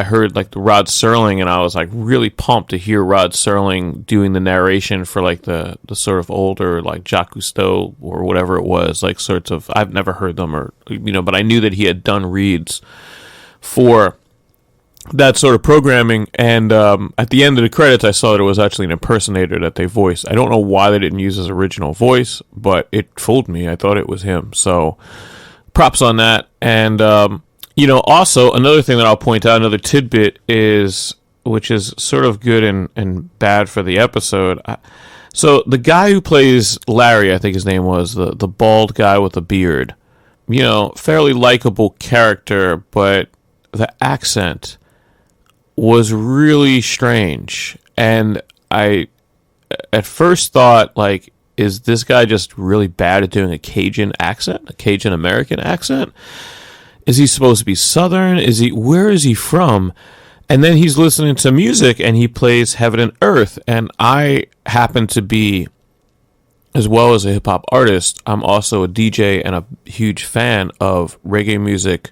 heard like the Rod Serling, and I was like really pumped to hear Rod Serling doing the narration for like the sort of older like Jacques Cousteau or whatever it was, like sorts of, I've never heard them, or but I knew that he had done reads for that sort of programming. And at the end of the credits, I saw that it was actually an impersonator that they voiced. I don't know why they didn't use his original voice, but it fooled me. I thought it was him. So props on that. And also another thing that I'll point out, another tidbit is, which is sort of good and bad for the episode. So the guy who plays Larry, I think his name was, the bald guy with the beard, fairly likable character, but the accent was really strange. And I at first thought, like, is this guy just really bad at doing a Cajun accent, a Cajun American accent? Is he supposed to be Southern? Where is he from? And then he's listening to music and he plays Heaven and Earth. And I happen to be, as well as a hip hop artist, I'm also a DJ and a huge fan of reggae music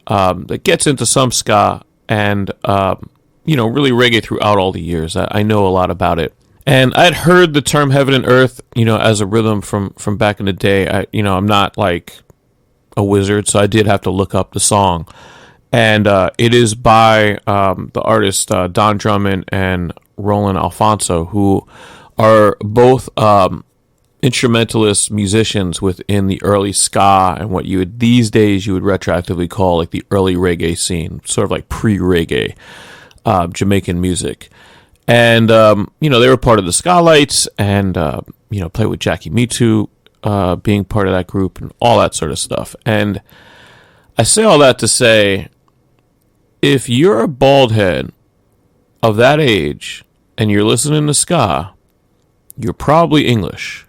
that gets into some ska and, really reggae throughout all the years. I know a lot about it. And I'd heard the term Heaven and Earth, as a rhythm from back in the day. I'm not like a wizard, so I did have to look up the song. And it is by the artists Don Drummond and Roland Alfonso, who are both instrumentalist musicians within the early ska and what these days you would retroactively call like the early reggae scene, sort of like pre-reggae Jamaican music. And, they were part of the Ska Lights and, played with Jackie Me Too being part of that group and all that sort of stuff. And I say all that to say, if you're a bald head of that age and you're listening to ska, you're probably English.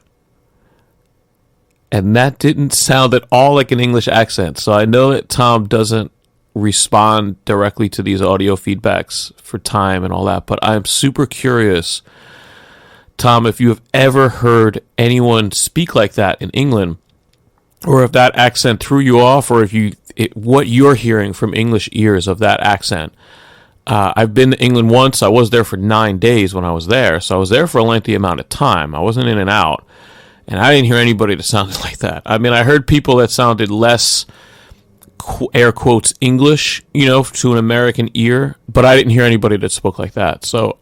And that didn't sound at all like an English accent. So I know that Tom doesn't respond directly to these audio feedbacks for time and all that, but I'm super curious, Tom, if you have ever heard anyone speak like that in England, or if that accent threw you off, or what you're hearing from English ears of that accent. I've been to England once. I was there for 9 days when I was there, so I was there for a lengthy amount of time. I wasn't in and out, and I didn't hear anybody that sounded like that. I mean, I heard people that sounded less, air quotes, English, to an American ear, but I didn't hear anybody that spoke like that. So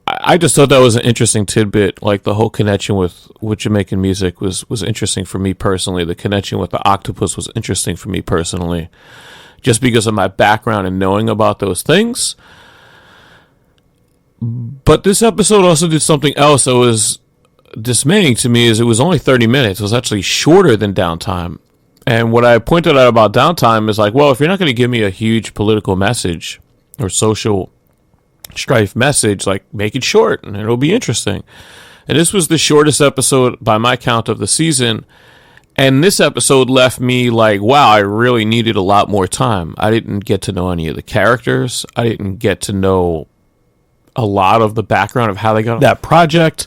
I just thought that was an interesting tidbit. Like the whole connection with Jamaican music was interesting for me personally. The connection with the octopus was interesting for me personally, just because of my background and knowing about those things. But this episode also did something else that was dismaying to me. Is it was only 30 minutes. It was actually shorter than Downtime. And what I pointed out about Downtime is like, well, if you're not going to give me a huge political message or social strife message, like, make it short and it'll be interesting. And this was the shortest episode by my count of the season. And this episode left me like, wow, I really needed a lot more time. I didn't get to know any of the characters. I didn't get to know a lot of the background of how they got that project.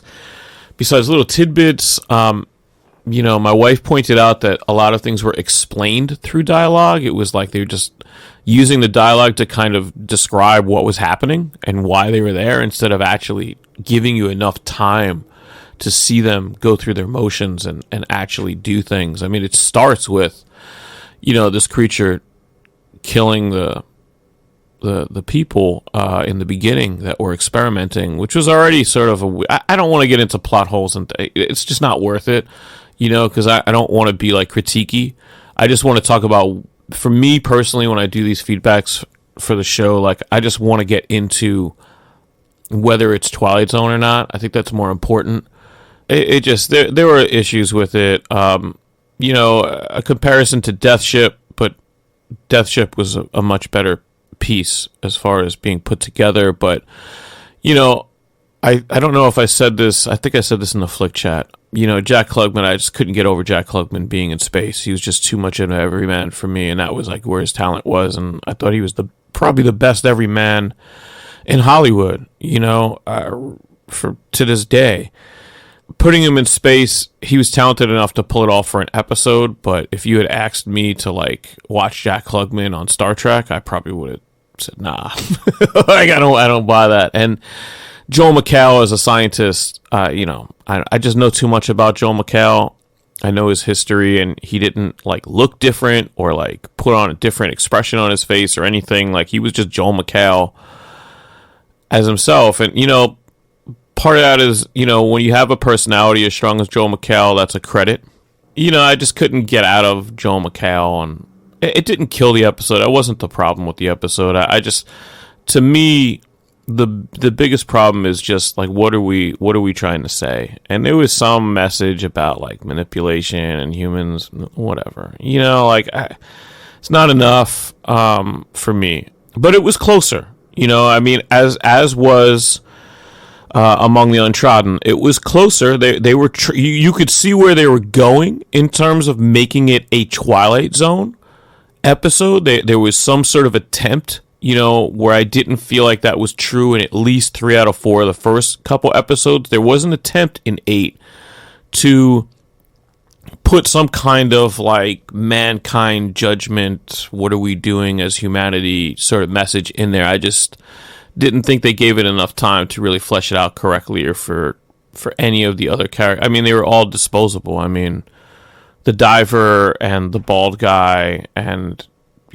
Besides little tidbits, my wife pointed out that a lot of things were explained through dialogue. It was like they were just using the dialogue to kind of describe what was happening and why they were there, instead of actually giving you enough time to see them go through their motions and actually do things. I mean, it starts with, this creature killing the people in the beginning that were experimenting, which was already sort of I don't want to get into plot holes, and it's just not worth it, because I don't want to be like critiquey. I just want to talk about, for me personally, when I do these feedbacks for the show, like, I just want to get into whether it's Twilight Zone or not. I think that's more important. It just, there were issues with it. A comparison to Death Ship, but Death Ship was a much better piece as far as being put together. But, I don't know if I said this. I think I said this in the Flick chat. Jack Klugman, I just couldn't get over Jack Klugman being in space. He was just too much of an everyman for me, and that was like where his talent was. And I thought he was probably the best everyman in Hollywood, to this day. Putting him in space, he was talented enough to pull it off for an episode, but if you had asked me to like watch Jack Klugman on Star Trek, I probably would have said nah. Like, I don't buy that. And Joel McHale as a scientist, I just know too much about Joel McHale. I know his history, and he didn't like look different or like put on a different expression on his face or anything. Like, he was just Joel McHale as himself. And part of that is, when you have a personality as strong as Joel McHale, that's a credit. I just couldn't get out of Joel McHale, and it didn't kill the episode. That wasn't the problem with the episode. I just, to me, the biggest problem is just like, what are we trying to say? And there was some message about like manipulation and humans, whatever. It's not enough for me. But it was closer. I mean, as was Among the Untrodden. It was closer. They were you could see where they were going in terms of making it a Twilight Zone episode. There was some sort of attempt, where I didn't feel like that was true in at least 3 out of 4 of the first couple episodes. There was an attempt in 8 to put some kind of like mankind judgment, what are we doing as humanity sort of message in there. I just didn't think they gave it enough time to really flesh it out correctly, or for any of the other characters. I mean, they were all disposable. I mean, the diver and the bald guy, and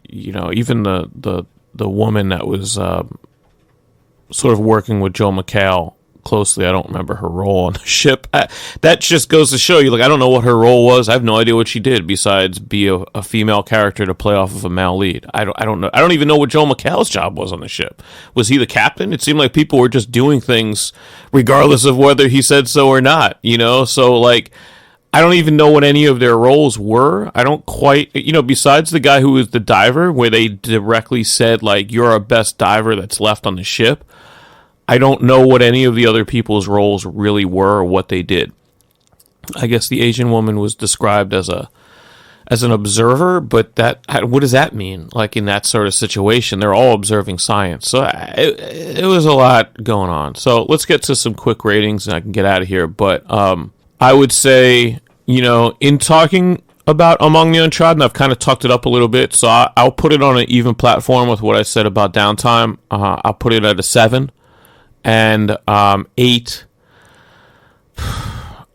even the woman that was sort of working with Joel McHale closely. I don't remember her role on the ship. That just goes to show you, like, I don't know what her role was. I have no idea what she did besides be a female character to play off of a male lead. I don't know. I don't even know what Joel McHale's job was on the ship. Was he the captain? It seemed like people were just doing things regardless of whether he said so or not, So, like, I don't even know what any of their roles were. I don't quite, besides the guy who was the diver, where they directly said, like, you're our best diver that's left on the ship. I don't know what any of the other people's roles really were or what they did. I guess the Asian woman was described as an observer, but what does that mean? Like, in that sort of situation, they're all observing science. So it was a lot going on. So let's get to some quick ratings and I can get out of here. But I would say, in talking about Among the Untrodden, I've kind of tucked it up a little bit. So I'll put it on an even platform with what I said about Downtime. I'll put it at a 7. And 8,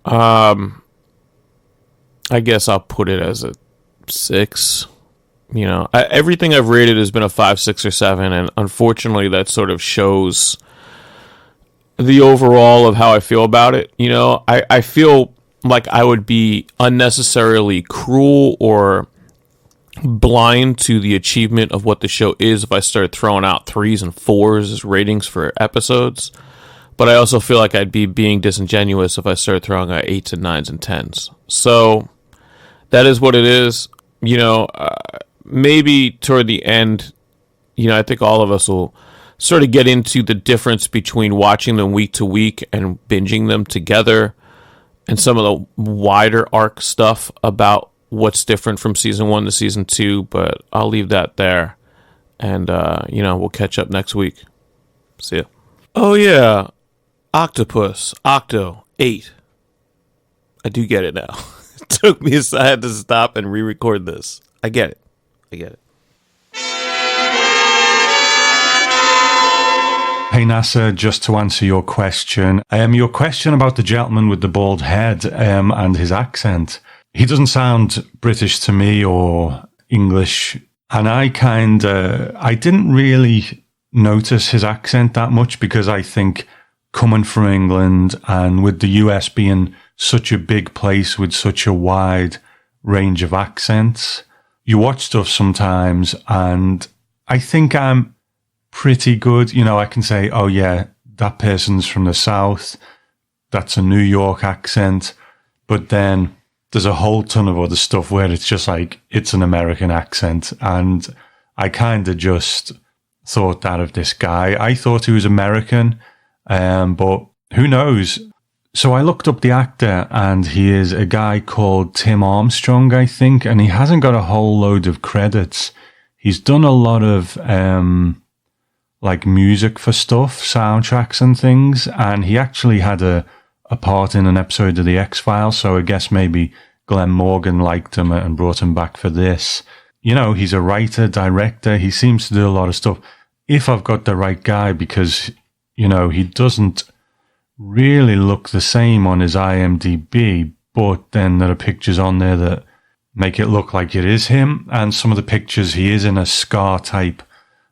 I guess I'll put it as a 6. Everything I've rated has been a 5, 6, or 7, and unfortunately that sort of shows the overall of how I feel about it. I feel like I would be unnecessarily cruel or blind to the achievement of what the show is if I started throwing out 3s and 4s as ratings for episodes. But I also feel like I'd be being disingenuous if I started throwing out 8s and 9s and 10s. So that is what it is. Maybe toward the end, I think all of us will sort of get into the difference between watching them week to week and binging them together, and some of the wider arc stuff about what's different from season 1 to season 2, but I'll leave that there. And, we'll catch up next week. See ya. Oh, yeah. Octopus. Octo. 8. I do get it now. It took me I had to stop and re-record this. I get it. Hey NASA, just to answer your question. Your question about the gentleman with the bald head and his accent. He doesn't sound British to me or English, and I didn't really notice his accent that much, because I think coming from England and with the US being such a big place with such a wide range of accents, you watch stuff sometimes and I think I'm pretty good. I can say, oh yeah, that person's from the South, that's a New York accent, but then there's a whole ton of other stuff where it's just like, it's an American accent. And I kind of just thought that of this guy. I thought he was American, but who knows? So I looked up the actor, and he is a guy called Tim Armstrong, I think, and he hasn't got a whole load of credits. He's done a lot of like music for stuff, soundtracks and things, and he actually had a part in an episode of The X-Files, so I guess maybe Glenn Morgan liked him and brought him back for this. He's a writer, director, he seems to do a lot of stuff. If I've got the right guy, because, he doesn't really look the same on his IMDb, but then there are pictures on there that make it look like it is him, and some of the pictures he is in a ska-type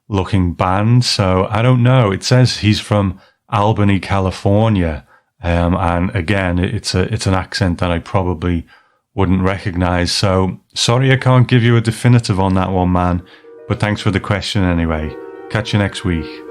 looking band, so I don't know. It says he's from Albany, California, and again, it's an accent that I probably wouldn't recognize. So sorry I can't give you a definitive on that one, man, but thanks for the question anyway. Catch you next week.